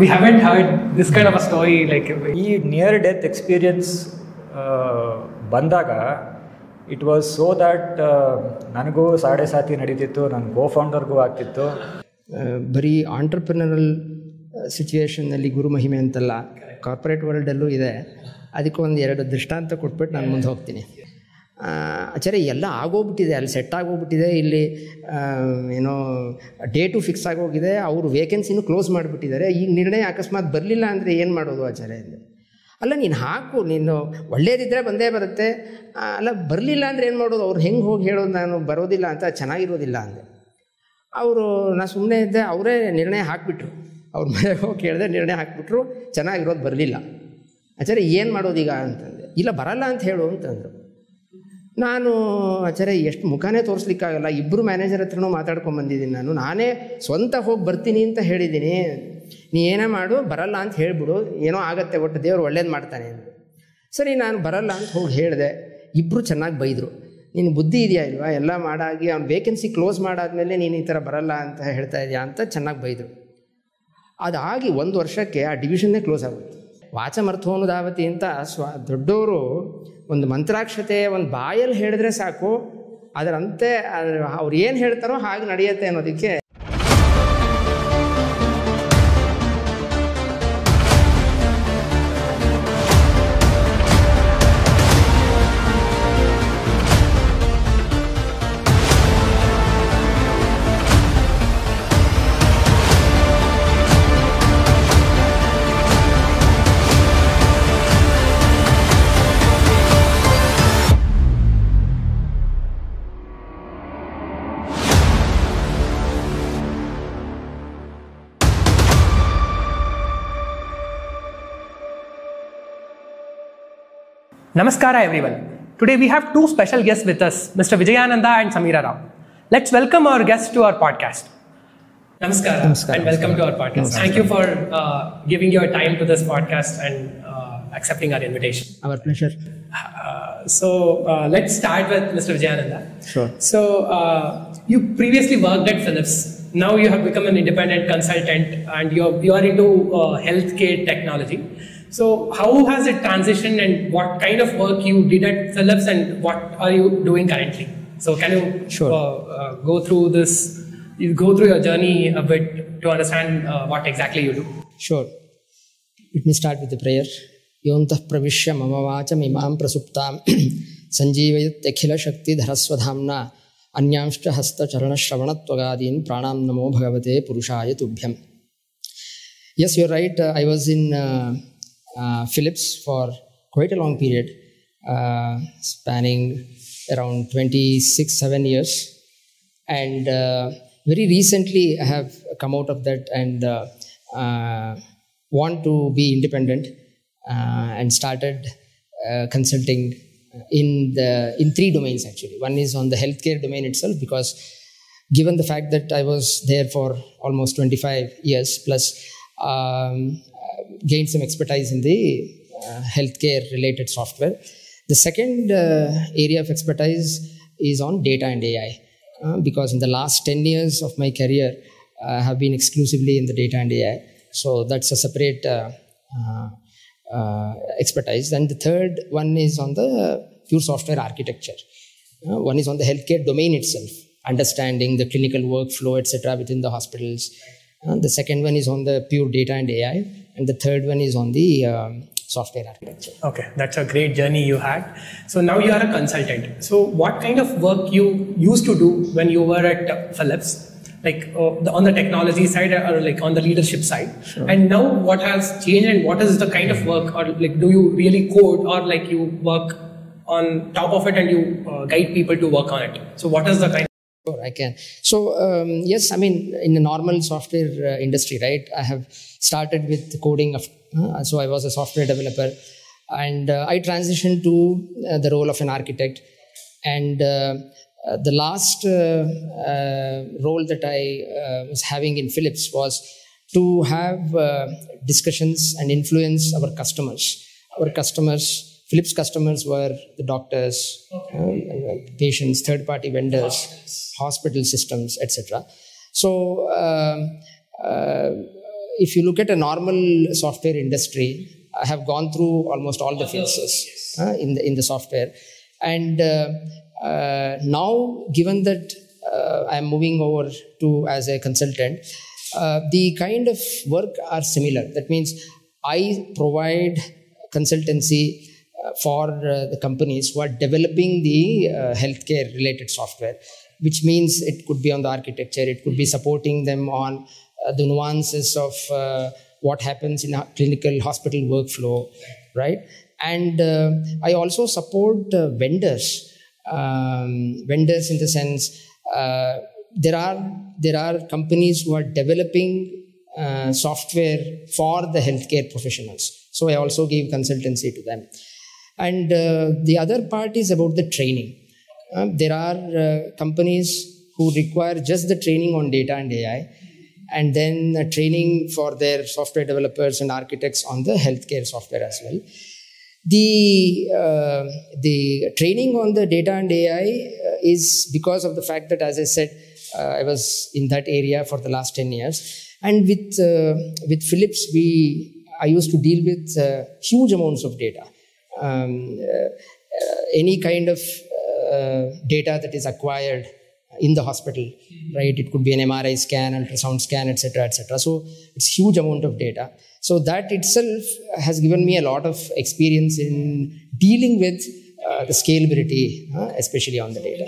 We haven't heard this kind of a story. Like ಈ near death experience ಬಂದಾಗ it was so that ನನಗೂ ಸಾಡೆ ಸಾತಿ ನಡೀತಿತ್ತು, ನನ್ನ ಕೋ ಫೌಂಡರ್ಗೂ ಆಗ್ತಿತ್ತು. ಬರೀ ಆಂಟ್ರಪ್ರಿನರಲ್ ಸಿಚುವೇಷನ್ನಲ್ಲಿ ಗುರು ಮಹಿಮೆ ಅಂತಲ್ಲ, ಕಾರ್ಪೊರೇಟ್ ವರ್ಲ್ಡಲ್ಲೂ ಇದೆ. ಅದಕ್ಕೆ ಒಂದು 2 ದೃಷ್ಟಾಂತ ಕೊಟ್ಬಿಟ್ಟು ನಾನು ಮುಂದೆ ಹೋಗ್ತೀನಿ. ಆಚಾರ್ಯ ಎಲ್ಲ ಆಗೋಗ್ಬಿಟ್ಟಿದೆ, ಅಲ್ಲಿ ಸೆಟ್ ಆಗೋಗ್ಬಿಟ್ಟಿದೆ, ಇಲ್ಲಿ ಏನೋ ಡೇಟು ಫಿಕ್ಸ್ ಆಗೋಗಿದೆ, ಅವರು ವೇಕೆನ್ಸಿನೂ ಕ್ಲೋಸ್ ಮಾಡಿಬಿಟ್ಟಿದ್ದಾರೆ. ಈಗ ನಿರ್ಣಯ ಅಕಸ್ಮಾತ್ ಬರಲಿಲ್ಲ ಅಂದರೆ ಏನು ಮಾಡೋದು ಆಚಾರ್ಯ ಅಂದರೆ, ಅಲ್ಲ ನೀನು ಹಾಕು, ನೀನು ಒಳ್ಳೇದಿದ್ದರೆ ಬಂದೇ ಬರುತ್ತೆ, ಅಲ್ಲ ಬರಲಿಲ್ಲ ಅಂದರೆ ಏನು ಮಾಡೋದು, ಅವ್ರು ಹೆಂಗೆ ಹೋಗಿ ಹೇಳೋದು ನಾನು ಬರೋದಿಲ್ಲ ಅಂತ, ಚೆನ್ನಾಗಿರೋದಿಲ್ಲ ಅಂದೆ. ಅವರು ನಾನು ಸುಮ್ಮನೆ ಇದ್ದೆ, ಅವರೇ ನಿರ್ಣಯ ಹಾಕಿಬಿಟ್ರು. ಅವ್ರ ಮನೆಗೆ ಹೋಗಿ ಕೇಳಿದೆ, ನಿರ್ಣಯ ಹಾಕಿಬಿಟ್ರು, ಚೆನ್ನಾಗಿರೋದು ಬರಲಿಲ್ಲ. ಆಚಾರ್ಯ ಏನು ಮಾಡೋದೀಗ ಅಂತಂದೆ. ಇಲ್ಲ ಬರಲ್ಲ ಅಂತ ಹೇಳು ಅಂತಂದರು. ನಾನು ಆಚಾರ್ಯ ಎಷ್ಟು ಮುಖಾನೇ ತೋರಿಸ್ಲಿಕ್ಕಾಗಲ್ಲ, ಇಬ್ಬರು ಮ್ಯಾನೇಜರ್ ಹತ್ರನೂ ಮಾತಾಡ್ಕೊಂಬಂದಿದ್ದೀನಿ, ನಾನೇ ಸ್ವಂತ ಹೋಗಿ ಬರ್ತೀನಿ ಅಂತ ಹೇಳಿದ್ದೀನಿ, ನೀ ಏನೇ ಮಾಡು ಬರಲ್ಲ ಅಂತ ಹೇಳಿಬಿಡು, ಏನೋ ಆಗತ್ತೆ, ಒಟ್ಟು ದೇವ್ರು ಒಳ್ಳೇದು ಮಾಡ್ತಾನೆ ಅಂದರು. ಸರಿ ನಾನು ಬರಲ್ಲ ಅಂತ ಹೋಗಿ ಹೇಳಿದೆ. ಇಬ್ಬರು ಚೆನ್ನಾಗಿ ಬೈದರು, ನೀನು ಬುದ್ಧಿ ಇದೆಯಾ ಇಲ್ವಾ, ಎಲ್ಲ ಮಾಡಾಗಿ ಅವ್ನು ವೇಕೆನ್ಸಿ ಕ್ಲೋಸ್ ಮಾಡಾದ್ಮೇಲೆ ನೀನು ಈ ಥರ ಬರಲ್ಲ ಅಂತ ಹೇಳ್ತಾ ಇದೆಯಾ ಅಂತ ಚೆನ್ನಾಗಿ ಬೈದರು. ಅದಾಗಿ 1 ವರ್ಷಕ್ಕೆ ಆ ಡಿವಿಷನ್ನೇ ಕ್ಲೋಸ್ ಆಗುತ್ತೆ. ವಾಚಮರ್ಥೋನುಧಾವತಿ ಅಂತ ದೊಡ್ಡವರು ಒಂದು ಮಂತ್ರಾಕ್ಷತೆ ಒಂದು ಬಾಯಲ್ಲಿ ಹೇಳಿದ್ರೆ ಸಾಕು, ಅದರಂತೆ ಅವ್ರು ಏನು ಹೇಳ್ತಾರೋ ಹಾಗೆ ನಡೆಯುತ್ತೆ ಅನ್ನೋದಕ್ಕೆ. Namaskara everyone. Today we have 2 special guests with us, Mr. Vijayananda and Sameera Rao. Let's welcome our guests to our podcast. Namaskara, and welcome to our podcast. Namaskara. Thank you for giving your time to this podcast and accepting our invitation. Our pleasure. Let's start with Mr. Vijayananda. Sure. So you previously worked at Philips. Now you have become an independent consultant and you are into healthcare technology. So how has it transitioned and what kind of work you did at Philips and what are you doing currently? So can you go through this, go through your journey a bit to understand what exactly you do? Sure. Let me start with the prayer. Yontah pravishya mama vacham imam prasuptam sanjeevayat akhila shakti dharaswadhamna anyamshcha hasta charana shravanatvagadin pranam namo bhagavate purushaya tubhyam. Yes, you're right. I was in Philips for quite a long period, spanning around 26-7 years, and very recently I have come out of that and want to be independent and started consulting in 3 domains actually. One is on the healthcare domain itself, because given the fact that I was there for almost 25 years plus, gained some expertise in the healthcare related software. The second area of expertise is on data and AI, because in the last 10 years of my career I have been exclusively in the data and AI. So that's a separate expertise. And the third one is on the pure software architecture. One is on the healthcare domain itself, understanding the clinical workflow, etc. within the hospitals. The second one is on the pure data and AI, and the third one is on the software architecture. Okay, that's a great journey you had. So now you are a consultant. So what kind of work you used to do when you were at Philips, like on the technology side or like on the leadership side? Sure. And now what has changed and what is the kind of work, or like do you really code or like you work on top of it and you guide people to work on it? So what is the kind? Sure, I can. So, yes, I mean, in the normal software industry, right, I have started with coding. So I was a software developer and I transitioned to the role of an architect. And the last role that I was having in Philips was to have discussions and influence our customers. Our customers, Philips customers were the doctors, patients, third-party vendors, hospital systems, etc. So if you look at a normal software industry, I have gone through almost all the phases in the software. And now, given that I am moving over to as a consultant, the kind of work are similar. That means I provide consultancy for the companies who are developing the healthcare related software, which means it could be on the architecture, it could be supporting them on the nuances of what happens in a clinical hospital workflow, right? And I also support vendors. Vendors in the sense, there are companies who are developing software for the healthcare professionals. So I also give consultancy to them. And the other part is about the training. There are companies who require just the training on data and AI, and then training for their software developers and architects on the healthcare software as well. The training on the data and AI is because of the fact that, as I said, I was in that area for the last 10 years. And with Philips, I used to deal with huge amounts of data. Any kind of data that is acquired in the hospital, right? It could be an MRI scan, ultrasound scan, etc., etc. So it's huge amount of data. So that itself has given me a lot of experience in dealing with the scalability, especially on the data.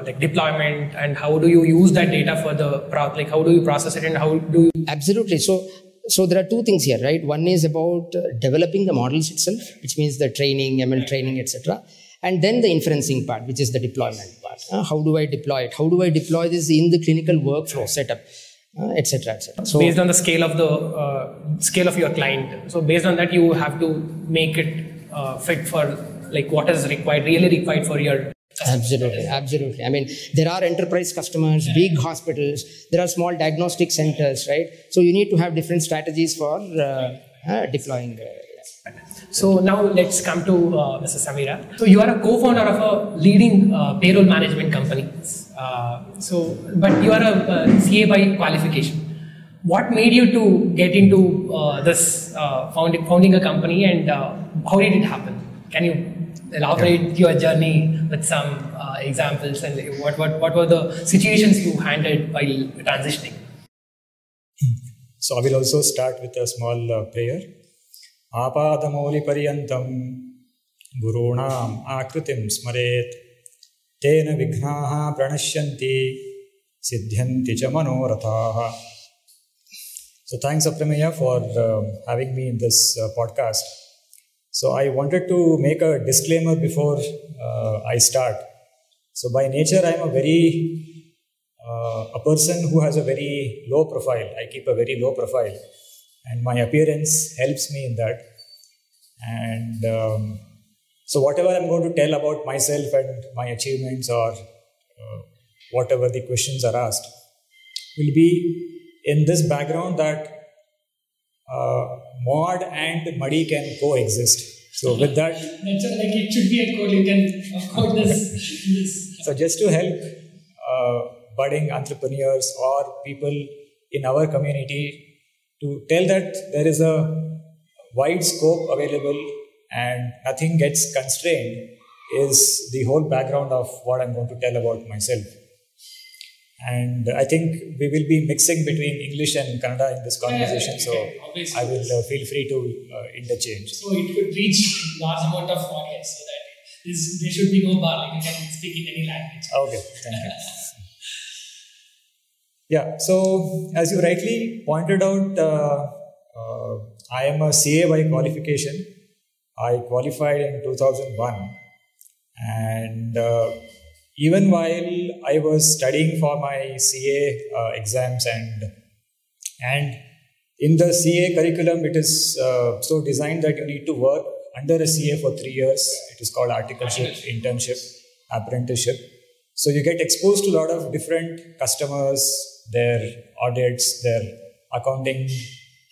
Like deployment, and how do you use that data for the how do you process it, and how do you... Absolutely. So there are two things here, right? One is about developing the models itself, which means the training, ML training, etc. And then the inferencing part, which is the deployment part. How do I deploy it? How do I deploy this in the clinical workflow setup, etc., etc. So based on the scale of your client. So based on that, you have to make it fit for like what is really required for your customers. Absolutely. I mean, there are enterprise customers, big hospitals, there are small diagnostic centers, right? So you need to have different strategies for deploying. So now let's come to Mrs. Samira. So you are a co-founder of a leading payroll management company. But you are a CA by qualification. What made you to get into this founding a company, and how did it happen? Can you elaborate your journey with some examples, and what were the situations you handled while transitioning? So I will also start with a small prayer. Apadamoli paryantam gurunam akritim smaret tena vignaha pranashyanti siddhyanti cha manorathaha. So thanks Aprameya for having me in this podcast. So I wanted to make a disclaimer before I start. So by nature I am a person who has a very low profile. I keep a very low profile, and my appearance helps me in that. And so whatever I'm going to tell about myself and my achievements, or whatever the questions are asked, will be in this background that mod and muddy can coexist. So with that, that's like it should be a code. You can quote this. So just to help budding entrepreneurs or people in our community to tell that there is a wide scope available and nothing gets constrained is the whole background of what I'm going to tell about myself. And I think we will be mixing between English and Kannada in this conversation, so I will feel free to interchange. So it could reach large amount of audience, so that there should be no bar, like you can speak in any language. Okay, thank you. Yeah, so as you rightly pointed out, I am a CA by qualification. I qualified in 2001, and even while I was studying for my CA exams, and in the CA curriculum, it is so designed that you need to work under a CA for 3 years. It is called articleship, internship, apprenticeship. So you get exposed to a lot of different customers, their audits, their accounting,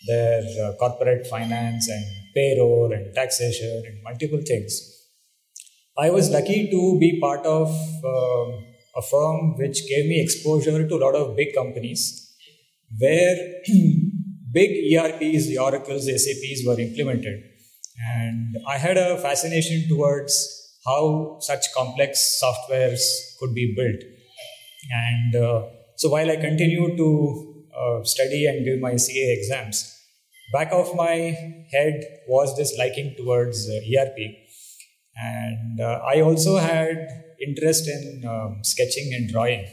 their corporate finance and payroll and taxation and multiple things. I was lucky to be part of a firm which gave me exposure to a lot of big companies, where big ERPs, the Oracles, the SAPs were implemented. And I had a fascination towards how such complex softwares could be built. And so while I continued to study and give my CA exams, back of my head was this liking towards ERP. And I also had interest in sketching and drawing.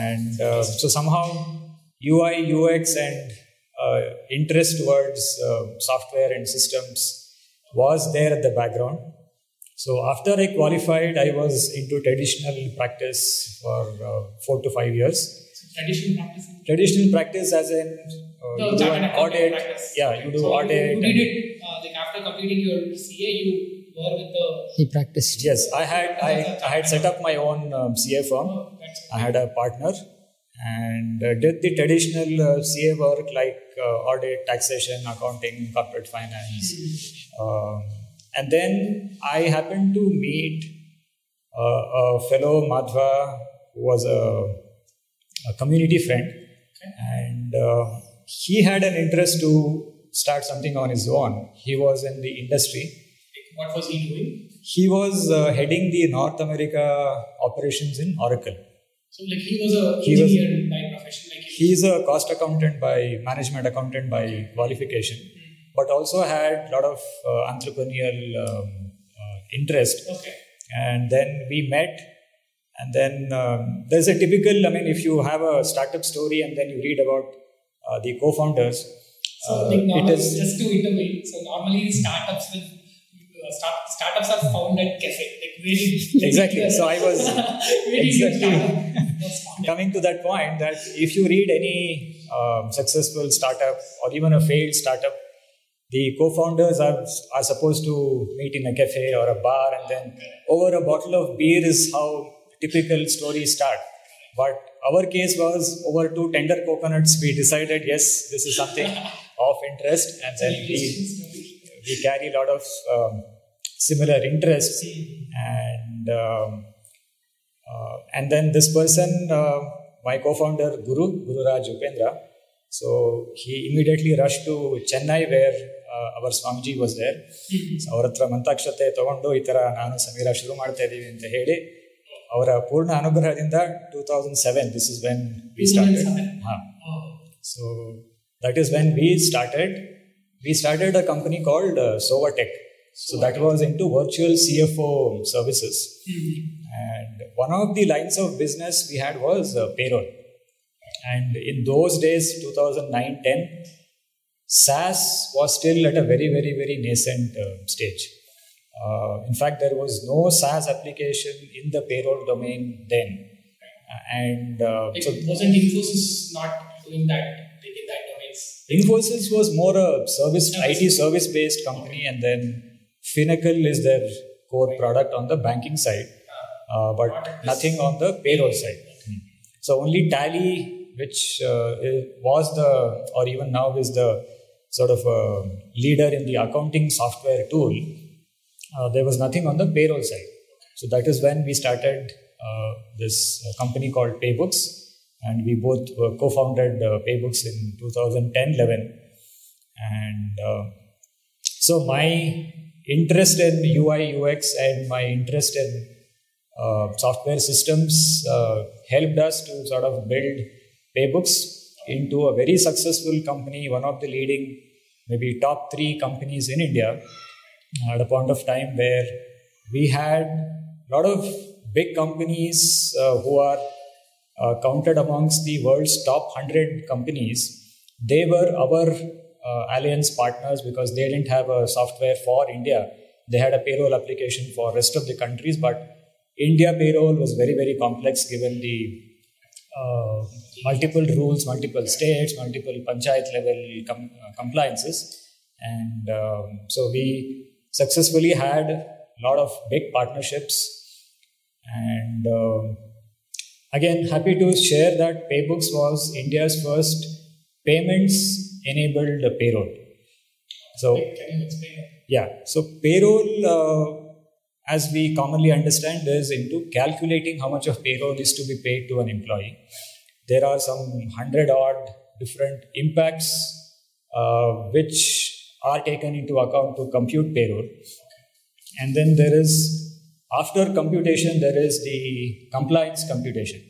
And so somehow UI, UX and interest towards software and systems was there at the background. So after I qualified, I was into traditional practice for 4 to 5 years. So traditional practice? Traditional practice as in you do an audit. Practice. Yeah, you do so audit. You did it, like after completing your CA, you were with the... He practiced. Yes, I had set up my own CA firm. I had a partner and did the traditional CA work like audit, taxation, accounting, corporate finance. And then I happened to meet a fellow Madhva who was a community friend, and he had an interest to start something on his own. He was in the industry. What was he doing? He was heading the North America operations in Oracle. So like he was an engineer by profession? Like he's a cost accountant by management accountant by qualification, but also had a lot of entrepreneurial interest. Okay. And then we met, and then there's a typical, if you have a startup story and then you read about the co-founders. So normally, just to intervene, so normally startups will startups are found at cafe. Like really, exactly. So I was exactly coming to that point that if you read any successful startup or even a failed startup, the co-founders are supposed to meet in a cafe or a bar, and then over a bottle of beer is how typical stories start. But our case was over 2 tender coconuts. We decided, yes, this is something of interest, and then we carry a lot of similar interests. And then this person, my co-founder, Guru Raj Upendra, so he immediately rushed to Chennai where our Swamiji was there. So ಅವರ ಹತ್ರ ಮಂತಾಕ್ಷತೆ ತಗೊಂಡು ಈ ಥರ ನಾನು ಸಮೀರ ಶುರು ಮಾಡ್ತಾ ಇದ್ದೀವಿ ಅಂತ ಹೇಳಿ ಅವರ ಪೂರ್ಣ ಅನುಗ್ರಹದಿಂದ 2007, this is when we started. So that is when we started a company called Sovatech. So that was into virtual CFO services. And one of the lines of business we had was payroll. And in those days, 2009-10, SaaS was still at a very, very, very nascent stage. In fact, there was no SaaS application in the payroll domain then. So wasn't Infosys not doing that in that domain? Infosys was more a IT service-based company, and then Finacle is their core product on the banking side, but nothing on the payroll side. So only Tally, which was or even now is the sort of leader in the accounting software tool, there was nothing on the payroll side. So that is when we started this company called PayBooks, and we both co-founded PayBooks in 2010-11. And so my interest in UI, UX and my interest in software systems helped us to sort of build PayBooks into a very successful company, one of the leading, maybe top 3 companies in India at a point of time where we had a lot of big companies who are counted amongst the world's top 100 companies. They were our alliance partners because they didn't have a software for India. They had a payroll application for rest of the countries, but India payroll was very, very complex given the multiple rules, multiple states, multiple panchayat level compliances. And so we successfully had a lot of big partnerships. And again, happy to share that PayBooks was India's first payments-enabled payroll. So, can you explain that? Yeah. So payroll, as we commonly understand, is into calculating how much of payroll is to be paid to an employee. There are some 100 odd different impacts which are taken into account to compute payroll. And then there is, after computation, there is the compliance computation.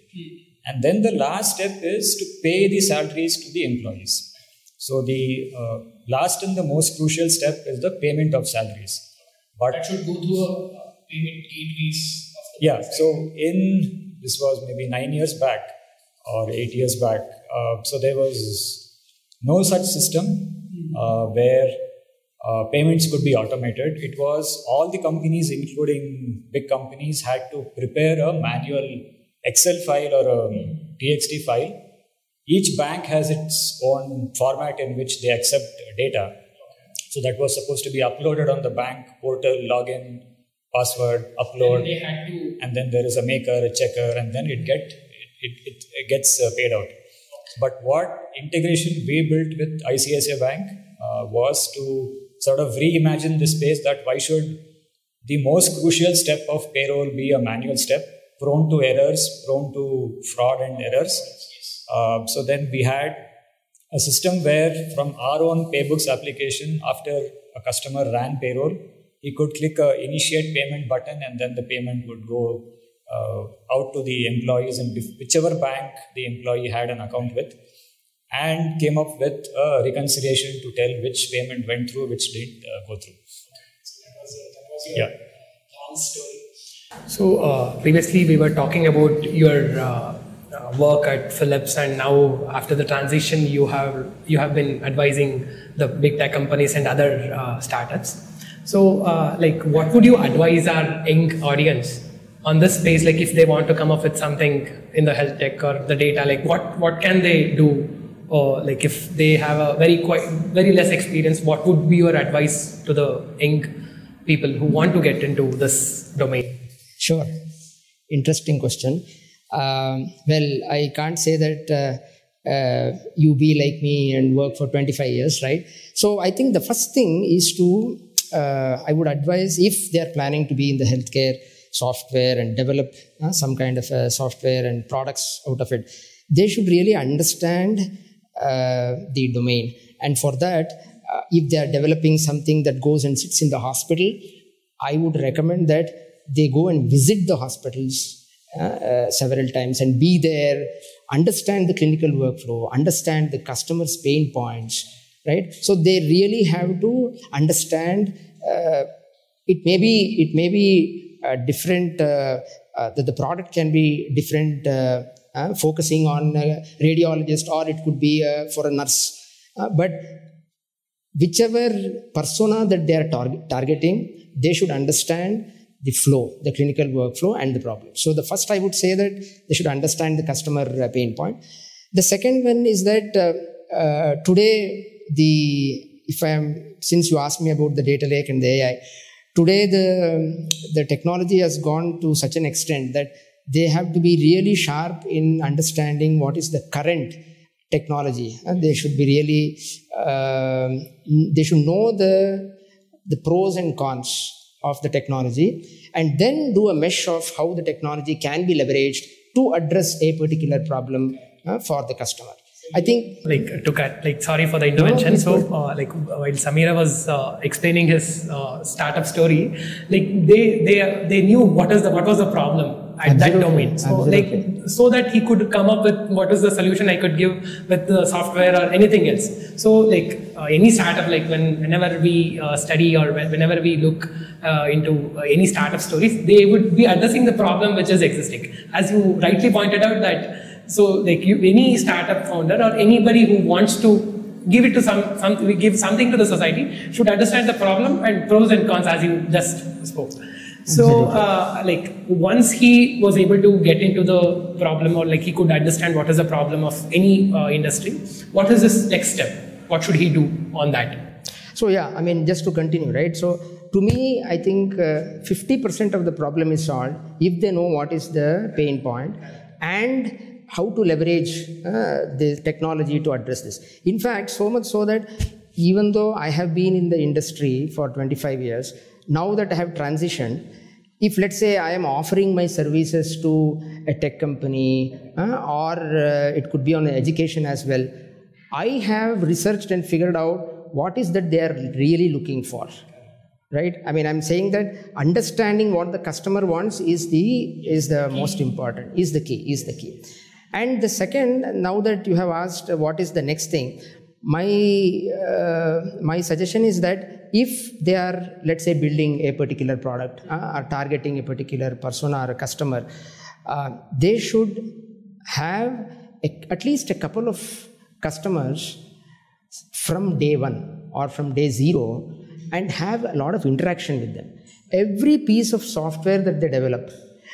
And then the last step is to pay the salaries to the employees. So the last and the most crucial step is the payment of salaries. But that should go through a payment gateways. Yeah, so this was maybe 9 years back or 8 years back. So there was no such system where payments could be automated. It was all the companies, including big companies, had to prepare a manual Excel file or a TXT file. Each bank has its own format in which they accept data. So that was supposed to be uploaded on the bank portal, login, password, upload, and then there is a maker, a checker, and then it gets paid out. But what integration we built with ICICI Bank was to sort of reimagine the space that why should the most crucial step of payroll be a manual step, prone to errors, prone to fraud and errors. So then we had a system where from our own paybooks application, after a customer ran payroll, he could click a initiate payment button and then the payment would go out to the employees in whichever bank the employee had an account with, and came up with a reconciliation to tell which payment went through, which didn't go through. So that was your long story. So previously we were talking about your work at Philips, and now after the transition you have been advising the big tech companies and other startups. So like what would you advise our young audience on this space, like if they want to come up with something in the health tech or the data, like what can they do, or like if they have a very less experience, what would be your advice to the young people who want to get into this domain? Sure, interesting question. Well, I can't say that you be like me and work for 25 years, right? So I think the first thing is to, I would advise, if they are planning to be in the healthcare software and develop some kind of software and products out of it, they should really understand the domain. And for that, if they are developing something that goes and sits in the hospital, I would recommend that they go and visit the hospitals several times and be there, understand the clinical workflow, understand the customer's pain points, right? So they really have to understand. It may be different. The product can be different, focusing on a radiologist, or it could be for a nurse. But whichever persona that they are targeting, they should understand the flow, the clinical workflow and the problem. So the first, I would say that they should understand the customer pain point. The second one is that today, since you asked me about the data lake and the AI, today the technology has gone to such an extent that they have to be really sharp in understanding what is the current technology. And they should be really, they should know the pros and cons of the technology, and then do a mesh of how the technology can be leveraged to address a particular problem for the customer. I think, sorry for the intervention. While Samira was explaining his startup story, they knew what was the problem at that domain. So that he could come up with what is the solution I could give with the software or anything else. So any startup, whenever we study or whenever we look into any startup stories, they would be addressing the problem which is existing. As you rightly pointed out that, so any startup founder or anybody who wants to give it to give something to the society should understand the problem and pros and cons, as you just spoke. So once he was able to get into the problem, or he could understand what is the problem of any industry, what is his next step? What should he do on that? So yeah, I mean, just to continue, right? So to me, I think 50% of the problem is solved if they know what is the pain point and how to leverage the technology to address this. In fact, so much so that even though I have been in the industry for 25 years, now that I have transitioned, if let's say I am offering my services to a tech company or it could be on education as well, I have researched and figured out what is that they are really looking for. Right? I mean, I'm saying that understanding what the customer wants is the most important, is the key. And the second, now that you have asked what is the next thing, my suggestion is that if they are, let's say, building a particular product or targeting a particular persona or a customer, they should have at least a couple of customers from day one or from day zero, and have a lot of interaction with them. Every piece of software that they develop,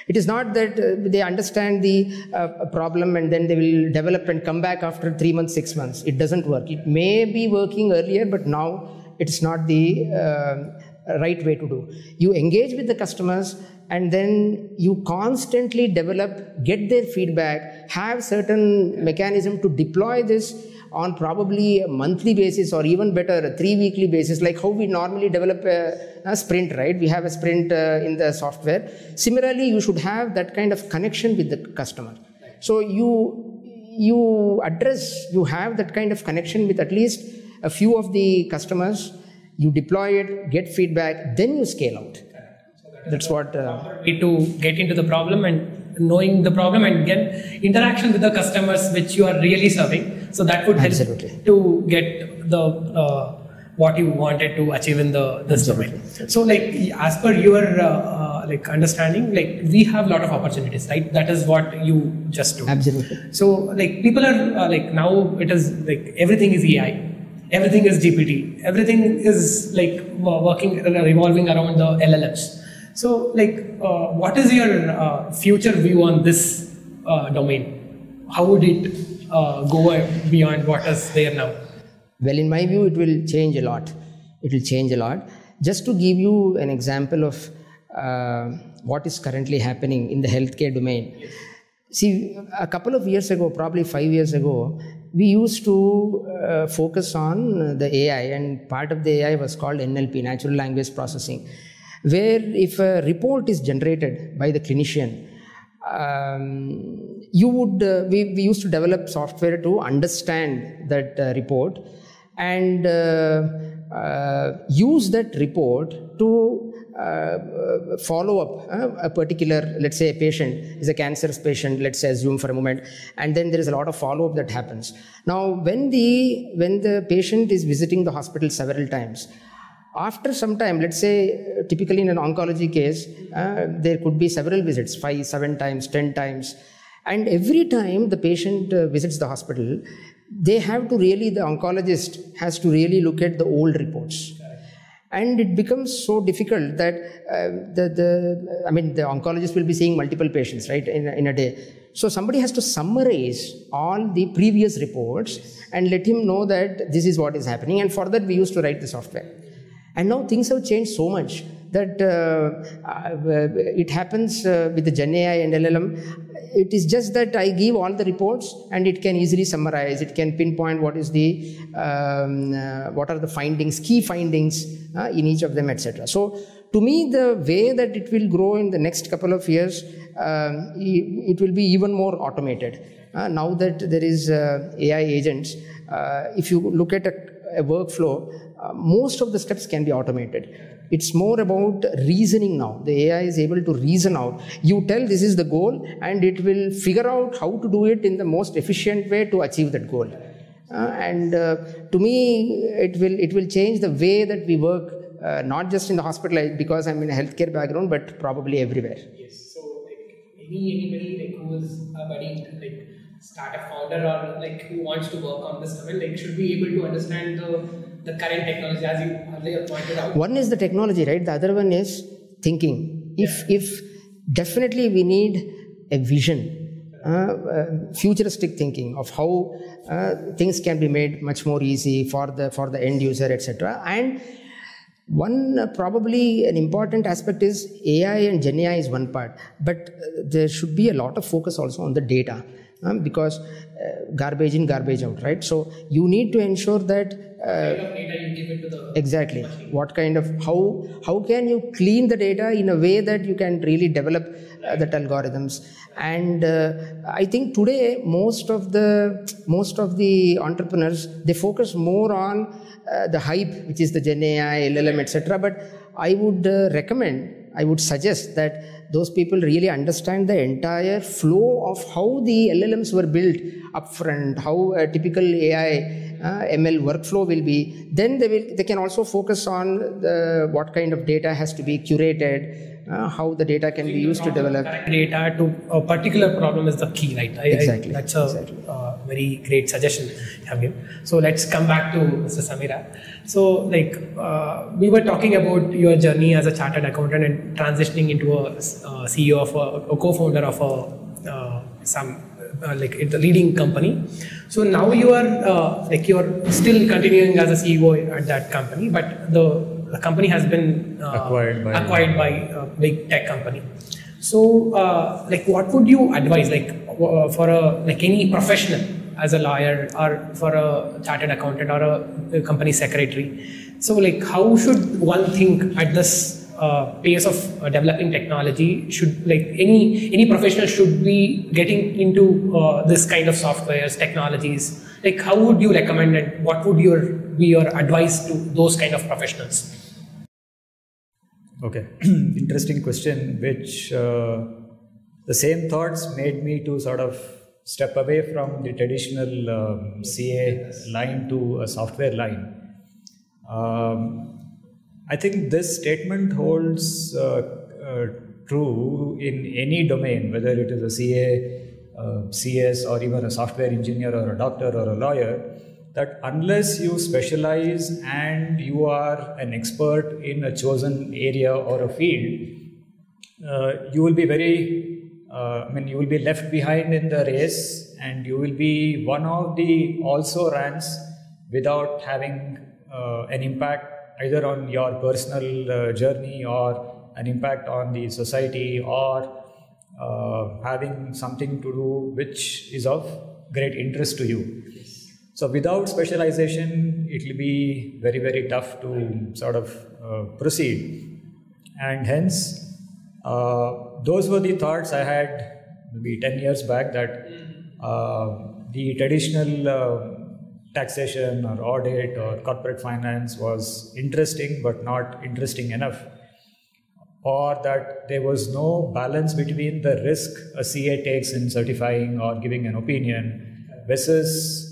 it is not that they understand the problem and then they will develop and come back after 3 months, 6 months. It doesn't work. It may be working earlier, but now it's not the right way to do. You engage with the customers and then you constantly develop, get their feedback, have certain mechanism to deploy this on probably a monthly basis or even better, a 3-weekly basis, like how we normally develop a sprint, right? We have a sprint in the software. Similarly, you should have that kind of connection with the customer. So you have that kind of connection with at least a few of the customers, you deploy it, get feedback, then you scale out. That's what... way to get into the problem and knowing the problem and get interaction with the customers which you are really serving. So that would help to get the what you wanted to achieve in this domain. So like as per your like understanding, like we have a lot of opportunities, right? That is what you just do. Absolutely. So like people are like now it is like everything is AI, everything is GPT, everything is like revolving around the LLMs. So like what is your future view on this domain? How would it go beyond what is there now? Well, in my view, it will change a lot. Just to give you an example of what is currently happening in the healthcare domain. See, a couple of years ago, probably 5 years ago, we used to focus on the AI, and part of the AI was called NLP, Natural Language Processing, where if a report is generated by the clinician, we used to develop software to understand that report and use that report to follow up a particular, let's say a patient is a cancer patient, let's say assume for a moment, and then there is a lot of follow-up that happens. Now when the patient is visiting the hospital several times, after some time, let's say typically in an oncology case, there could be several visits, 5, 7 times, 10 times. And every time the patient visits the hospital, the oncologist has to really look at the old reports. And it becomes so difficult that the oncologist will be seeing multiple patients, right, in a day. So somebody has to summarize all the previous reports and let him know that this is what is happening. And for that, we used to write the software. And now things have changed so much that it happens with the Gen AI and LLM. It is just that I give all the reports and it can easily summarize. It can pinpoint what are the findings, key findings in each of them, etc. So to me, the way that it will grow in the next couple of years, it will be even more automated. Now that there is AI agents, if you look at a workflow, most of the steps can be automated. It's more about reasoning now. The AI is able to reason out. You tell this is the goal and it will figure out how to do it in the most efficient way to achieve that goal. To me, it will change the way that we work, not just in the hospital, because I'm in a healthcare background, but probably everywhere. Yes. So anybody who is a buddy, startup founder or who wants to work on this domain, should be able to understand the current technology, as you earlier pointed out. One is the technology, right? The other one is thinking. If definitely we need a vision, futuristic thinking of how things can be made much more easy for the end user, etc. And one probably an important aspect is AI and Gen AI is one part, but there should be a lot of focus also on the data. because garbage in, garbage out, right? So you need to ensure that Kind of data you give it to the exactly what kind of how can you clean the data in a way that you can really develop that algorithms. And I think today most of the entrepreneurs, they focus more on the hype, which is the Gen AI, LLM, etc. But I would suggest that those people really understand the entire flow of how the LLMs were built upfront, how a typical AI ML workflow will be. Then they can also focus on what kind of data has to be curated, how the data can be used to develop. Data to a particular problem is the key, right? Exactly. That's a very great suggestion you have given. So let's come back to Mr. Samira. So we were talking about your journey as a chartered accountant and transitioning into a CEO of a co-founder of the leading company. So now you are you're still continuing as a CEO at that company, but the company has been acquired by a big tech company. So what would you advise for any professional as a lawyer or for a chartered accountant or a company secretary? So how should one think at this pace of developing technology? Should any professional should be getting into this kind of softwares, technologies? How would you recommend and what would be your advice to those kind of professionals? Okay, interesting question, which the same thoughts made me to sort of step away from the traditional CA line to a software line. I think this statement holds true in any domain, whether it is a CA, CS, or even a software engineer or a doctor or a lawyer, that unless you specialize and you are an expert in a chosen area or a field, you will be you will be left behind in the race, and you will be one of the also rans without having an impact either on your personal journey or an impact on the society, or having something to do which is of great interest to you. So without specialization, it will be very, very tough to sort of proceed. And hence, those were the thoughts I had maybe 10 years back, that the traditional taxation or audit or corporate finance was interesting but not interesting enough, or that there was no balance between the risk a CA takes in certifying or giving an opinion versus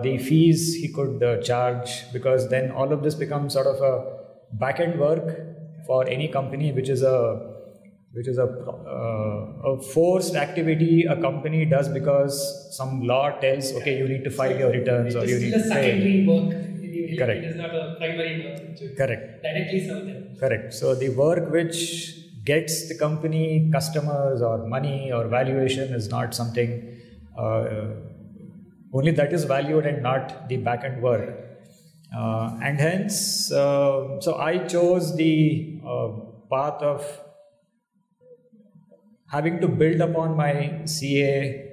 the fees he could charge, because then all of this becomes sort of a back-end work for any company, which is a forced activity a company does because some law tells, okay, you need to file your returns or you need to pay. Secondary work. Correct. It is not a primary work. Correct. Directly serve them. Correct. So the work which gets the company customers or money or valuation is not something, only that is valued and not the back-end work. And hence, so I chose the path of having to build upon my CA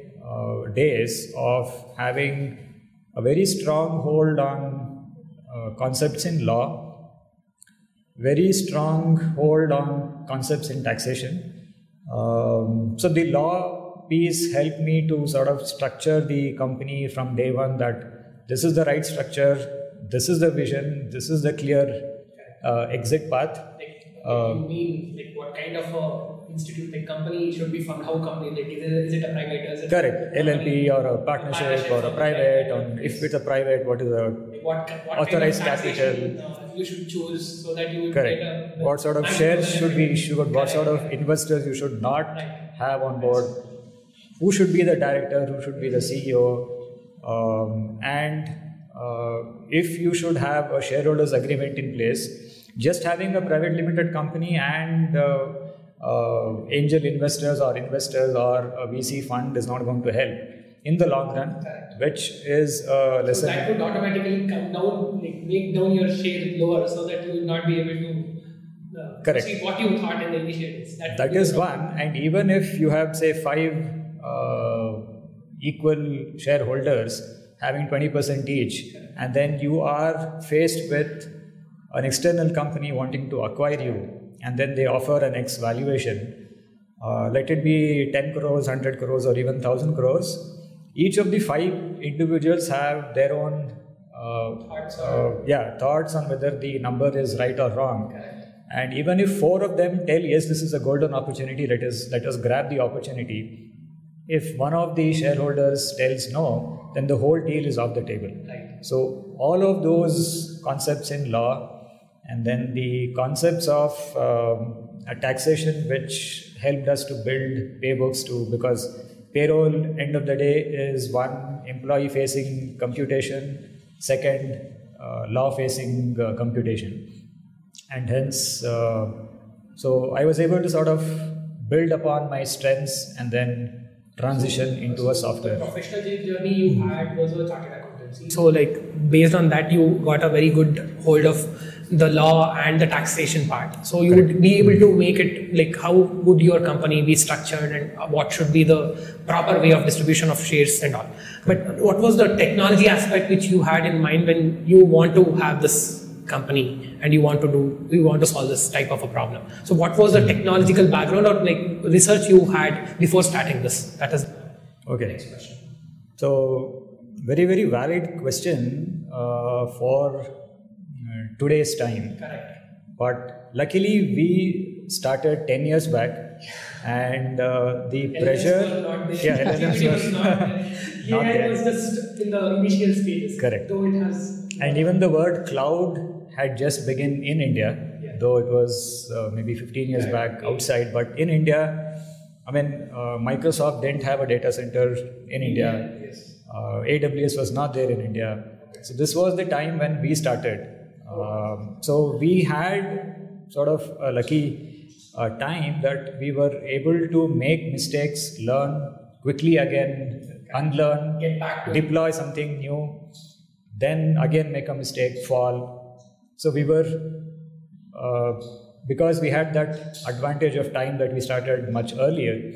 days of having a very strong hold on concepts in law, very strong hold on concepts in taxation. So the law piece helped me to sort of structure the company from day one, that this is the right structure, this is the vision, this is the clear exit path. You mean what kind of institute, company should be from how company, is it a private? Is it correct, LLP or a partnership or a private, or if it's a private, what is a what authorized kind of capital you should choose so that you will correct get what sort of shares should be issued, what sort of investors you should not have on board, who should be the director, who should be the CEO, and if you should have a shareholders agreement in place. Just having a private limited company and angel investors or investors or a VC fund is not going to help in the long run. Correct. Which is a lesson. So that would automatically come down, make down your share lower, so that you will not be able to correct. See what you thought in the initial days. That is one. And even if you have, say, 5 equal shareholders having 20% each, and then you are faced with an external company wanting to acquire you, and then they offer an X valuation, let it be 10 crores, 100 crores, or even 1,000 crores. Each of the 5 individuals have their own thoughts on whether the number is right or wrong. And even if 4 of them tell, yes, this is a golden opportunity, let us grab the opportunity. If one of the shareholders tells no, then the whole deal is off the table. Right. So all of those concepts in law, and then the concepts of a taxation which helped us to build paybooks too, because payroll, end of the day, is one employee-facing computation, second law-facing computation. And hence, so I was able to sort of build upon my strengths and then transition into a software. The professional journey you had was a chartered accountancy. So like based on that, you got a very good hold of the law and the taxation part. So you would be able to make it like how would your company be structured and what should be the proper way of distribution of shares and all. But what was the technology aspect which you had in mind when you want to have this company and you want to solve this type of a problem? So what was the technological background or like research you had before starting this? That is okay. Next question. So very, very valid question for today's time. Correct. But luckily we started 10 years back, and the pressure, LLMs was not there. not AI there. was just in the initial stages. Correct. Though it has. And even the word cloud had just begun in India, though it was maybe 15 years back outside. But in India, I mean, Microsoft didn't have a data center in India. Yes. AWS was not there in India. So this was the time when we started. So we had sort of a lucky time that we were able to make mistakes, learn quickly again, unlearn, Get back to deploy something new, then again make a mistake, fall. So we were, because we had that advantage of time that we started much earlier.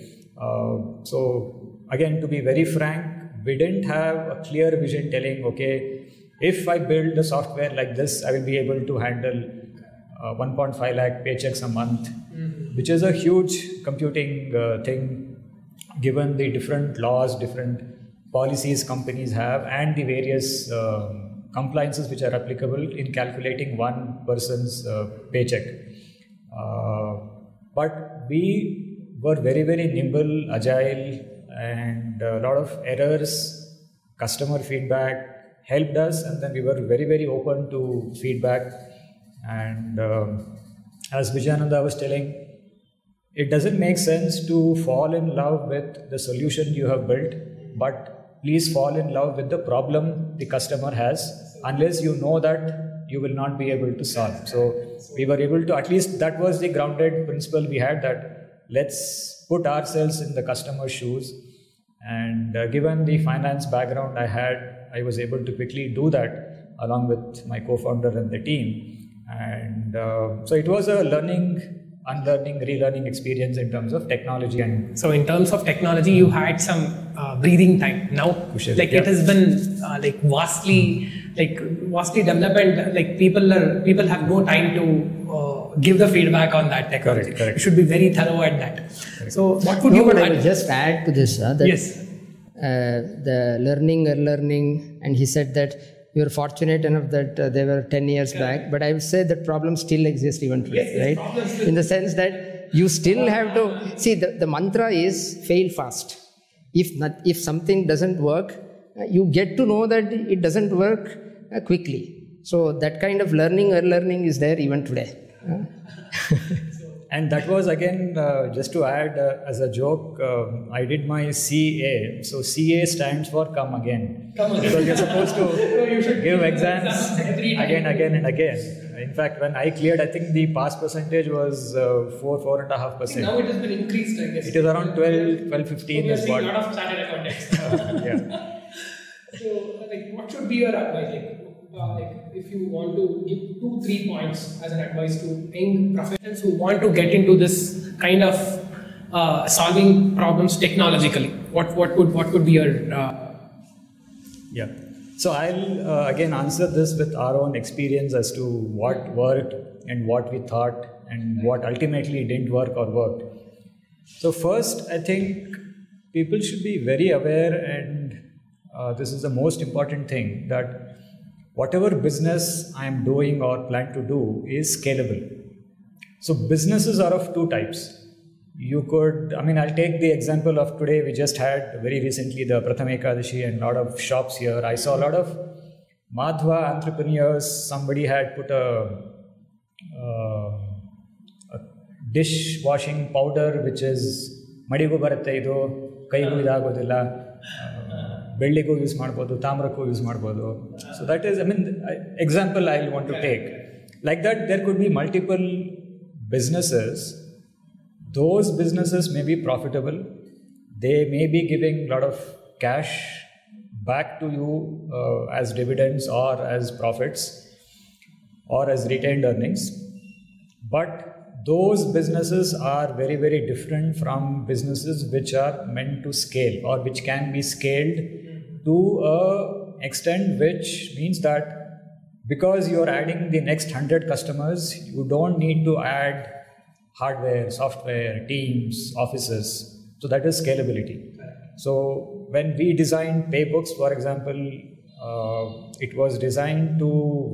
So again, to be very frank, we didn't have a clear vision telling, okay, if I build the software like this, I will be able to handle 1.5 lakh paychecks a month, which is a huge computing thing, given the different laws, different policies companies have, and the various compliances which are applicable in calculating one person's paycheck. But we were very, very nimble, agile, and a lot of errors, customer feedback helped us, and then we were very, very open to feedback. And as Vijayananda was telling, it doesn't make sense to fall in love with the solution you have built, but please fall in love with the problem the customer has, unless you know that you will not be able to solve. So we were able to, at least that was the grounded principle we had, that let's put ourselves in the customer's shoes. And given the finance background I had, I was able to quickly do that along with my co-founder and the team. And so it was a learning, unlearning, relearning experience in terms of technology. And so in terms of technology, you had some breathing time. Now, it has been vastly developed. Like people have no time to give the feedback on that technology. Correct. You should be very thorough at that. Correct. So what would you I add? will just add to this that Yes. the learning, and he said that we were fortunate enough that they were 10 years back, but I would say that problems still exist even today, right? In the sense that you still have to see the mantra is fail fast. If something doesn't work, you get to know that it doesn't work quickly. So that kind of learning is there even today. And that was again, just to add as a joke, I did my CA. So CA stands for come again. Because you're supposed to give exams again and again. In fact, when I cleared, I think the pass percentage was 4.5%. Now it has been increased, I guess. It is around 12-15 is what. A lot of chartered accountants. Yeah. So, what should be your advice? If you want to give 2-3 points as an advice to young professionals who want to get into this kind of solving problems technologically? What could be your Yeah. So I'll again answer this with our own experience as to what worked and what we thought and what ultimately didn't work or worked. So first, I think people should be very aware, and this is the most important thing, that whatever business I am doing or plan to do is scalable. So businesses are of two types. You could, I'll take the example of today. We just had very recently the Prathama Ekadashi and a lot of shops here. I saw a lot of Madhva entrepreneurs. Somebody had put a dishwashing powder which is ಮಡಿಗೂ ಬರುತ್ತೆ, ಇದು ಕೈಗೂ ಇದಾಗೋದಿಲ್ಲ, ಬೆಳ್ಳಿಗೂ use ಮಾಡ್ಬೋದು, ತಾಮ್ರಕ್ಕೂ use ಮಾಡ್ಬೋದು. So that is example I want to take. Like that, there could be multiple businesses. Those businesses may be profitable. They may be giving a lot of cash back to you as dividends or as profits or as retained earnings. But those businesses are very, very different from businesses which are meant to scale or which can be scaled to an extent which means that because you are adding the next 100 customers, you don't need to add hardware, software, teams, offices. So that is scalability. So when we designed Paybooks, for example, it was designed to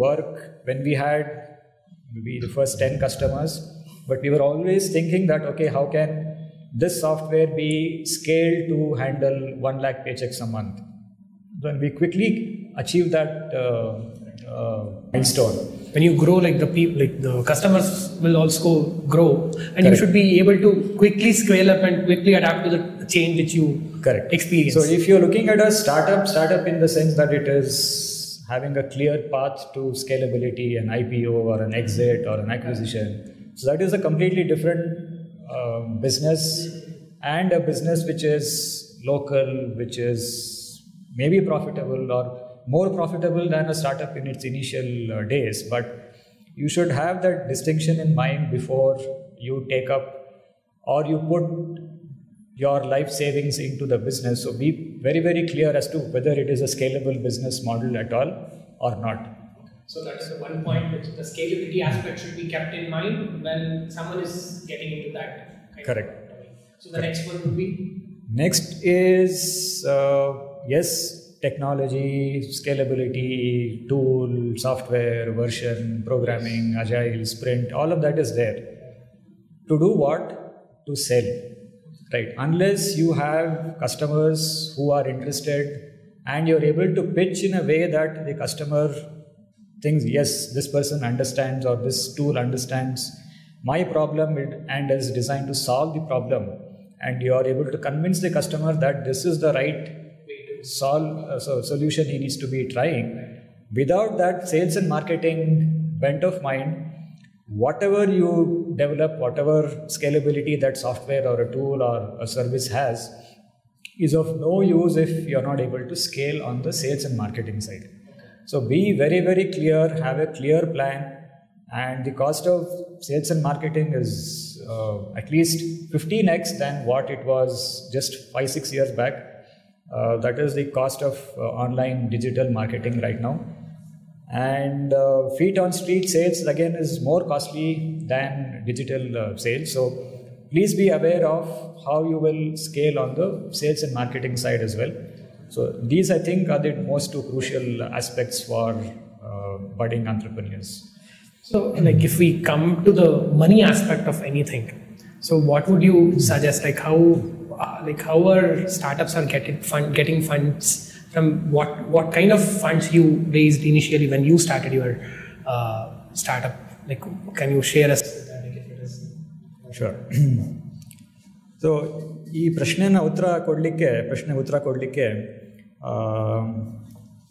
work when we had maybe the first 10 customers, but we were always thinking that, okay, how can this software be scaled to handle 1 lakh paychecks a month? Then we quickly achieved that milestone. When you grow, like the customers will also grow, and Correct. You should be able to quickly scale up and quickly adapt to the change which you Correct. experience. So if you're looking at a startup in the sense that it is having a clear path to scalability, an IPO or an exit or an acquisition, so that is a completely different business, and a business which is local, which is maybe profitable or more profitable than a startup in its initial days. But you should have that distinction in mind before you take up or you put your life savings into the business. So be very, very clear as to whether it is a scalable business model at all or not. So that's the one point, which the scalability aspect should be kept in mind when someone is getting into that kind Correct. of domain. So the next one would be? Next is, yes, technology, scalability, tool, software, version, programming, agile, sprint, all of that is there. To do what? To sell, right? Unless you have customers who are interested and you're able to pitch in a way that the customer thinks, yes, this person understands or this tool understands my problem and is designed to solve the problem, and you are able to convince the customer that this is the right solution he needs to be trying. Without that sales and marketing bent of mind, whatever you develop, whatever scalability that software or a tool or a service has, is of no use if you're not able to scale on the sales and marketing side. So be very, very clear, have a clear plan, and the cost of sales and marketing is at least 15x than what it was just 5-6 years back. That is the cost of online digital marketing right now. And feet on street sales again is more costly than digital sales. So please be aware of how you will scale on the sales and marketing side as well. So these, I think, are the most two crucial aspects for budding entrepreneurs. So like if we come to the money aspect of anything, so what would you suggest, like how our startups are getting funds from, what kind of funds you raised initially when you started your startup? Like, can you share us with that? Sure. So ಈ ಪ್ರಶ್ನೆಗೆ ಉತ್ತರ ಕೊಡಲಿಕ್ಕೆ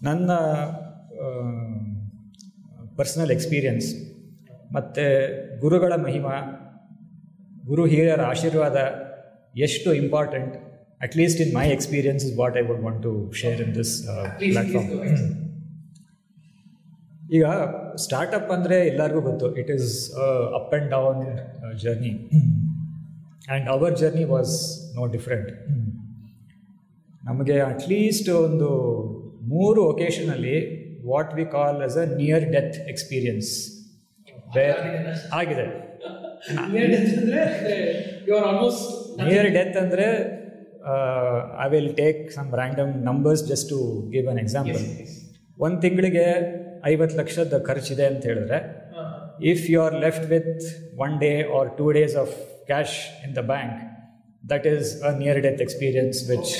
ನನ್ನ personal experience ಮತ್ತು ಗುರುಗಳ ಮಹಿಮಾ, ಗುರು ಹಿರಿಯರ ಆಶೀರ್ವಾದ ಎಷ್ಟು important, at least in my experience, is what I would want to share in this platform. ಈಗ ಸ್ಟಾರ್ಟಪ್ ಅಂದರೆ ಎಲ್ಲರಿಗೂ ಗೊತ್ತು, it is up and down journey. And our journey was no different. ನಮಗೆ ಅಟ್ಲೀಸ್ಟ್ ಒಂದು 3 ಒಕೇಶನಲ್ಲಿ what we call as a near death experience ಆಗಿದೆ. Near death ಅಂದರೆ I will take some random numbers just to give an example. 1 ತಿಂಗಳಿಗೆ 50 ಲಕ್ಷದ ಖರ್ಚಿದೆ ಅಂತ ಹೇಳಿದ್ರೆ, if you are left with 1 day or 2 days of cash in the bank, that is a near death experience which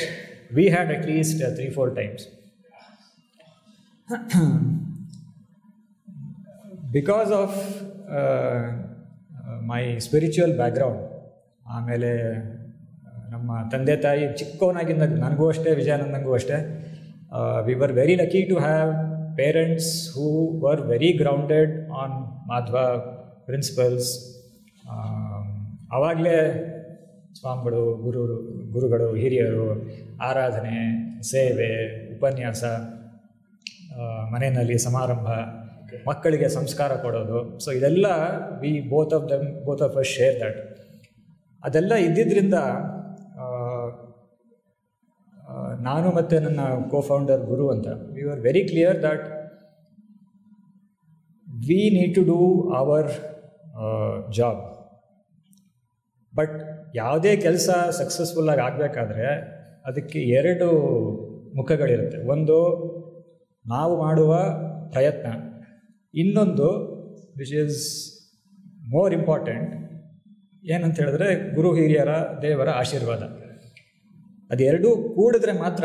we had at least 3-4 times. Because of my spiritual background, ಆಮೇಲೆ ನಮ್ಮ ತಂದೆ ತಾಯಿ ಚಿಕ್ಕವನಾಗಿಂದ ನನಗೂ ಅಷ್ಟೇ, ವಿಜಯಾನಂದಂಗೂ ಅಷ್ಟೇ, we were very lucky to have parents who were very grounded on Madhva principles. ಆವಾಗಲೇ ಸ್ವಾಮಿಗಳು, ಗುರುಗಳು, ಹಿರಿಯರು, ಆರಾಧನೆ, ಸೇವೆ, ಉಪನ್ಯಾಸ, ಮನೆಯಲ್ಲಿ ಸಮಾರಂಭ, ಮಕ್ಕಳಿಗೆ ಸಂಸ್ಕಾರ ಕೊಡೋದು. ಸೊ ಇದೆಲ್ಲ both of us share that. ಅದೆಲ್ಲ ಇದ್ದಿದ್ದರಿಂದ ನಾನು ಮತ್ತು ನನ್ನ ಕೋ-ಫೌಂಡರ್ ಗುರು ಅಂತ, we are very clear that we need to do our job. But ಯಾವುದೇ ಕೆಲಸ ಸಕ್ಸಸ್ಫುಲ್ಲಾಗಿ ಆಗಬೇಕಾದ್ರೆ ಅದಕ್ಕೆ 2 ಮುಖಗಳಿರುತ್ತೆ. ಒಂದು ನಾವು ಮಾಡುವ ಪ್ರಯತ್ನ, ಇನ್ನೊಂದು ವಿಚ್ ಈಸ್ ಮೋರ್ ಇಂಪಾರ್ಟೆಂಟ್ ಏನಂತ ಹೇಳಿದ್ರೆ ಗುರು ಹಿರಿಯರ ದೇವರ ಆಶೀರ್ವಾದ. ಅದೆರಡೂ ಕೂಡಿದ್ರೆ ಮಾತ್ರ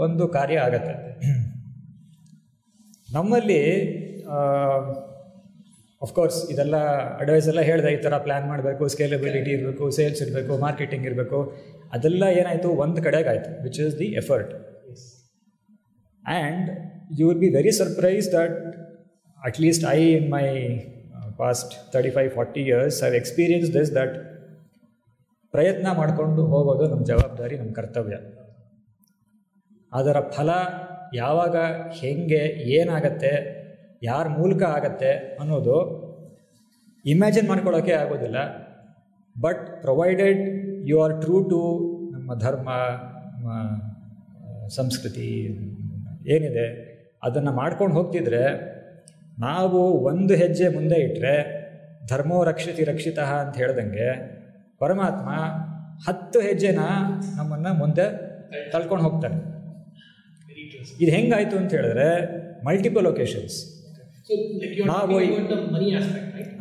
ಒಂದು ಕಾರ್ಯ ಆಗತ್ತೆ. ನಮ್ಮಲ್ಲಿ ಅಫ್ಕೋರ್ಸ್ ಇದೆಲ್ಲ ಅಡ್ವೈಸ್ ಎಲ್ಲ ಹೇಳಿದೆ, ಈ ಥರ ಪ್ಲ್ಯಾನ್ ಮಾಡಬೇಕು, ಸ್ಕೇಲಬಿಲಿಟಿ ಇರಬೇಕು, ಸೇಲ್ಸ್ ಇರಬೇಕು, ಮಾರ್ಕೆಟಿಂಗ್ ಇರಬೇಕು. ಅದೆಲ್ಲ ಏನಾಯಿತು, ಒಂದು ಕಡೆಗಾಯಿತು, which is the effort. And you will be very surprise that at least I in my past 35-40 years I have experience this, that ಪ್ರಯತ್ನ ಮಾಡಿಕೊಂಡು ಹೋಗೋದು ನಮ್ಮ ಜವಾಬ್ದಾರಿ, ನಮ್ಮ ಕರ್ತವ್ಯ. ಅದರ ಫಲ ಯಾವಾಗ, ಹೇಗೆ, ಏನಾಗತ್ತೆ, ಯಾರ ಮೂಲಕ ಆಗತ್ತೆ ಅನ್ನೋದು ಇಮ್ಯಾಜಿನ್ ಮಾಡ್ಕೊಳ್ಳೋಕ್ಕೆ ಆಗೋದಿಲ್ಲ. But provided you are true to ನಮ್ಮ ಧರ್ಮ, ನಮ್ಮ ಸಂಸ್ಕೃತಿ ಏನಿದೆ ಅದನ್ನು ಮಾಡ್ಕೊಂಡು ಹೋಗ್ತಿದ್ರೆ, ನಾವು ಒಂದು ಹೆಜ್ಜೆ ಮುಂದೆ ಇಟ್ಟರೆ ಧರ್ಮೋ ರಕ್ಷತಿ ರಕ್ಷಿತಃ ಅಂತ ಹೇಳ್ದಂಗೆ ಪರಮಾತ್ಮ 10 ಹೆಜ್ಜೆನ ನಮ್ಮನ್ನು ಮುಂದೆ ತಳ್ಕೊಂಡು ಹೋಗ್ತಾನೆ. ಇದು ಹೆಂಗಾಯಿತು ಅಂತ ಹೇಳಿದ್ರೆ ಮಲ್ಟಿಪಲ್ ಒಕೇಶನ್ಸ್. ನಾವು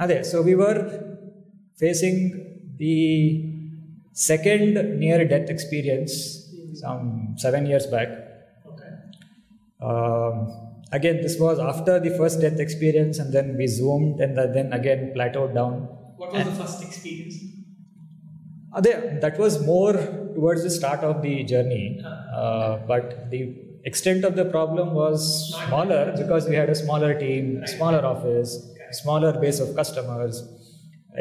ಅದೇ, so we var facing the second near death experience some 7 years back. Again, this was after the first death experience, and then we zoomed, and then again plateaued down. What was the first experience? That was more towards the start of the journey, but the extent of the problem was smaller because we had a smaller team, smaller office, smaller base of customers.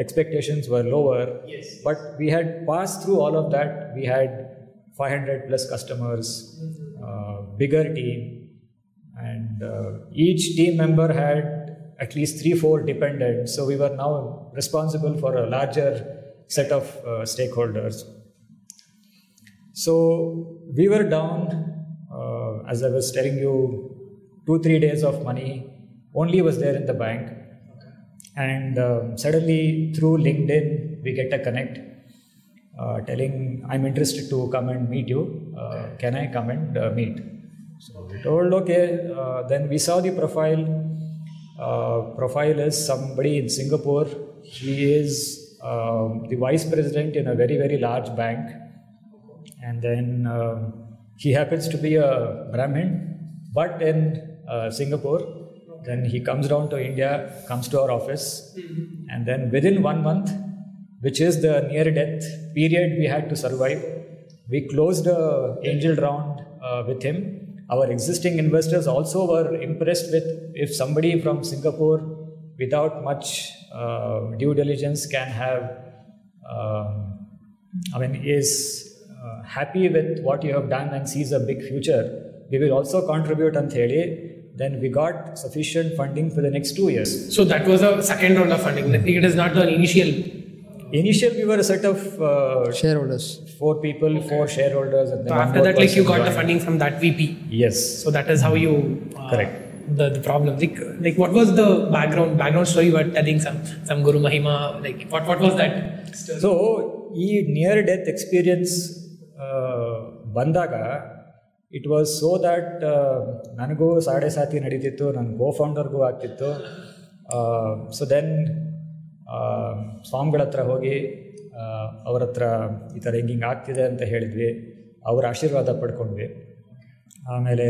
Expectations were lower, yes. But we had passed through all of that. We had 500 plus customers, bigger team, and each team member had at least 3-4 dependents. So we were now responsible for a larger set of stakeholders. So we were down, as I was telling you, 2-3 days of money only was there in the bank. And suddenly through LinkedIn we get a connect telling, I'm interested to come and meet you, can I come and meet? So we told okay. Then we saw the profile. Profile is somebody in Singapore. He is the vice president in a very, very large bank, and then he happens to be a Brahmin, but in Singapore. Then he comes down to India, comes to our office, and then within 1 month, which is the near-death period we had to survive, we closed an angel round with him. Our existing investors also were impressed with if somebody from Singapore, without much due diligence, can have, is happy with what you have done and sees a big future, we will also contribute and theli. Then we got sufficient funding for the next 2 years. So that was a second round of funding. It is not the initial initially we were a set of shareholders. 4 people, 4 shareholders. And So after that, like you got the funding from that VP. Yes. So that is how you correct. The problem. Like what was the background story you were telling some Guru Mahima? Like what was that story? So ಈ near death experience ಬಂದಾಗ it was so that ನನಗೂ ಸಾಡೆ ಸಾತಿ ನಡೀತಿತ್ತು, ನನ್ನ ಕೋ ಫೌಂಡರ್ಗೂ ಆಗ್ತಿತ್ತು. So then ಸ್ವಾಮಿಗಳ ಹತ್ರ ಹೋಗಿ ಅವ್ರ ಹತ್ರ ಈ ಥರ ಹಿಂಗೆ ಆಗ್ತಿದೆ ಅಂತ ಹೇಳಿದ್ವಿ. ಅವ್ರ ಆಶೀರ್ವಾದ ಪಡ್ಕೊಂಡ್ವಿ. ಆಮೇಲೆ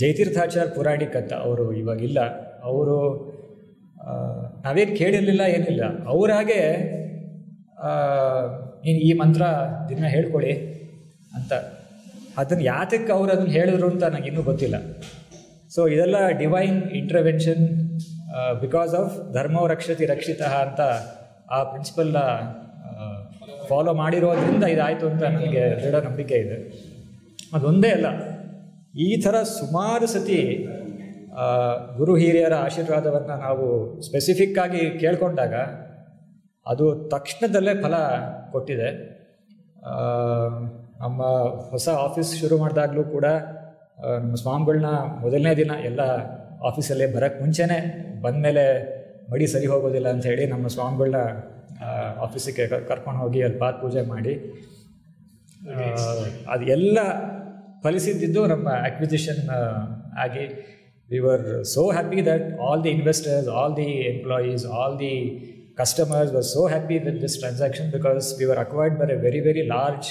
ಜಯತೀರ್ಥಾಚಾರ್ಯ ಪುರಾಣಿಕ್ ಅಂತ ಅವರು ಇವಾಗಿಲ್ಲ, ಅವರು ನಾವೇನು ಕೇಳಿರಲಿಲ್ಲ ಏನಿಲ್ಲ, ಅವರಾಗೆ ನೀನು ಈ ಮಂತ್ರ ದಿನ ಹೇಳ್ಕೊಡಿ ಅಂತ. ಅದನ್ನು ಯಾತಕ್ಕೆ ಅವ್ರು ಅದನ್ನು ಹೇಳಿದ್ರು ಅಂತ ನನಗೆ ಇನ್ನೂ ಗೊತ್ತಿಲ್ಲ. ಸೊ ಇದೆಲ್ಲ ಡಿವೈನ್ ಇಂಟರ್ವೆನ್ಷನ್ ಬಿಕಾಸ್ ಆಫ್ ಧರ್ಮೋ ರಕ್ಷತಿ ರಕ್ಷಿತ ಅಂತ ಆ ಪ್ರಿನ್ಸಿಪಲ್ನ ಫಾಲೋ ಮಾಡಿರೋದ್ರಿಂದ ಇದಾಯಿತು ಅಂತ ನನಗೆ ದೃಢ ನಂಬಿಕೆ ಇದೆ. ಅದೊಂದೇ ಅಲ್ಲ, ಈ ಥರ ಸುಮಾರು ಸತಿ ಗುರು ಹಿರಿಯರ ಆಶೀರ್ವಾದವನ್ನು ನಾವು ಸ್ಪೆಸಿಫಿಕ್ಕಾಗಿ ಕೇಳ್ಕೊಂಡಾಗ ಅದು ತಕ್ಷಣದಲ್ಲೇ ಫಲ ಕೊಟ್ಟಿದೆ. ನಮ್ಮ ಹೊಸ ಆಫೀಸ್ ಶುರು ಮಾಡಿದಾಗಲೂ ಕೂಡ ನಮ್ಮ ಸ್ವಾಮಿಗಳನ್ನ ಮೊದಲನೇ ದಿನ ಎಲ್ಲ ಆಫೀಸಲ್ಲೇ ಬರೋಕ್ಕೆ ಮುಂಚೆನೇ ಬಂದಮೇಲೆ ಮಡಿ ಸರಿ ಹೋಗೋದಿಲ್ಲ ಅಂತ ಹೇಳಿ ನಮ್ಮ ಸ್ವಾಮಿಗಳನ್ನ ಆಫೀಸಿಗೆ ಕರ್ಕೊಂಡು ಹೋಗಿ ಅಲ್ಲಿ ಪಾದ ಪೂಜೆ ಮಾಡಿ ಅದು ಎಲ್ಲ ಫಲಿಸಿದ್ದು ನಮ್ಮ ಅಕ್ವಿಸಿಷನ್ ಆಗಿ. We were so happy that all the investors, all the employees, all the customers were so happy with this transaction because we were acquired by a very, very large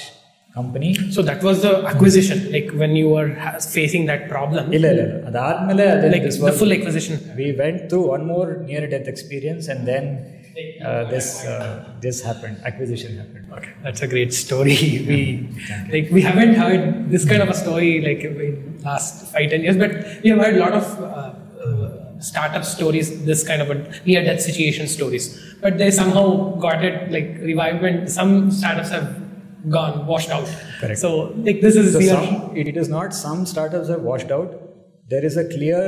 company. So that was the acquisition, like when you were facing that problem. ಇಲ್ಲ ಅದಾದ್ಮೇಲೆ like the full acquisition. We went through one more near death experience and then this happened, acquisition happened. Okay, that's a great story. We haven't heard this kind of a story like in last 5-10 years, but we have heard a lot of startup stories, this kind of a near death situation stories, but they somehow got it like revived when some startups have gone washed out. Correct. So like this is it is not some startups have washed out. There is a clear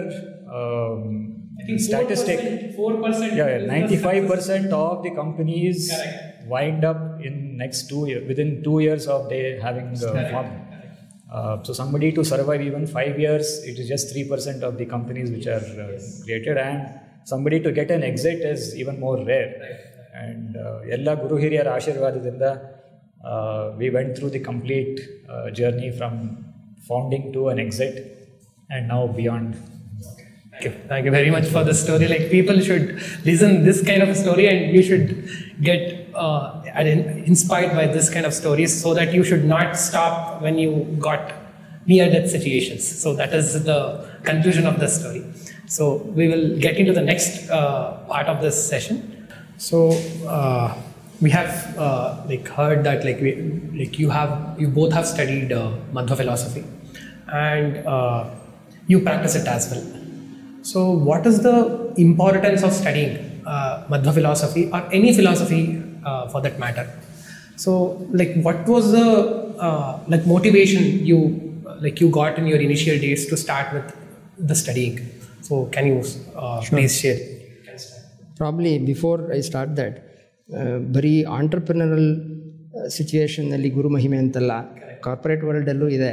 I think statistic. 4%. Yeah, 95% of the companies Correct. wind up in next 2 years, within 2 years of they having formed. So somebody to survive even 5 years, it is just 3% of the companies which are created, and somebody to get an exit is even more rare. And ella Guru Hiriyara Ashirvadadinda we went through the complete journey from founding to an exit and now beyond. Thank you very much for the story. Like people should listen this kind of a story, and you should get inspired by this kind of stories, so that you should not stop when you got near death situations. So that is the conclusion of the story. So we will get into the next part of this session. So we have heard that you both have studied Madhva philosophy, and you practice it as well. So what is the importance of studying Madhva philosophy or any philosophy for that matter? So like what was the motivation you got in your initial days to start with the studying? So can you please share? Probably before I start that, ಬರೀ ಆಂಟ್ರಪ್ರಿನರಲ್ ಸಿಚುವೇಷನ್ನಲ್ಲಿ ಗುರು ಮಹಿಮೆ ಅಂತಲ್ಲ, corporate ವರ್ಲ್ಡಲ್ಲೂ ಇದೆ.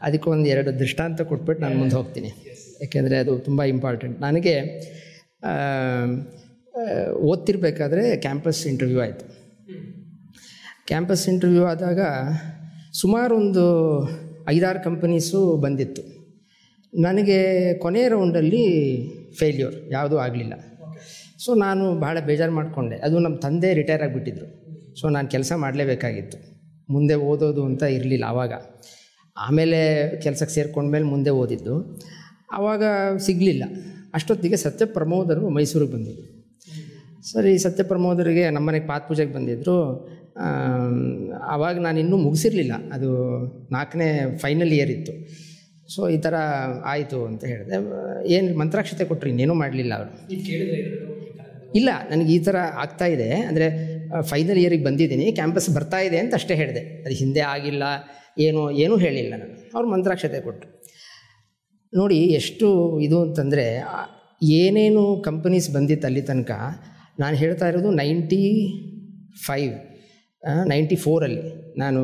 ಅದಕ್ಕೆ ಒಂದು 2 ದೃಷ್ಟಾಂತ ಕೊಟ್ಬಿಟ್ಟು ನಾನು ಮುಂದೆ ಹೋಗ್ತೀನಿ, ಯಾಕೆಂದರೆ ಅದು ತುಂಬ ಇಂಪಾರ್ಟೆಂಟ್. ನನಗೆ ಓದ್ತಿರ್ಬೇಕಾದ್ರೆ ಕ್ಯಾಂಪಸ್ ಇಂಟರ್ವ್ಯೂ ಆಯಿತು. ಕ್ಯಾಂಪಸ್ ಇಂಟರ್ವ್ಯೂ ಆದಾಗ ಸುಮಾರು ಒಂದು 5-6 ಕಂಪನೀಸು ಬಂದಿತ್ತು. ನನಗೆ ಕೊನೆಯ ರೌಂಡಲ್ಲಿ ಫೇಲ್ಯೂರ್, ಯಾವುದೂ ಆಗಲಿಲ್ಲ. ಸೊ ನಾನು ಭಾಳ ಬೇಜಾರು ಮಾಡಿಕೊಂಡೆ. ಅದು ನಮ್ಮ ತಂದೆ ರಿಟೈರ್ ಆಗಿಬಿಟ್ಟಿದ್ರು. ಸೊ ನಾನು ಕೆಲಸ ಮಾಡಲೇಬೇಕಾಗಿತ್ತು, ಮುಂದೆ ಓದೋದು ಅಂತ ಇರಲಿಲ್ಲ ಆವಾಗ. ಆಮೇಲೆ ಕೆಲಸಕ್ಕೆ ಸೇರ್ಕೊಂಡ್ಮೇಲೆ ಮುಂದೆ ಓದಿದ್ದು. ಆವಾಗ ಸಿಗಲಿಲ್ಲ. ಅಷ್ಟೊತ್ತಿಗೆ ಸತ್ಯಪ್ರಮೋದರು ಮೈಸೂರಿಗೆ ಬಂದಿದ್ದರು. ಸರಿ, ಸತ್ಯಪ್ರಮೋದರಿಗೆ ನಮ್ಮನೆಗೆ ಪಾದ ಪೂಜೆಗೆ ಬಂದಿದ್ದರು. ಆವಾಗ ನಾನು ಇನ್ನೂ ಮುಗಿಸಿರಲಿಲ್ಲ, ಅದು 4ನೇ ಫೈನಲ್ ಇಯರ್ ಇತ್ತು. ಸೊ ಈ ಥರ ಆಯಿತು ಅಂತ ಹೇಳಿದೆ. ಏನು ಮಂತ್ರಾಕ್ಷತೆ ಕೊಟ್ಟರು, ಇನ್ನೇನೂ ಮಾಡಲಿಲ್ಲ ಅವರು. ಇಲ್ಲ, ನನಗೆ ಈ ಥರ ಆಗ್ತಾಯಿದೆ, ಅಂದರೆ ಫೈನಲ್ ಇಯರಿಗೆ ಬಂದಿದ್ದೀನಿ, ಕ್ಯಾಂಪಸ್ ಬರ್ತಾಯಿದೆ ಅಂತ ಅಷ್ಟೇ ಹೇಳಿದೆ. ಅದು ಹಿಂದೆ ಆಗಿಲ್ಲ, ಏನೂ ಹೇಳಿಲ್ಲ ನಾನು. ಅವ್ರು ಮಂತ್ರಾಕ್ಷತೆ ಕೊಟ್ಟರು. ನೋಡಿ ಎಷ್ಟು ಇದು ಅಂತಂದರೆ, ಏನೇನು ಕಂಪನೀಸ್ ಬಂದಿತ್ತು ಅಲ್ಲಿ ತನಕ, ನಾನು ಹೇಳ್ತಾ ಇರೋದು 94ಅಲ್ಲಿ ನಾನು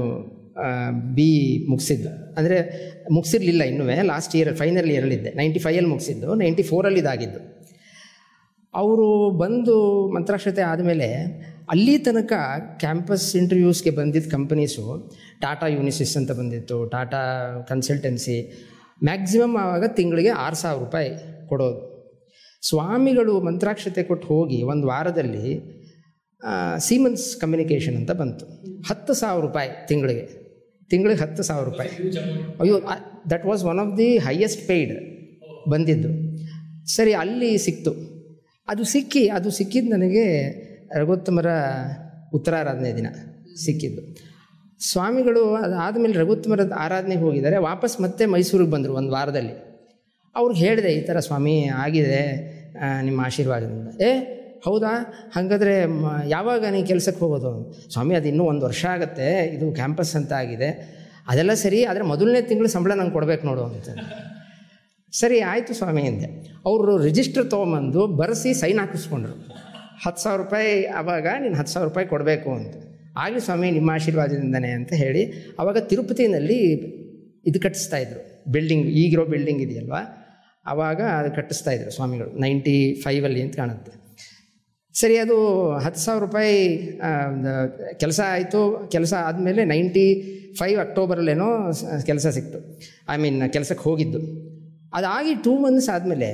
ಬಿ ಮುಗಿಸಿದ್ದು. ಅಂದರೆ ಮುಗಿಸಿರ್ಲಿಲ್ಲ ಇನ್ನೂ, ಲಾಸ್ಟ್ ಇಯರ್ ಫೈನಲ್ ಇಯರಲ್ಲಿದ್ದೆ. 95ಅಲ್ಲಿ ಮುಗಿಸಿದ್ದು, 94ಅಲ್ಲಿ ಇದಾಗಿದ್ದು. ಅವರು ಬಂದು ಮಂತ್ರಾಕ್ಷತೆ ಆದಮೇಲೆ ಅಲ್ಲಿ ತನಕ ಕ್ಯಾಂಪಸ್ ಇಂಟರ್ವ್ಯೂಸ್ಗೆ ಬಂದಿದ್ದ ಕಂಪನೀಸು ಟಾಟಾ ಯೂನಿಸಿಸ್ ಅಂತ ಬಂದಿತ್ತು, ಟಾಟಾ ಕನ್ಸಲ್ಟೆನ್ಸಿ. ಮ್ಯಾಕ್ಸಿಮಮ್ ಆವಾಗ ತಿಂಗಳಿಗೆ 6,000 ರೂಪಾಯಿ ಕೊಡೋದು. ಸ್ವಾಮಿಗಳು ಮಂತ್ರಾಕ್ಷತೆ ಕೊಟ್ಟು ಹೋಗಿ ಒಂದು ವಾರದಲ್ಲಿ ಸೀಮನ್ಸ್ ಕಮ್ಯುನಿಕೇಷನ್ ಅಂತ ಬಂತು. 10,000 ರೂಪಾಯಿ ತಿಂಗಳಿಗೆ 10,000 ರೂಪಾಯಿ. ಅಯ್ಯೋ, that was one of the highest paid ಬಂದಿದ್ದು. ಸರಿ, ಅಲ್ಲಿ ಸಿಕ್ತು. ಅದು ಸಿಕ್ಕಿದ್ದು ನನಗೆ ರಘುತ್ತಮರ ಉತ್ತರಾರಾಧನೆ ದಿನ ಸಿಕ್ಕಿದ್ದು. ಸ್ವಾಮಿಗಳು ಅದಾದಮೇಲೆ ರಘುತ್ತಮರ ಆರಾಧನೆಗೆ ಹೋಗಿದ್ದಾರೆ. ವಾಪಸ್ ಮತ್ತೆ ಮೈಸೂರಿಗೆ ಬಂದರು ಒಂದು ವಾರದಲ್ಲಿ. ಅವ್ರಿಗೆ ಹೇಳಿದೆ, ಈ ಥರ ಸ್ವಾಮಿ ಆಗಿದೆ ನಿಮ್ಮ ಆಶೀರ್ವಾದದಿಂದ. ಹೌದಾ, ಹಾಗಾದರೆ ಯಾವಾಗ ನೀವು ಕೆಲಸಕ್ಕೆ ಹೋಗೋದು? ಸ್ವಾಮಿ ಅದು ಇನ್ನೂ 1 ವರ್ಷ ಆಗುತ್ತೆ, ಇದು ಕ್ಯಾಂಪಸ್ ಅಂತ ಆಗಿದೆ. ಅದೆಲ್ಲ ಸರಿ, ಆದರೆ ಮೊದಲನೇ ತಿಂಗಳು ಸಂಬಳ ನಂಗೆ ಕೊಡಬೇಕು ನೋಡು ಅಂತ. ಸರಿ ಆಯಿತು ಸ್ವಾಮಿ ಅಂದೆ. ಅವರು ರಿಜಿಸ್ಟರ್ ತೊಗೊಂಬಂದು ಬರೆಸಿ ಸೈನ್ ಹಾಕಿಸ್ಕೊಂಡ್ರು. 10,000 ರೂಪಾಯಿ ಆವಾಗ ನೀನು 10,000 ರೂಪಾಯಿ ಕೊಡಬೇಕು ಅಂತ. ಆಗಲಿ ಸ್ವಾಮಿ ನಿಮ್ಮ ಆಶೀರ್ವಾದದಿಂದನೇ ಅಂತ ಹೇಳಿ ಆವಾಗ ತಿರುಪತಿನಲ್ಲಿ ಇದು ಕಟ್ಟಿಸ್ತಾಯಿದ್ರು, ಬಿಲ್ಡಿಂಗ್, ಈಗಿರೋ ಬಿಲ್ಡಿಂಗ್ ಇದೆಯಲ್ವ, ಆವಾಗ ಅದು ಕಟ್ಟಿಸ್ತಾಯಿದ್ರು ಸ್ವಾಮಿಗಳು 95ಅಲ್ಲಿ ಅಂತ ಕಾಣುತ್ತೆ. ಸರಿ, ಅದು 10,000 ರೂಪಾಯಿ ಕೆಲಸ ಆಯಿತು. ಕೆಲಸ ಆದಮೇಲೆ 95 ಅಕ್ಟೋಬರಲ್ಲೇನೋ ಕೆಲಸ ಸಿಕ್ತು. ಕೆಲಸಕ್ಕೆ ಹೋಗಿದ್ದು. ಅದಾಗಿ 2 ಮಂತ್ಸ್ ಆದಮೇಲೆ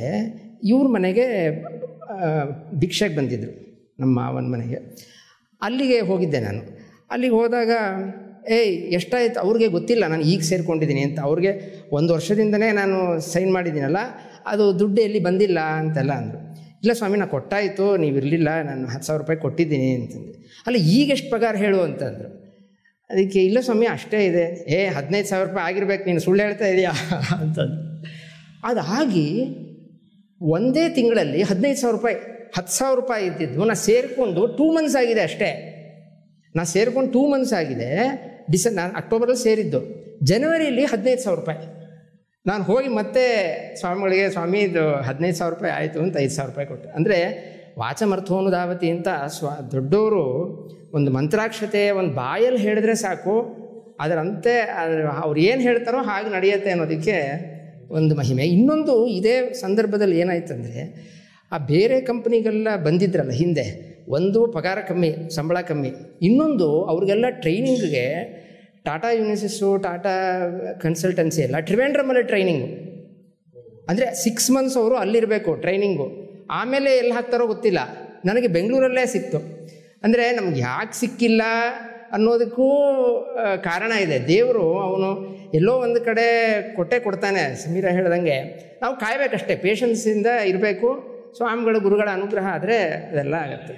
ಇವ್ರ ಮನೆಗೆ ಭಿಕ್ಷೆಗೆ ಬಂದಿದ್ದರು, ನಮ್ಮ ಮಾವನ ಮನೆಗೆ. ಅಲ್ಲಿಗೆ ಹೋಗಿದ್ದೆ ನಾನು. ಅಲ್ಲಿಗೆ ಹೋದಾಗ ಎಷ್ಟಾಯಿತು ಅವ್ರಿಗೆ ಗೊತ್ತಿಲ್ಲ ನಾನು ಈಗ ಸೇರಿಕೊಂಡಿದ್ದೀನಿ ಅಂತ. ಅವ್ರಿಗೆ 1 ವರ್ಷದಿಂದನೇ ನಾನು ಸೈನ್ ಮಾಡಿದ್ದೀನಲ್ಲ, ಅದು ದುಡ್ಡು ಎಲ್ಲಿ ಬಂದಿಲ್ಲ ಅಂತೆಲ್ಲ ಅಂದರು. ಇಲ್ಲ ಸ್ವಾಮಿ, ನಾನು ಕೊಟ್ಟಾಯಿತು, ನೀವು ಇರಲಿಲ್ಲ, ನಾನು 10,000 ರೂಪಾಯಿ ಕೊಟ್ಟಿದ್ದೀನಿ ಅಂತಂದೆ. ಅಲ್ಲ, ಈಗ ಎಷ್ಟು ಪಗಾರ ಹೇಳು ಅಂತಂದರು. ಅದಕ್ಕೆ ಇಲ್ಲ ಸ್ವಾಮಿ ಅಷ್ಟೇ ಇದೆ. 15,000 ರೂಪಾಯಿ ಆಗಿರ್ಬೇಕು, ನೀನು ಸುಳ್ಳು ಹೇಳ್ತಾ ಇದೆಯಾ ಅಂತಂದು. ಅದಾಗಿ ಒಂದೇ ತಿಂಗಳಲ್ಲಿ 15,000 ರೂಪಾಯಿ, 10,000 ರೂಪಾಯಿ ಇದ್ದಿದ್ದು ನಾನು ಸೇರಿಕೊಂಡು 2 ಮಂತ್ಸ್ ಆಗಿದೆ ಅಷ್ಟೇ. ನಾನು ಸೇರಿಕೊಂಡು 2 ಮಂತ್ಸ್ ಆಗಿದೆ. ನಾನು ಅಕ್ಟೋಬರಲ್ಲಿ ಸೇರಿದ್ದು, ಜನವರಿಯಲ್ಲಿ 15,000 ರೂಪಾಯಿ. ನಾನು ಹೋಗಿ ಮತ್ತೆ ಸ್ವಾಮಿಗಳಿಗೆ, ಸ್ವಾಮಿ ಇದು 15,000 ರೂಪಾಯಿ ಆಯಿತು ಅಂತ 5,000 ರೂಪಾಯಿ ಕೊಟ್ಟೆ. ಅಂದರೆ ವಾಚಮರ್ಥೋನುಧಾವತಿ ಅಂತ ದೊಡ್ಡವರು ಒಂದು ಮಂತ್ರಾಕ್ಷತೆ ಒಂದು ಬಾಯಲ್ಲಿ ಹೇಳಿದ್ರೆ ಸಾಕು, ಅದರಂತೆ ಅವ್ರು ಏನು ಹೇಳ್ತಾರೋ ಹಾಗೆ ನಡೆಯುತ್ತೆ ಅನ್ನೋದಕ್ಕೆ ಒಂದು ಮಹಿಮೆ. ಇನ್ನೊಂದು ಇದೇ ಸಂದರ್ಭದಲ್ಲಿ ಏನಾಯ್ತಂದರೆ, ಆ ಬೇರೆ ಕಂಪ್ನಿಗೆಲ್ಲ ಬಂದಿದ್ರಲ್ಲ ಹಿಂದೆ, ಒಂದು ಪಗಾರ ಕಮ್ಮಿ, ಸಂಬಳ ಕಮ್ಮಿ. ಇನ್ನೊಂದು ಅವ್ರಿಗೆಲ್ಲ ಟ್ರೈನಿಂಗ್ಗೆ ಟಾಟಾ ಯೂನಿಸಿಸ್ಸು, ಟಾಟಾ ಕನ್ಸಲ್ಟೆನ್ಸಿ ಎಲ್ಲ ಟ್ರಿವೆಂಡ್ರಮಲ್ಲಿ ಟ್ರೈನಿಂಗು. ಅಂದರೆ 6 ಮಂತ್ಸ್ ಅವರು ಅಲ್ಲಿರಬೇಕು ಟ್ರೈನಿಂಗು. ಆಮೇಲೆ ಎಲ್ಲಿ ಹಾಕ್ತಾರೋ ಗೊತ್ತಿಲ್ಲ. ನನಗೆ ಬೆಂಗಳೂರಲ್ಲೇ ಸಿಕ್ತು. ಅಂದರೆ ನಮ್ಗೆ ಯಾಕೆ ಸಿಕ್ಕಿಲ್ಲ ಅನ್ನೋದಕ್ಕೂ ಕಾರಣ ಇದೆ. ದೇವರು ಅವನು ಎಲ್ಲೋ ಒಂದು ಕಡೆ ಕೊಡ್ತಾನೆ. ಸಮೀರ ಹೇಳ್ದಂಗೆ ನಾವು ಕಾಯಬೇಕಷ್ಟೇ, ಪೇಷನ್ಸಿಂದ ಇರಬೇಕು. ಸ್ವಾಮಿಗಳ ಗುರುಗಳ ಅನುಗ್ರಹ ಆದರೆ ಅದೆಲ್ಲ ಆಗತ್ತೆ.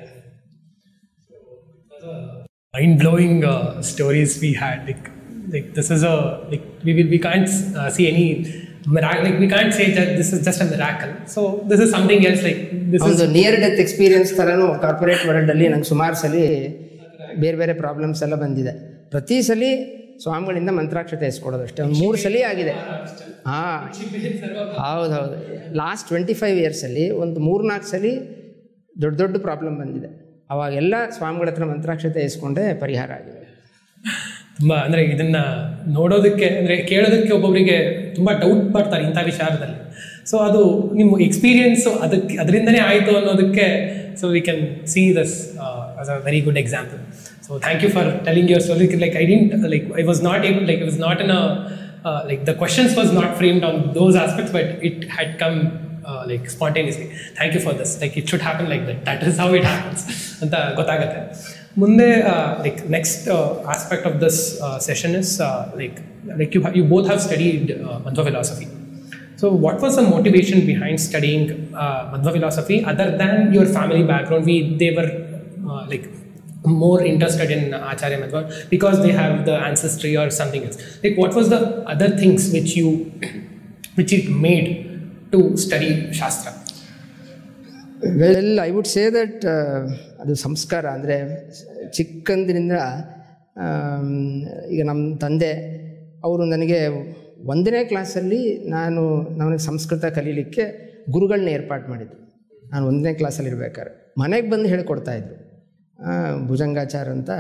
Mind-blowing stories we had. Like this is we can't see any miracle. Like we can't say that this is just a miracle. So this is something else. Like this is near death experience ಥರನೂ corporate ವರ್ಲ್ಡಲ್ಲಿ ನಂಗೆ ಸುಮಾರು ಸಲ ಬೇರೆ ಬೇರೆ problems ಎಲ್ಲ ಬಂದಿದೆ. ಪ್ರತಿ ಸಲ ಸ್ವಾಮಿಗಳಿಂದ ಮಂತ್ರಾಕ್ಷತೆ ಇಸ್ಕೊಡೋದು ಅಷ್ಟೇ. ಒಂದು 3 ಸಲ ಆಗಿದೆ. ಹೌದು. ಲಾಸ್ಟ್ 25 ಇಯರ್ಸಲ್ಲಿ ಒಂದು 3-4 ಸಲ ದೊಡ್ಡ ಪ್ರಾಬ್ಲಮ್ ಬಂದಿದೆ. ಅವಾಗೆಲ್ಲ ಸ್ವಾಮಿಗಳ ಹತ್ರ ಮಂತ್ರಾಕ್ಷತೆ ಇಸ್ಕೊಂಡೆ ಪರಿಹಾರ ಆಗಿದೆ. ತುಂಬ ಅಂದರೆ ಇದನ್ನು ನೋಡೋದಕ್ಕೆ, ಅಂದರೆ ಕೇಳೋದಕ್ಕೆ ಒಬ್ಬೊಬ್ಬರಿಗೆ ತುಂಬ ಡೌಟ್ ಬರ್ತಾರೆ ಇಂಥ ವಿಚಾರದಲ್ಲಿ. ಸೊ ಅದು ನಿಮ್ಮ ಎಕ್ಸ್ಪೀರಿಯನ್ಸು ಅದರಿಂದನೇ ಆಯಿತು ಅನ್ನೋದಕ್ಕೆ, so we can see this as a very good example. So thank you for telling your story. Like I was not able, like it was not in a like the questions was not framed on those aspects, but it had come like spontaneously. Thank you for this. Like it should happen like that. That is how it happens. Anta gottagate. Munde like next aspect of this session is like you both have studied Madhva philosophy. So what was the motivation behind studying Madhva philosophy other than your family background? They were like more interested in Acharya Madhva because they have the ancestry or something else. Like what was the other things which it made to study Shastra? Well, I would say that ಅದು ಸಂಸ್ಕಾರ. ಅಂದರೆ ಚಿಕ್ಕಂದಿನಿಂದ ಈಗ ನಮ್ಮ ತಂದೆ ಅವರು ನನಗೆ 1ನೇ ಕ್ಲಾಸಲ್ಲಿ ನನಗೆ ಸಂಸ್ಕೃತ ಕಲೀಲಿಕ್ಕೆ ಗುರುಗಳನ್ನ ಏರ್ಪಾಡು ಮಾಡಿದರು. ನಾನು 1ನೇ ಕ್ಲಾಸಲ್ಲಿ ಇರ್ಬೇಕಾದ್ರೆ ಮನೆಗೆ ಬಂದು ಹೇಳ್ಕೊಡ್ತಾಯಿದ್ರು. ಭುಜಂಗಾಚಾರ್ ಅಂತ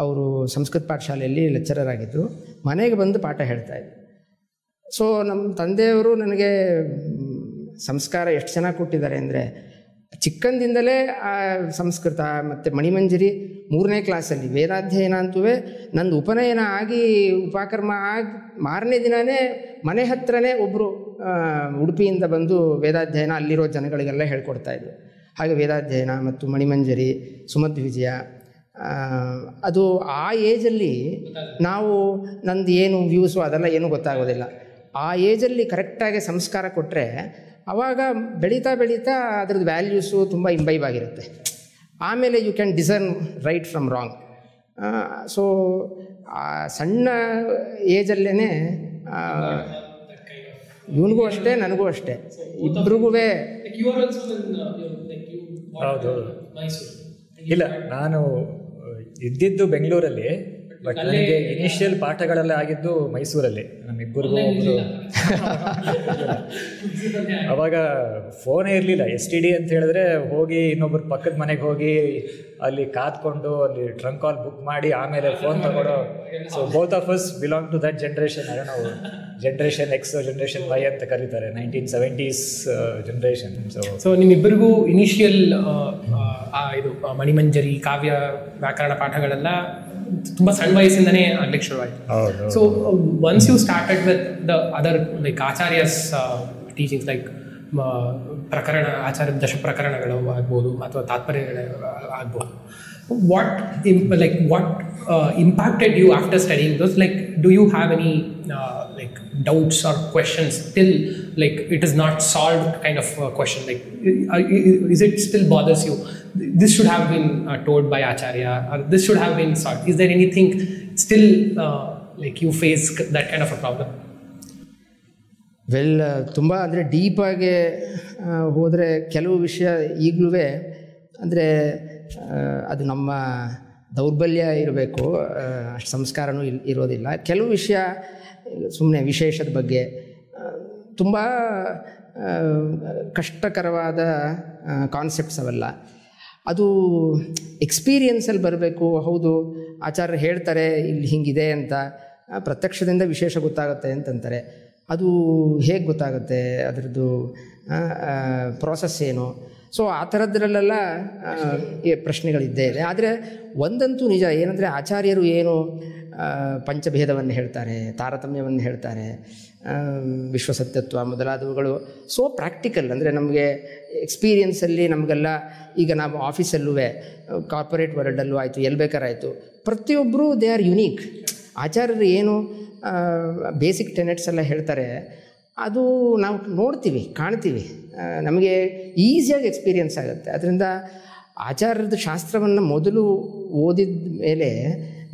ಅವರು ಸಂಸ್ಕೃತ ಪಾಠಶಾಲೆಯಲ್ಲಿ ಲೆಕ್ಚರರ್ ಆಗಿದ್ದರು. ಮನೆಗೆ ಬಂದು ಪಾಠ ಹೇಳ್ತಾಯಿದ್ರು. ಸೊ ನಮ್ಮ ತಂದೆಯವರು ನನಗೆ ಸಂಸ್ಕಾರ ಎಷ್ಟು ಚೆನ್ನಾಗಿ ಕೊಟ್ಟಿದ್ದಾರೆ ಅಂದರೆ, ಚಿಕ್ಕಂದಿಂದಲೇ ಸಂಸ್ಕೃತ ಮತ್ತು ಮಣಿಮಂಜರಿ 3ನೇ ಕ್ಲಾಸಲ್ಲಿ ವೇದಾಧ್ಯಯನ ಅಂತೂ ನಂದು ಉಪನಯನ ಆಗಿ ಉಪಕರ್ಮ ಆಗಿ ಮಾರನೇ ದಿನವೇ ಮನೆ ಹತ್ರನೇ ಒಬ್ಬರು ಉಡುಪಿಯಿಂದ ಬಂದು ವೇದಾಧ್ಯಯನ ಅಲ್ಲಿರೋ ಜನಗಳಿಗೆಲ್ಲ ಹೇಳ್ಕೊಡ್ತಾಯಿದ್ರು. ಹಾಗೆ ವೇದಾಧ್ಯಯನ ಮತ್ತು ಮಣಿಮಂಜರಿ, ಸುಮಧ್ವಿಜಯ, ಅದು ಆ ಏಜಲ್ಲಿ ನಾವು ನಂದು ಏನು ವ್ಯೂಸು ಅದೆಲ್ಲ ಏನೂ ಗೊತ್ತಾಗೋದಿಲ್ಲ. ಆ ಏಜಲ್ಲಿ ಕರೆಕ್ಟಾಗಿ ಸಂಸ್ಕಾರ ಕೊಟ್ಟರೆ ಆವಾಗ ಬೆಳೀತಾ ಬೆಳೀತಾ ಅದ್ರದ್ದು ವ್ಯಾಲ್ಯೂಸು ತುಂಬ ಇಂಬೈವ್ ಆಗಿರುತ್ತೆ. ಆಮೇಲೆ you can discern right from wrong. So ಆ ಸಣ್ಣ ಏಜಲ್ಲೇ ಇವನಿಗೂ ಅಷ್ಟೇ ನನಗೂ ಅಷ್ಟೇ ಇಬ್ರಿಗೂ. ಹೌದು, ಇಲ್ಲ ನಾನು ಇದ್ದಿದ್ದು ಬೆಂಗಳೂರಲ್ಲಿ, ಬಟ್ ನನಗೆ ಇನಿಷಿಯಲ್ ಪಾಠಗಳೆಲ್ಲ ಆಗಿದ್ದು ಮೈಸೂರಲ್ಲಿ. ನಮ್ಮಿಬ್ಬರಿಗೂ ಒಬ್ಬರು ಅವಾಗ ಫೋನೇ ಇರಲಿಲ್ಲ. STD ಅಂತ ಹೇಳಿದ್ರೆ ಹೋಗಿ ಇನ್ನೊಬ್ಬರು ಪಕ್ಕದ ಮನೆಗೆ ಹೋಗಿ ಅಲ್ಲಿ ಕಾದ್ಕೊಂಡು ಅಲ್ಲಿ ಟ್ರಂಕ್ ಕಾಲ್ ಬುಕ್ ಮಾಡಿ ಆಮೇಲೆ ಫೋನ್ ತಗೊಳ್ಳೋ. So both of us belong to that generation. ನಾವು ಜನರೇಷನ್ X, ಜನರೇಷನ್ Y ಅಂತ ಕರೀತಾರೆ, 1970s ಜನರೇಷನ್. ಸೊ ನಿಮ್ಮಿಬ್ಬರಿಗೂ ಇನಿಷಿಯಲ್ ಇದು ಮಣಿಮಂಜರಿ, ಕಾವ್ಯ, ವ್ಯಾಕರಣ ಪಾಠಗಳೆಲ್ಲ ತುಂಬ ಸಣ್ಣ ವಯಸ್ಸಿಂದನೇ ಆಗ್ಲಿಕ್ಕೆ ಶುರುವಾಯಿತು. So once you started with the other like ಆಚಾರ್ಯಸ್ ಟೀಚಿಂಗ್ಸ್ ಲೈಕ್ ಪ್ರಕರಣ, ಆಚಾರ್ಯ ದಶ ಪ್ರಕರಣಗಳು ಆಗ್ಬೋದು ಅಥವಾ ತಾತ್ಪರ್ಯಗಳು ಆಗ್ಬೋದು, what impacted you after studying those? Like, do you have any like doubts or questions till like it is not solved kind of question? Like, is it still bothers you? This should have been told by Acharya, or this should have been solved. Is there anything still like you face that kind of a problem? Well, ತುಂಬ ಅಂದರೆ ಡೀಪಾಗಿ ಹೋದರೆ ಕೆಲವು ವಿಷಯ ಈಗಲೂ ಅಂದರೆ ಅದು ನಮ್ಮ ದೌರ್ಬಲ್ಯ ಇರಬೇಕು, ಅಷ್ಟು ಸಂಸ್ಕಾರನೂ ಇರೋದಿಲ್ಲ. ಕೆಲವು ವಿಷಯ ಸುಮ್ಮನೆ ವಿಶೇಷದ ಬಗ್ಗೆ ತುಂಬ ಕಷ್ಟಕರವಾದ ಕಾನ್ಸೆಪ್ಟ್ಸ್ ಅವೆಲ್ಲ. ಅದು ಎಕ್ಸ್ಪೀರಿಯನ್ಸಲ್ಲಿ ಬರಬೇಕು. ಹೌದು, ಆಚಾರ್ಯರು ಹೇಳ್ತಾರೆ ಇಲ್ಲಿ ಹಿಂಗಿದೆ ಅಂತ, ಪ್ರತ್ಯಕ್ಷದಿಂದ ವಿಶೇಷ ಗೊತ್ತಾಗುತ್ತೆ ಅಂತಂತಾರೆ. ಅದು ಹೇಗೆ ಗೊತ್ತಾಗುತ್ತೆ, ಅದರದ್ದು ಪ್ರೋಸೆಸ್ ಏನು? ಸೊ ಆ ಥರದ್ರಲ್ಲೆಲ್ಲ ಪ್ರಶ್ನೆಗಳಿದ್ದೇ ಇದೆ. ಆದರೆ ಒಂದಂತೂ ನಿಜ ಏನಂದರೆ, ಆಚಾರ್ಯರು ಏನು ಪಂಚಭೇದವನ್ನು ಹೇಳ್ತಾರೆ, ತಾರತಮ್ಯವನ್ನು ಹೇಳ್ತಾರೆ, ವಿಶ್ವಸತ್ಯತ್ವ ಮೊದಲಾದವುಗಳು ಸೋ ಪ್ರಾಕ್ಟಿಕಲ್. ಅಂದರೆ ನಮಗೆ ಎಕ್ಸ್ಪೀರಿಯನ್ಸಲ್ಲಿ ನಮಗೆಲ್ಲ, ಈಗ ನಾವು ಆಫೀಸಲ್ಲೂ ಕಾರ್ಪೊರೇಟ್ ವರ್ಲ್ಡಲ್ಲೂ ಆಯಿತು, ಎಲ್ಲಿ ಬೇಕಾರಾಯಿತು, ಪ್ರತಿಯೊಬ್ಬರು ದೇ ಆರ್ ಯುನೀಕ್. ಆಚಾರ್ಯರು ಏನು ಬೇಸಿಕ್ ಟೆನೆಟ್ಸ್ ಎಲ್ಲ ಹೇಳ್ತಾರೆ ಅದು ನಾವು ನೋಡ್ತೀವಿ, ಕಾಣ್ತೀವಿ, ನಮಗೆ ಈಸಿಯಾಗಿ ಎಕ್ಸ್ಪೀರಿಯನ್ಸ್ ಆಗುತ್ತೆ. ಅದರಿಂದ ಆಚಾರ್ಯದ ಶಾಸ್ತ್ರವನ್ನು ಮೊದಲು ಓದಿದ ಮೇಲೆ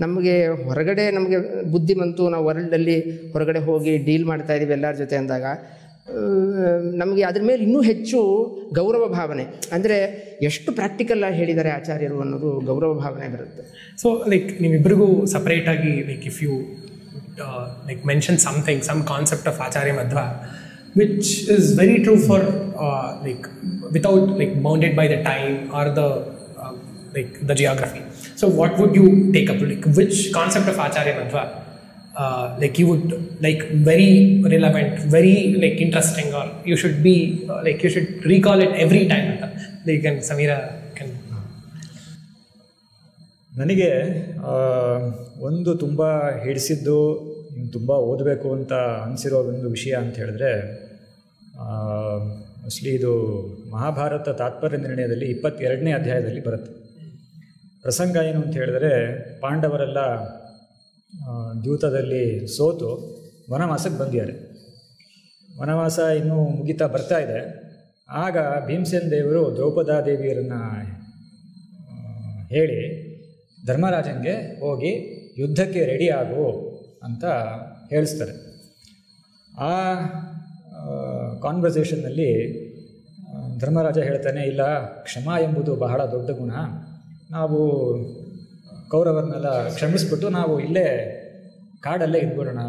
ನಮಗೆ ಹೊರಗಡೆ ನಮಗೆ ಬುದ್ಧಿ ಬಂತು, ನಾವು ವರ್ಲ್ಡಲ್ಲಿ ಹೊರಗಡೆ ಹೋಗಿ ಡೀಲ್ ಮಾಡ್ತಾಯಿದ್ದೀವಿ ಎಲ್ಲರ ಜೊತೆ ಅಂದಾಗ ನಮಗೆ ಅದ್ರ ಮೇಲೆ ಇನ್ನೂ ಹೆಚ್ಚು ಗೌರವ ಭಾವನೆ, ಅಂದರೆ ಎಷ್ಟು ಪ್ರಾಕ್ಟಿಕಲ್ಲಾಗಿ ಹೇಳಿದ್ದಾರೆ ಆಚಾರ್ಯರು ಅನ್ನೋದು ಗೌರವ ಭಾವನೆ ಬರುತ್ತೆ. ಸೊ ಲೈಕ್ ನಿಮ್ಮಿಬ್ಬರಿಗೂ ಸಪ್ರೇಟಾಗಿ like if you like mention something, some concept of Acharya Madhva which is very true for like without like bounded by the time or the like the geography. So what would you take up, like which concept of Acharya Madhva like you would like very relevant, very like interesting, or you should be like you should recall it every time? Like can Samira can. ನನಗೆ ಒಂದು ತುಂಬ ಹಿಡಿಸಿದ್ದು, ತುಂಬ ಓದಬೇಕು ಅಂತ ಅನಿಸಿರೋ ಒಂದು ವಿಷಯ ಅಂತ ಹೇಳಿದ್ರೆ, ಮೋಸ್ಟ್ಲಿ ಇದು ಮಹಾಭಾರತ ತಾತ್ಪರ್ಯ ನಿರ್ಣಯದಲ್ಲಿ 22ನೇ ಅಧ್ಯಾಯದಲ್ಲಿ ಬರುತ್ತೆ. ಪ್ರಸಂಗ ಏನು ಅಂತ ಹೇಳಿದ್ರೆ, ಪಾಂಡವರೆಲ್ಲ ದ್ಯೂತದಲ್ಲಿ ಸೋತು ವನವಾಸಕ್ಕೆ ಬಂದಿದ್ದಾರೆ. ವನವಾಸ ಇನ್ನೂ ಮುಗಿತಾ ಬರ್ತಾ ಇದೆ. ಆಗ ಭೀಮಸೇನ ದೇವರು ದ್ರೌಪದಾದೇವಿಯರನ್ನು ಹೇಳಿ ಧರ್ಮರಾಜನಿಗೆ ಹೋಗಿ ಯುದ್ಧಕ್ಕೆ ರೆಡಿ ಆಗು ಅಂತ ಹೇಳಿಸ್ತಾರೆ. ಆ ಕಾನ್ವರ್ಸೇಷನ್ನಲ್ಲಿ ಧರ್ಮರಾಜ ಹೇಳ್ತಾನೆ, ಇಲ್ಲ, ಕ್ಷಮ ಎಂಬುದು ಬಹಳ ದೊಡ್ಡ ಗುಣ, ನಾವು ಕೌರವರನ್ನೆಲ್ಲ ಕ್ಷಮಿಸ್ಬಿಟ್ಟು ನಾವು ಇಲ್ಲೇ ಕಾಡಲ್ಲೇ ಇದ್ಬಿಡೋಣ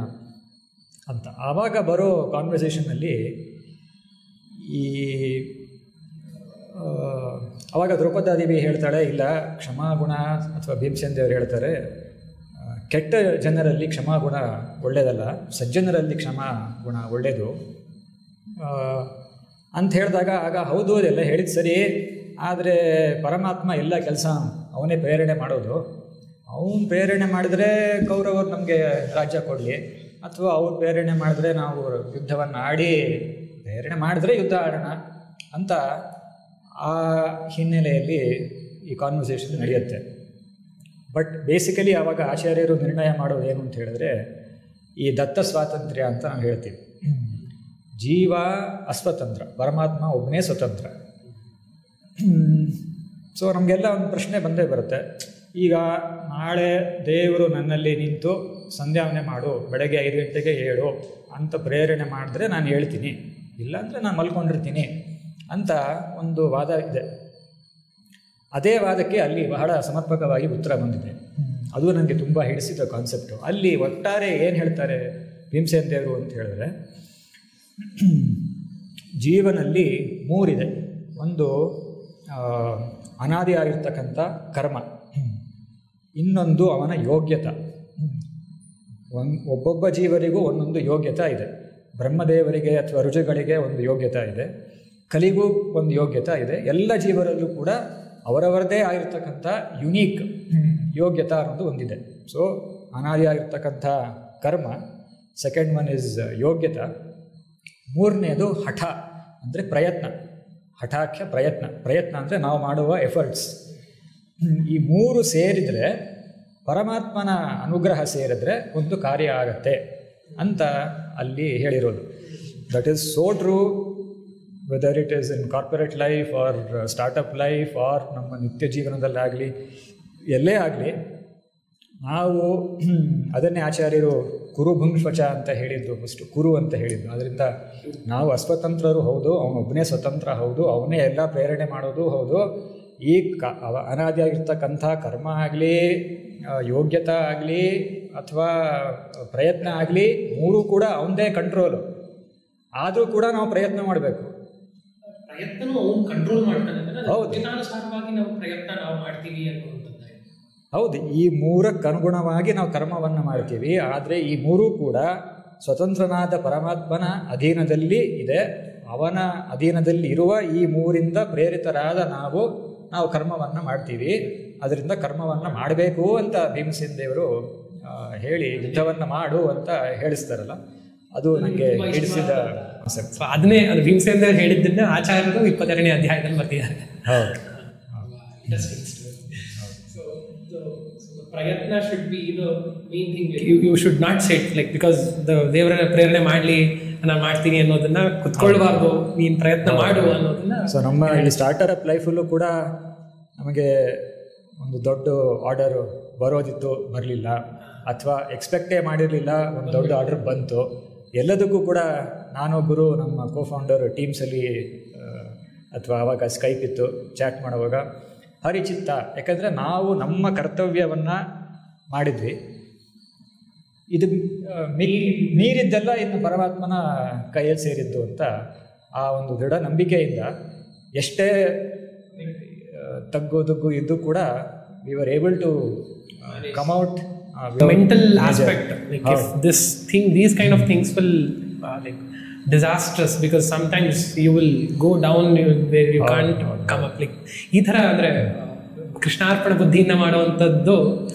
ಅಂತ. ಆವಾಗ ಬರೋ ಕಾನ್ವರ್ಸೇಷನ್ನಲ್ಲಿ ಈ ಅವಾಗ ದ್ರೌಪದಾದೇವಿ ಹೇಳ್ತಾಳೆ, ಇಲ್ಲ ಕ್ಷಮಾಗುಣ, ಅಥವಾ ಭೀಮಸೇನ್ ದೇವರು ಹೇಳ್ತಾರೆ, ಕೆಟ್ಟ ಜನರಲ್ಲಿ ಕ್ಷಮಾಗುಣ ಒಳ್ಳೆಯದಲ್ಲ, ಸಜ್ಜನರಲ್ಲಿ ಕ್ಷಮಾಗುಣ ಒಳ್ಳೆಯದು ಅಂತ ಹೇಳಿದಾಗ, ಆಗ ಹೌದು ಅದೆಲ್ಲ ಹೇಳಿದ ಸರಿ, ಆದರೆ ಪರಮಾತ್ಮ ಎಲ್ಲ ಕೆಲಸ ಅವನೇ ಪ್ರೇರಣೆ ಮಾಡೋದು, ಅವನು ಪ್ರೇರಣೆ ಮಾಡಿದ್ರೆ ಕೌರವರು ನಮಗೆ ರಾಜ್ಯ ಕೊಡಲಿ, ಅಥವಾ ಅವ್ರು ಪ್ರೇರಣೆ ಮಾಡಿದ್ರೆ ನಾವು ಯುದ್ಧವನ್ನು ಆಡಿ, ಪ್ರೇರಣೆ ಮಾಡಿದ್ರೆ ಯುದ್ಧ ಆಡೋಣ ಅಂತ ಆ ಹಿನ್ನೆಲೆಯಲ್ಲಿ ಈ ಕಾನ್ವರ್ಸೇಷನ್ ನಡೆಯುತ್ತೆ. ಬಟ್ ಬೇಸಿಕಲಿ ಆವಾಗ ಆಚಾರ್ಯರು ನಿರ್ಣಯ ಮಾಡೋದು ಏನು ಅಂತ ಹೇಳಿದ್ರೆ, ಈ ದತ್ತ ಸ್ವಾತಂತ್ರ್ಯ ಅಂತ ನಾವು ಹೇಳ್ತೀವಿ. ಜೀವ ಅಸ್ವತಂತ್ರ, ಪರಮಾತ್ಮ ಒಬ್ಬನೇ ಸ್ವತಂತ್ರ. ಸೊ ನಮಗೆಲ್ಲ ಒಂದು ಪ್ರಶ್ನೆ ಬಂದೇ ಬರುತ್ತೆ, ಈಗ ನಾಳೆ ದೇವರು ನನ್ನಲ್ಲಿ ನಿಂತು ಸಂಧ್ಯಾವನೆ ಮಾಡು, ಬೆಳಗ್ಗೆ 5 ಗಂಟೆಗೆ ಹೇಳು ಅಂತ ಪ್ರೇರಣೆ ಮಾಡಿದ್ರೆ ನಾನು ಹೇಳ್ತೀನಿ, ಇಲ್ಲಾಂದರೆ ನಾನು ಮಲ್ಕೊಂಡಿರ್ತೀನಿ ಅಂತ ಒಂದು ವಾದ ಇದೆ. ಅದೇ ವಾದಕ್ಕೆ ಅಲ್ಲಿ ಬಹಳ ಸಮರ್ಪಕವಾಗಿ ಉತ್ತರ ಬಂದಿದೆ. ಅದು ನನಗೆ ತುಂಬ ಹಿಡಿಸಿದ ಕಾನ್ಸೆಪ್ಟು. ಅಲ್ಲಿ ಒಟ್ಟಾರೆ ಏನು ಹೇಳ್ತಾರೆ ಭೀಮಸೇನ್ ದೇವರು ಅಂತ ಹೇಳಿದ್ರೆ, ಜೀವನಲ್ಲಿ 3 ಇದೆ. ಒಂದು ಅನಾದಿಯಾಗಿರ್ತಕ್ಕಂಥ ಕರ್ಮ, ಇನ್ನೊಂದು ಅವನ ಯೋಗ್ಯತೆ. ಒಬ್ಬೊಬ್ಬ ಜೀವರಿಗೂ ಒಂದೊಂದು ಯೋಗ್ಯತೆ ಇದೆ. ಬ್ರಹ್ಮದೇವರಿಗೆ ಅಥವಾ ಋಷಿಗಳಿಗೆ ಒಂದು ಯೋಗ್ಯತೆ ಇದೆ, ಕಲಿಗೂ ಒಂದು ಯೋಗ್ಯತೆ ಇದೆ. ಎಲ್ಲ ಜೀವರಲ್ಲೂ ಕೂಡ ಅವರವರದೇ ಆಗಿರ್ತಕ್ಕಂಥ ಯುನೀಕ್ ಯೋಗ್ಯತೆ ಅನ್ನೋದು ಒಂದಿದೆ. ಸೊ ಅನಾದಿಯಾಗಿರ್ತಕ್ಕಂಥ ಕರ್ಮ, ಸೆಕೆಂಡ್ ಒನ್ ಇಸ್ ಯೋಗ್ಯತೆ, ಮೂರನೇದು ಹಠ ಅಂದರೆ ಪ್ರಯತ್ನ, ಹಠಾಖ್ಯ ಪ್ರಯತ್ನ ಅಂದರೆ ನಾವು ಮಾಡುವ ಎಫರ್ಟ್ಸ್. ಈ 3 ಸೇರಿದರೆ, ಪರಮಾತ್ಮನ ಅನುಗ್ರಹ ಸೇರಿದ್ರೆ ಒಂದು ಕಾರ್ಯ ಆಗತ್ತೆ ಅಂತ ಅಲ್ಲಿ ಹೇಳಿರೋದು. That is so true, whether it is in corporate life or startup life or ನಮ್ಮ ನಿತ್ಯ ಜೀವನದಲ್ಲಾಗಲಿ, ಎಲ್ಲೇ ಆಗಲಿ, ನಾವು ಅದನ್ನೇ ಆಚಾರ್ಯರು ಕುರುಭುಂಶ್ವಚ ಅಂತ ಹೇಳಿದ್ದು, ಫಸ್ಟು ಕುರು ಅಂತ ಹೇಳಿದ್ದು. ಅದರಿಂದ ನಾವು ಅಸ್ವತಂತ್ರರು ಹೌದು, ಅವನೊಬ್ಬನೇ ಸ್ವತಂತ್ರ ಹೌದು, ಅವನೇ ಎಲ್ಲ ಪ್ರೇರಣೆ ಮಾಡೋದು ಹೌದು. ಈ ಅನಾದಿಯಾಗಿರ್ತಕ್ಕಂಥ ಕರ್ಮ ಆಗಲಿ, ಯೋಗ್ಯತೆ ಆಗಲಿ, ಅಥವಾ ಪ್ರಯತ್ನ ಆಗಲಿ, 3 ಕೂಡ ಅವನದೇ ಕಂಟ್ರೋಲು. ಆದರೂ ಕೂಡ ನಾವು ಪ್ರಯತ್ನ ಮಾಡಬೇಕು. ಪ್ರಯತ್ನನೂ ಅವನು ಕಂಟ್ರೋಲ್ ಮಾಡ್ತಾನೆ. ಹೌದು, ನಾವು ಪ್ರಯತ್ನ ನಾವು ಮಾಡ್ತೀವಿ ಅನ್ನುವಂಥದ್ದು. ಹೌದು, ಈ 3ಕ್ಕೆ ಅನುಗುಣವಾಗಿ ನಾವು ಕರ್ಮವನ್ನು ಮಾಡ್ತೀವಿ. ಆದರೆ ಈ 3 ಕೂಡ ಸ್ವತಂತ್ರನಾದ ಪರಮಾತ್ಮನ ಅಧೀನದಲ್ಲಿ ಇದೆ. ಅವನ ಅಧೀನದಲ್ಲಿ ಇರುವ ಈ 3ರಿಂದ ಪ್ರೇರಿತರಾದ ನಾವು ಕರ್ಮವನ್ನು ಮಾಡ್ತೀವಿ. ಅದರಿಂದ ಕರ್ಮವನ್ನು ಮಾಡಬೇಕು ಅಂತ ಭೀಮಸೇನ್ ದೇವರು ಹೇಳಿ ಯುದ್ಧವನ್ನು ಮಾಡು ಅಂತ ಹೇಳಿಸ್ತಾರಲ್ಲ, ಅದು ನನಗೆ ಹಿಡಿಸಿದ ಕಾನ್ಸೆಪ್ಟ್. ಅದನ್ನೇ ಅದು ಭೀಮಸೇನ್ ದೇವರು ಹೇಳಿದ್ದನ್ನ ಆಚಾರ್ಯರು 22ನೇ ಅಧ್ಯಾಯದಲ್ಲಿ ಬರ್ತಿದ್ದಾರೆ. ಹೌದು, ಪ್ರಯತ್ನ should be the main thing. You should not set like because ದೇವರ ಪ್ರೇರಣೆ ಮಾಡಲಿ ನಾನು ಮಾಡ್ತೀನಿ ಅನ್ನೋದನ್ನ ಕುತ್ಕೊಳ್ಬಾರ್ದು, ನೀನು ಪ್ರಯತ್ನ ಮಾಡು ಅನ್ನೋದನ್ನ. ಸೊ ನಮ್ಮ ಈ ಸ್ಟಾರ್ಟಪ್ ಲೈಫಲ್ಲೂ ಕೂಡ ನಮಗೆ ಒಂದು ದೊಡ್ಡ ಆರ್ಡರ್ ಬರೋದಿತ್ತು, ಬರಲಿಲ್ಲ, ಅಥವಾ ಎಕ್ಸ್ಪೆಕ್ಟೇ ಮಾಡಿರಲಿಲ್ಲ, ಒಂದು ದೊಡ್ಡ ಆರ್ಡರ್ ಬಂತು. ಎಲ್ಲದಕ್ಕೂ ಕೂಡ ನಾನೊಬ್ಬರು ನಮ್ಮ ಕೋಫೌಂಡರ್ ಟೀಮ್ಸಲ್ಲಿ ಅಥವಾ ಆವಾಗ ಸ್ಕೈಪ್ ಇತ್ತು, ಚಾಟ್ ಮಾಡುವಾಗ ಹರಿಚಿತ್ತ, ಯಾಕಂದರೆ ನಾವು ನಮ್ಮ ಕರ್ತವ್ಯವನ್ನು ಮಾಡಿದ್ವಿ, ಇದು ಮೀರಿದ್ದೆಲ್ಲ ಇನ್ನು ಪರಮಾತ್ಮನ ಕೈಯಲ್ಲಿ ಸೇರಿದ್ದು ಅಂತ ಆ ಒಂದು ದೃಢ ನಂಬಿಕೆಯಿಂದ ಎಷ್ಟೇ ತಗ್ಗು ಇದ್ದು ಕೂಡ we were able to come out. Mental aspect, like if these kind of things will like disastrous, because sometimes you will go down where you can't come up. Like ಈ ಥರ ಅಂದರೆ ಕೃಷ್ಣಾರ್ಪಣ ಬುದ್ಧಿಯಿಂದ ಮಾಡುವಂಥದ್ದು,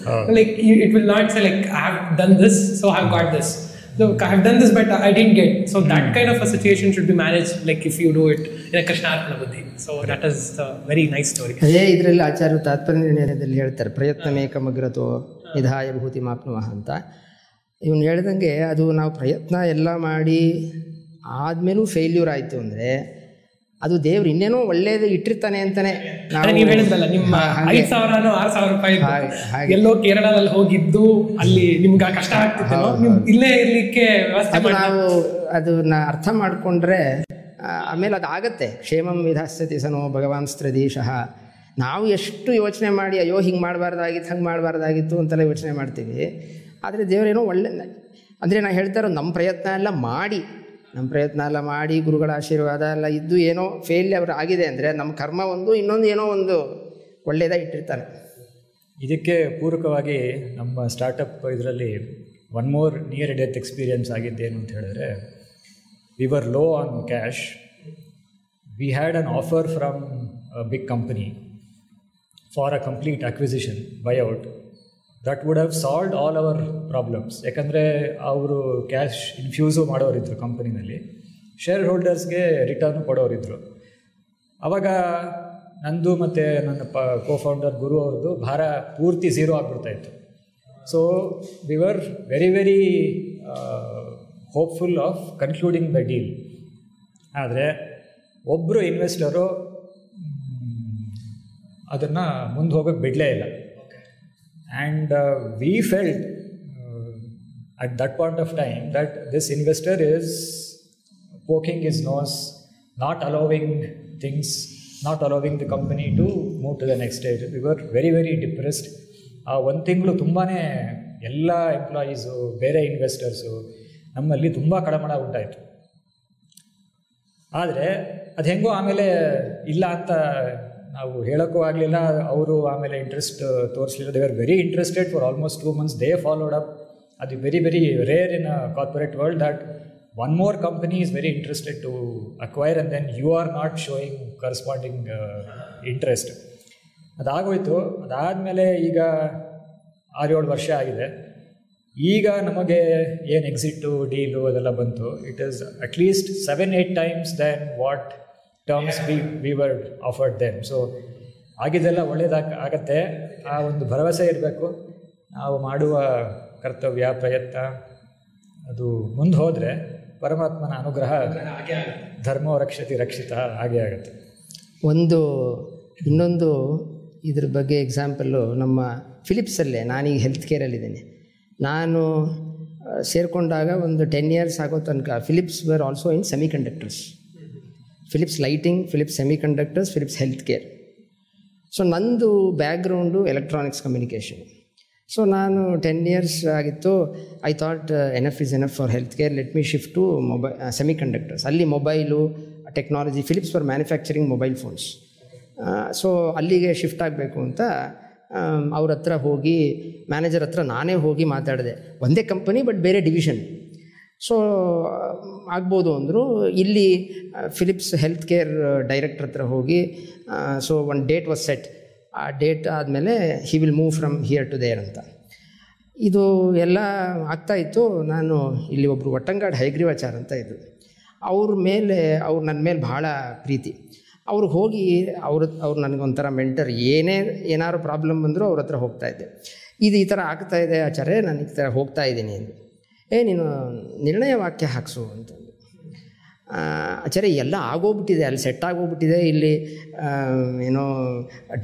like it will not say like I have done this so I have got this, so I have done this but I didn't get. So that kind of a situation should be managed like if you do it in a ಕೃಷ್ಣಾರ್ಪಣ ಬುದ್ಧಿ. So that is a very nice story. ಅದೇ ಇದರಲ್ಲಿ ಆಚಾರ್ಯರು ತಾತ್ಪರ್ಯ ನಿರ್ಣಯದಲ್ಲಿ ಹೇಳ್ತಾರೆ, ಪ್ರಯತ್ನಮೇಕಮಗ್ರತೋ ನಿಧಾಯ ಭೂತಿ ಮಾಪ್ನುವಃ ಅಂತ. ಇವನು ಹೇಳ್ದಂಗೆ ಅದು ನಾವು ಪ್ರಯತ್ನ ಎಲ್ಲ ಮಾಡಿ ಆದಮೇಲೂ ಫೇಲ್ಯೂರ್ ಆಯಿತು ಅಂದರೆ ಅದು ದೇವ್ರು ಇನ್ನೇನೋ ಒಳ್ಳೇದು ಇಟ್ಟಿರ್ತಾನೆ ಅಂತಾನೆ. ನೀವು ಹೇಳಿದ್ರಲ್ಲ ನಿಮ್ಮ 5,000 6,000 ರೂಪಾಯಿ ಎಲ್ಲೋ ಕೇರಳದಲ್ಲಿ ಹೋಗಿದ್ದು ಅಲ್ಲಿ ನಿಮ್ಗೆ ಕಷ್ಟ ಆಗ್ತಿತ್ತು, ಇಲ್ಲೇ ಇರ್ಲಿಕ್ಕೆ ವ್ಯವಸ್ಥೆ ನಾವು ಅದನ್ನ ಅರ್ಥ ಮಾಡಿಕೊಂಡ್ರೆ ಆಮೇಲೆ ಅದಾಗತ್ತೆ. ಕ್ಷೇಮಂ ವಿಧಾಸ್ಯತಿ ಸನೋ ಭಗವಾನ್ಸ್ತ್ರದೀಶಃ. ನಾವು ಎಷ್ಟು ಯೋಚನೆ ಮಾಡಿ ಅಯ್ಯೋ ಹಿಂಗೆ ಮಾಡಬಾರ್ದಾಗಿತ್ತು ಹಂಗೆ ಮಾಡಬಾರ್ದಾಗಿತ್ತು ಅಂತೆಲ್ಲ ಯೋಚನೆ ಮಾಡ್ತೀವಿ. ಆದರೆ ದೇವರೇನೋ ಒಳ್ಳೆ ಅಂದರೆ ನಾನು ಹೇಳ್ತಾ ಇರೋ ನಮ್ಮ ಪ್ರಯತ್ನ ಎಲ್ಲ ಮಾಡಿ ನಮ್ಮ ಪ್ರಯತ್ನ ಎಲ್ಲ ಮಾಡಿ ಗುರುಗಳ ಆಶೀರ್ವಾದ ಎಲ್ಲ ಇದ್ದು ಏನೋ ಫೇಲ್ಯೂರ್ ಆಗಿದೆ ಅಂದರೆ ನಮ್ಮ ಕರ್ಮ ಒಂದು, ಇನ್ನೊಂದು ಏನೋ ಒಂದು ಒಳ್ಳೆಯದಾಗಿ ಇಟ್ಟಿರ್ತಾನೆ. ಇದಕ್ಕೆ ಪೂರಕವಾಗಿ ನಮ್ಮ ಸ್ಟಾರ್ಟಪ್ ಇದರಲ್ಲಿ one more near death experience ಆಗಿದ್ದೇನು ಅಂತ ಹೇಳಿದ್ರೆ, we were low on cash. We had an offer from a big company for a complete acquisition buyout. That would have solved all our problems. ಯಾಕಂದರೆ ಅವರು cash infuse ಮಾಡೋರಿದ್ದರು ಕಂಪನಿನಲ್ಲಿ, share ಹೋಲ್ಡರ್ಸ್ಗೆ return ಕೊಡೋರಿದ್ದರು. ಆವಾಗ ನಂದು ಮತ್ತು ನನ್ನ ಕೋಫೌಂಡರ್ ಗುರು ಅವ್ರದ್ದು ಭಾರ ಪೂರ್ತಿ ಝೀರೋ ಆಗಿಬಿಡ್ತಾಯಿತ್ತು. So we were very hopeful of concluding the deal. ಆದರೆ ಒಬ್ಬರು ಇನ್ವೆಸ್ಟರು ಅದನ್ನು ಮುಂದೆ ಹೋಗೋಕ್ಕೆ ಬಿಡಲೇ ಇಲ್ಲ. And we felt at that point of time that this investor is poking his nose, not allowing things, not allowing the company to move to the next stage. We were very depressed. ಒಂದು ತಿಂಗಳು ತುಂಬಾ ಎಲ್ಲ employees, ಬೇರೆ investors ನಮ್ಮಲ್ಲಿ ತುಂಬ ಕಳಮಳ ಉಂಟಾಯಿತು. ಆದರೆ ಅದು ಹೆಂಗೋ ಆಮೇಲೆ ಇಲ್ಲ ಅಂತ ನಾವು ಹೇಳೋಕ್ಕೂ ಆಗಲಿಲ್ಲ. ಅವರು ಆಮೇಲೆ ಇಂಟ್ರೆಸ್ಟ್ ತೋರಿಸಲಿಲ್ಲ. They are very interested for almost 2 months. They followed up. ಅದು very rare in a corporate world that one more company is very interested to acquire and then you are not showing corresponding interest. ಅದಾಗೋಯ್ತು. ಅದಾದಮೇಲೆ ಈಗ 6-7 ವರ್ಷ ಆಗಿದೆ. ಈಗ ನಮಗೆ ಏನು exit deal ಅದೆಲ್ಲ ಬಂತು. ಇಟ್ ಈಸ್ ಅಟ್ಲೀಸ್ಟ್ 7-8 times then what terms we were offered them. So ಆಗಿದ್ದೆಲ್ಲ ಒಳ್ಳೆಯದಾಗತ್ತೆ. ಆ ಒಂದು ಭರವಸೆ ಇರಬೇಕು. ನಾವು ಮಾಡುವ ಕರ್ತವ್ಯ ಪ್ರಯತ್ನ ಅದು ಮುಂದೆ ಹೋದರೆ ಪರಮಾತ್ಮನ ಅನುಗ್ರಹ, ಧರ್ಮೋ ರಕ್ಷತಿ ರಕ್ಷಿತ ಹಾಗೆ ಆಗುತ್ತೆ. ಇನ್ನೊಂದು ಇದ್ರ ಬಗ್ಗೆ ಎಕ್ಸಾಂಪಲ್ಲು ನಮ್ಮ ಫಿಲಿಪ್ಸಲ್ಲೇ. ನಾನೀಗ ಹೆಲ್ತ್ ಕೇರಲ್ಲಿದ್ದೀನಿ. ನಾನು ಸೇರಿಕೊಂಡಾಗ ಒಂದು 10 years ಆಗೋ ತನಕ Philips were also in semiconductors. Philips lighting, Philips semiconductors, Philips health care. So ನಂದು ಬ್ಯಾಕ್ಗ್ರೌಂಡು ಎಲೆಕ್ಟ್ರಾನಿಕ್ಸ್ ಕಮ್ಯುನಿಕೇಷನ್. ಸೊ ನಾನು 10 years ಆಗಿತ್ತು. I thought enough is enough for health care, let me shift to semiconductors. ಅಲ್ಲಿ mobile technology, Philips for manufacturing mobile phones. So ಅಲ್ಲಿಗೆ shift ಆಗಬೇಕು ಅಂತ ಅವ್ರ ಹತ್ರ ಹೋಗಿ, ಮ್ಯಾನೇಜರ್ ಹತ್ರ ನಾನೇ ಹೋಗಿ ಮಾತಾಡಿದೆ. ಒಂದೇ ಕಂಪನಿ ಬಟ್ ಬೇರೆ ಡಿವಿಷನ್. ಸೊ ಆಗ್ಬೋದು ಅಂದರು. ಇಲ್ಲಿ ಫಿಲಿಪ್ಸ್ ಹೆಲ್ತ್ ಕೇರ್ ಡೈರೆಕ್ಟರ್ ಹತ್ರ ಹೋಗಿ, ಸೊ ಒಂದು ಡೇಟ್ ವಾಸ್ ಸೆಟ್. ಆ ಡೇಟ್ ಆದಮೇಲೆ he will move from here to there ಅಂತ. ಇದು ಎಲ್ಲ ಆಗ್ತಾಯಿತ್ತು. ನಾನು ಇಲ್ಲಿ ಒಬ್ಬರು ಒಟ್ಟಂಗಾಡ್ ಹೈಗ್ರೀವಾಚಾರ್ ಅಂತ ಇದ್ದರು. ಅವ್ರ ನನ್ನ ಮೇಲೆ ಭಾಳ ಪ್ರೀತಿ. ಅವ್ರು ಹೋಗಿ ಅವ್ರು ನನಗೊಂಥರ ಮೆಂಟರ್. ಏನಾದ್ರು ಪ್ರಾಬ್ಲಮ್ ಬಂದರೂ ಅವ್ರ ಹತ್ರ ಹೋಗ್ತಾಯಿದ್ದೆ. ಈ ಥರ ಆಗ್ತಾಯಿದೆ ಆಚಾರ್ಯ, ನಾನು ಈ ಥರ ಹೋಗ್ತಾ ಇದ್ದೀನಿ ಅಂದು. ನೀನು ನಿರ್ಣಯ ವಾಕ್ಯ ಹಾಕಿಸು ಅಂತಂದು. ಆಚಾರ್ಯ ಎಲ್ಲ ಆಗೋಗ್ಬಿಟ್ಟಿದೆ, ಅಲ್ಲಿ ಸೆಟ್ ಆಗೋಗ್ಬಿಟ್ಟಿದೆ, ಇಲ್ಲಿ ಏನೋ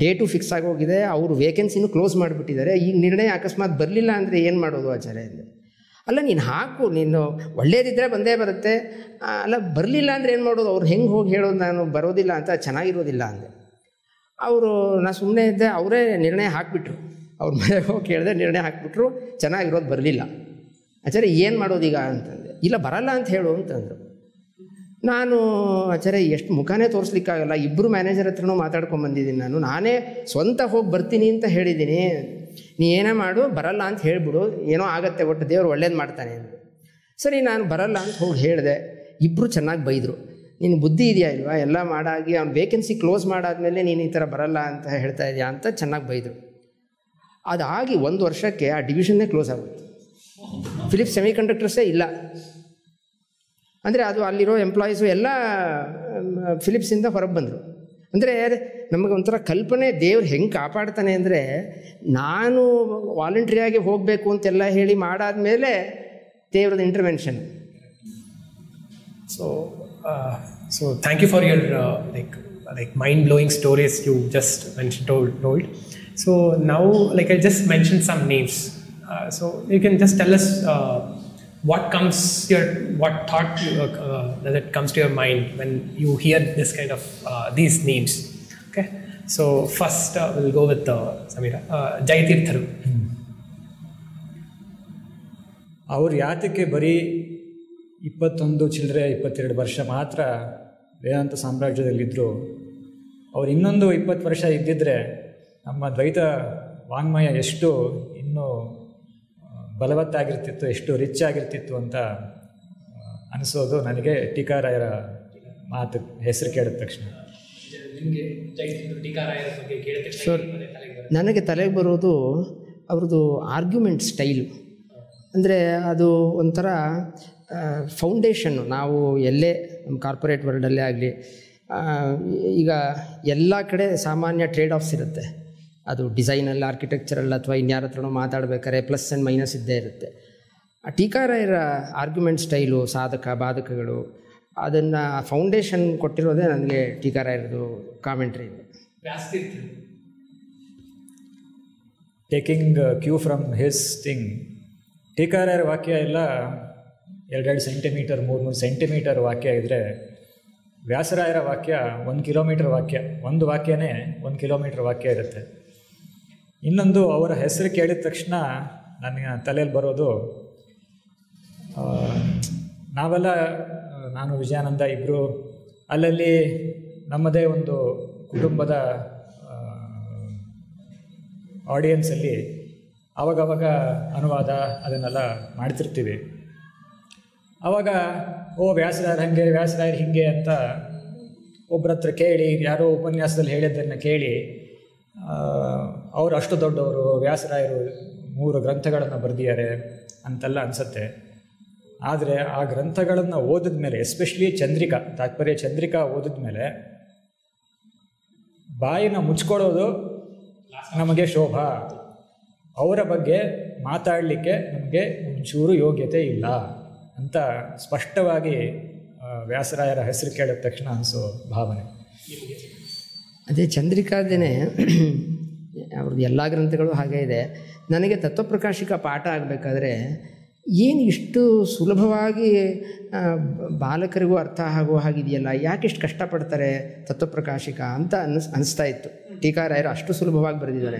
ಡೇಟು ಫಿಕ್ಸ್ ಆಗೋಗಿದೆ, ಅವರು ವೇಕೆನ್ಸಿನೂ ಕ್ಲೋಸ್ ಮಾಡಿಬಿಟ್ಟಿದ್ದಾರೆ. ಈಗ ನಿರ್ಣಯ ಅಕಸ್ಮಾತ್ ಬರಲಿಲ್ಲ ಅಂದರೆ ಏನು ಮಾಡೋದು ಆಚಾರ್ಯ ಅಂದೆ. ಅಲ್ಲ ನೀನು ಹಾಕು, ನೀನು ಒಳ್ಳೇದಿದ್ದರೆ ಬಂದೇ ಬರುತ್ತೆ. ಅಲ್ಲ ಬರಲಿಲ್ಲ ಅಂದರೆ ಏನು ಮಾಡೋದು? ಅವ್ರು ಹೆಂಗೆ ಹೋಗಿ ಹೇಳೋದು ನಾನು ಬರೋದಿಲ್ಲ ಅಂತ, ಚೆನ್ನಾಗಿರೋದಿಲ್ಲ ಅಂದೆ. ನಾ ಸುಮ್ಮನೆ ಇದ್ದೆ. ಅವರೇ ನಿರ್ಣಯ ಹಾಕಿಬಿಟ್ರು. ಅವ್ರ ಮನೆಗೆ ಹೋಗಿ ಕೇಳಿದೆ, ನಿರ್ಣಯ ಹಾಕಿಬಿಟ್ರು, ಚೆನ್ನಾಗಿರೋದು ಬರಲಿಲ್ಲ. ಆಚಾರ್ಯ ಏನು ಮಾಡೋದೀಗ ಅಂತಂದೆ. ಇಲ್ಲ ಬರಲ್ಲ ಅಂತ ಹೇಳು ಅಂತಂದರು. ನಾನು ಆಚಾರ್ಯ ಎಷ್ಟು ಮುಖಾನೇ ತೋರಿಸ್ಲಿಕ್ಕಾಗಲ್ಲ, ಇಬ್ಬರು ಮ್ಯಾನೇಜರ್ ಹತ್ರನೂ ಮಾತಾಡ್ಕೊಂಬಂದಿದ್ದೀನಿ. ನಾನೇ ಸ್ವಂತ ಹೋಗಿ ಬರ್ತೀನಿ ಅಂತ ಹೇಳಿದ್ದೀನಿ. ನೀ ಏನೇ ಮಾಡು, ಬರಲ್ಲ ಅಂತ ಹೇಳಿಬಿಡು, ಏನೋ ಆಗತ್ತೆ, ಒಟ್ಟು ದೇವ್ರು ಒಳ್ಳೇದು ಮಾಡ್ತಾನೆ ಅಂದರು. ಸರಿ ನಾನು ಬರಲ್ಲ ಅಂತ ಹೋಗಿ ಹೇಳಿದೆ. ಇಬ್ಬರು ಚೆನ್ನಾಗಿ ಬೈದರು. ನೀನು ಬುದ್ಧಿ ಇದೆಯಾ ಇಲ್ವಾ, ಎಲ್ಲ ಮಾಡಾಗಿ ಅವ್ನು ವೇಕೆನ್ಸಿ ಕ್ಲೋಸ್ ಮಾಡಾದ್ಮೇಲೆ ನೀನು ಈ ಥರ ಬರಲ್ಲ ಅಂತ ಹೇಳ್ತಾ ಇದೆಯಾ ಅಂತ ಚೆನ್ನಾಗಿ ಬೈದರು. ಅದಾಗಿ 1 ವರ್ಷಕ್ಕೆ ಆ ಡಿವಿಷನ್ನೇ ಕ್ಲೋಸ್ ಆಗುತ್ತೆ. ಫಿಲಿಪ್ಸ್ ಸೆಮಿಕಂಡಕ್ಟರ್ಸೇ ಇಲ್ಲ. ಅಂದರೆ ಅದು ಅಲ್ಲಿರೋ ಎಂಪ್ಲಾಯೀಸು ಎಲ್ಲ ಫಿಲಿಪ್ಸಿಂದ ಹೊರಗೆ ಬಂದರು. ಅಂದರೆ ನಮಗೆ ಒಂಥರ ಕಲ್ಪನೆ, ದೇವ್ರು ಹೆಂಗೆ ಕಾಪಾಡ್ತಾನೆ ಅಂದರೆ, ನಾನು ವಾಲಂಟ್ರಿಯಾಗಿ ಹೋಗಬೇಕು ಅಂತೆಲ್ಲ ಹೇಳಿ ಮಾಡಾದ್ಮೇಲೆ ದೇವ್ರದ intervention. So thank you for your like mind-blowing stories you just told. So now, like I just mentioned some names. So you can just tell us what thought that comes to your mind when you hear this kind of these names. Okay. So first we'll go with Samira. Jayatirtharu. ಅವ್ರು ಯಾತಕ್ಕೆ ಬರೀ 22 ವರ್ಷ ಮಾತ್ರ ವೇದಾಂತ ಸಾಮ್ರಾಜ್ಯದಲ್ಲಿದ್ದರು. ಅವ್ರು ಇನ್ನೊಂದು 20 ವರ್ಷ ಇದ್ದಿದ್ದರೆ ನಮ್ಮ ದ್ವೈತ ವಾಂಗ್ಮಯ ಎಷ್ಟು ಇನ್ನೂ ಬಲವತ್ತಾಗಿರ್ತಿತ್ತು, ಎಷ್ಟು ರಿಚ್ ಆಗಿರ್ತಿತ್ತು ಅಂತ ಅನಿಸೋದು ನನಗೆ ಟೀಕಾರಾಯರ ಮಾತು ಹೆಸರು ಕೇಳಿದ ತಕ್ಷಣ. ನನಗೆ ತಲೆಗೆ ಬರೋದು ಅವ್ರದ್ದು ಆರ್ಗ್ಯುಮೆಂಟ್ ಸ್ಟೈಲು. ಅಂದರೆ ಅದು ಒಂಥರ ಫೌಂಡೇಶನ್ನು. ನಾವು ಎಲ್ಲೇ ನಮ್ಮ ಕಾರ್ಪೊರೇಟ್ ವರ್ಲ್ಡಲ್ಲೇ ಆಗಲಿ, ಈಗ ಎಲ್ಲ ಕಡೆ ಸಾಮಾನ್ಯ ಟ್ರೇಡ್ ಆಫ್ಸ್ ಇರುತ್ತೆ. ಅದು ಡಿಸೈನಲ್ಲಿ, ಆರ್ಕಿಟೆಕ್ಚರಲ್ಲಿ ಅಥವಾ ಇನ್ಯಾರ ಹತ್ರನೋ ಮಾತಾಡಬೇಕಾದ್ರೆ ಪ್ಲಸ್ ಆ್ಯಂಡ್ ಮೈನಸ್ ಇದ್ದೇ ಇರುತ್ತೆ. ಆ ಟೀಕಾರಾಯರ ಆರ್ಗ್ಯುಮೆಂಟ್ ಸ್ಟೈಲು, ಸಾಧಕ ಬಾಧಕಗಳು, ಅದನ್ನು ಫೌಂಡೇಶನ್ ಕೊಟ್ಟಿರೋದೇ ನನಗೆ ಟೀಕಾರಾಯರದು commentary. Taking cue from his thing, ಟೀಕಾರಾಯರ ವಾಕ್ಯ ಎಲ್ಲ 2 ಸೆಂಟಿಮೀಟರ್ 3 ಸೆಂಟಿಮೀಟರ್ ವಾಕ್ಯ ಇದ್ದರೆ, ವ್ಯಾಸರಾಯರ ವಾಕ್ಯ 1 ಕಿಲೋಮೀಟರ್ ವಾಕ್ಯ. ಒಂದು ವಾಕ್ಯನೇ 1 ಕಿಲೋಮೀಟರ್ ವಾಕ್ಯ ಇರುತ್ತೆ. ಇನ್ನೊಂದು, ಅವರ ಹೆಸರು ಕೇಳಿದ ತಕ್ಷಣ ನನಗೆ ತಲೆಯಲ್ಲಿ ಬರೋದು, ನಾವೆಲ್ಲ, ನಾನು ವಿಜಯಾನಂದ ಇಬ್ಬರು ಅಲ್ಲಲ್ಲಿ ನಮ್ಮದೇ ಒಂದು ಕುಟುಂಬದ ಆಡಿಯನ್ಸಲ್ಲಿ ಆವಾಗವಾಗ ಅನುವಾದ ಅದನ್ನೆಲ್ಲ ಮಾಡ್ತಿರ್ತೀವಿ. ಆವಾಗ ವ್ಯಾಸರಾಯರು ಹಾಗೆ, ವ್ಯಾಸರಾಯರು ಹೀಗೆ ಅಂತ ಒಬ್ಬರ ಹತ್ರ ಕೇಳಿ, ಯಾರೋ ಉಪನ್ಯಾಸದಲ್ಲಿ ಹೇಳಿದ್ದನ್ನು ಕೇಳಿ, ಅವರು ಅಷ್ಟು ದೊಡ್ಡವರು, ವ್ಯಾಸರಾಯರು 3 ಗ್ರಂಥಗಳನ್ನು ಬರೆದಿದ್ದಾರೆ ಅಂತೆಲ್ಲ ಅನಿಸುತ್ತೆ. ಆದರೆ ಆ ಗ್ರಂಥಗಳನ್ನು ಓದಿದ ಮೇಲೆ, ಎಸ್ಪೆಷಲಿ ಚಂದ್ರಿಕಾ, ತಾತ್ಪರ್ಯ ಚಂದ್ರಿಕಾ ಓದಿದ ಮೇಲೆ ಬಾಯಿನ ಮುಚ್ಕೊಳ್ಳೋದು ನಮಗೆ ಶೋಭಾ. ಅವರ ಬಗ್ಗೆ ಮಾತಾಡಲಿಕ್ಕೆ ನಮಗೆ ಒಂಚೂರು ಯೋಗ್ಯತೆ ಇಲ್ಲ ಅಂತ ಸ್ಪಷ್ಟವಾಗಿ ವ್ಯಾಸರಾಯರ ಹೆಸರು ಕೇಳಿದ ತಕ್ಷಣ ಅನಿಸೋ ಭಾವನೆ. ಅದೇ ಚಂದ್ರಿಕಾದೇನೆ ಅವ್ರದ್ದು ಎಲ್ಲ ಗ್ರಂಥಗಳು ಹಾಗೇ ಇದೆ. ನನಗೆ ತತ್ವಪ್ರಕಾಶಿಕ ಪಾಠ ಆಗಬೇಕಾದ್ರೆ ಏನು ಇಷ್ಟು ಸುಲಭವಾಗಿ ಬಾಲಕರಿಗೂ ಅರ್ಥ ಆಗುವ ಹಾಗಿದೆಯಲ್ಲ, ಯಾಕೆ ಇಷ್ಟು ಕಷ್ಟಪಡ್ತಾರೆ ತತ್ವಪ್ರಕಾಶಿಕ ಅಂತ ಅನಿಸ್ತಾ ಇತ್ತು. ಟೀಕಾರಾಯರು ಅಷ್ಟು ಸುಲಭವಾಗಿ ಬರೆದಿದ್ದಾರೆ.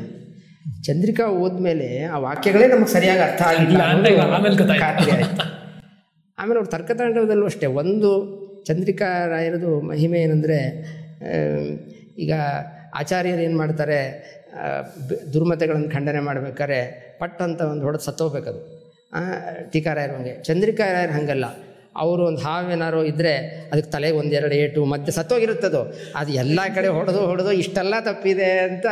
ಚಂದ್ರಿಕಾ ಓದ್ಮೇಲೆ ಆ ವಾಕ್ಯಗಳೇ ನಮಗೆ ಸರಿಯಾಗಿ ಅರ್ಥ ಆಗಿಲ್ಲ, ಖಾತ್ರಿ ಆಯಿತು. ಆಮೇಲೆ ಅವ್ರು ತರ್ಕತಾಂಡವದಲ್ಲೂ ಅಷ್ಟೇ, ಒಂದು ಚಂದ್ರಿಕಾರಾಯರದು ಮಹಿಮೆ ಏನಂದರೆ, ಈಗ ಆಚಾರ್ಯರು ಏನು ಮಾಡ್ತಾರೆ, ದುರ್ಮತೆಗಳನ್ನು ಖಂಡನೆ ಮಾಡಬೇಕಾದ್ರೆ ಪಟ್ ಅಂತ ಒಂದು ಹೊಡೆದು ಸತ್ತೋಗ್ಬೇಕದು. ಟೀಕಾರಾಯರು ಹಂಗೆ, ಚಂದ್ರಿಕಾರಾಯರು ಹಾಗಲ್ಲ. ಅವರು ಒಂದು ಹಾವೇನಾರು ಇದ್ದರೆ ಅದಕ್ಕೆ ತಲೆಗೆ 1-2 ಏಟು ಮಧ್ಯೆ ಸತ್ತೋಗಿರುತ್ತದು. ಅದು ಎಲ್ಲ ಕಡೆ ಹೊಡೆದು ಇಷ್ಟೆಲ್ಲ ತಪ್ಪಿದೆ ಅಂತ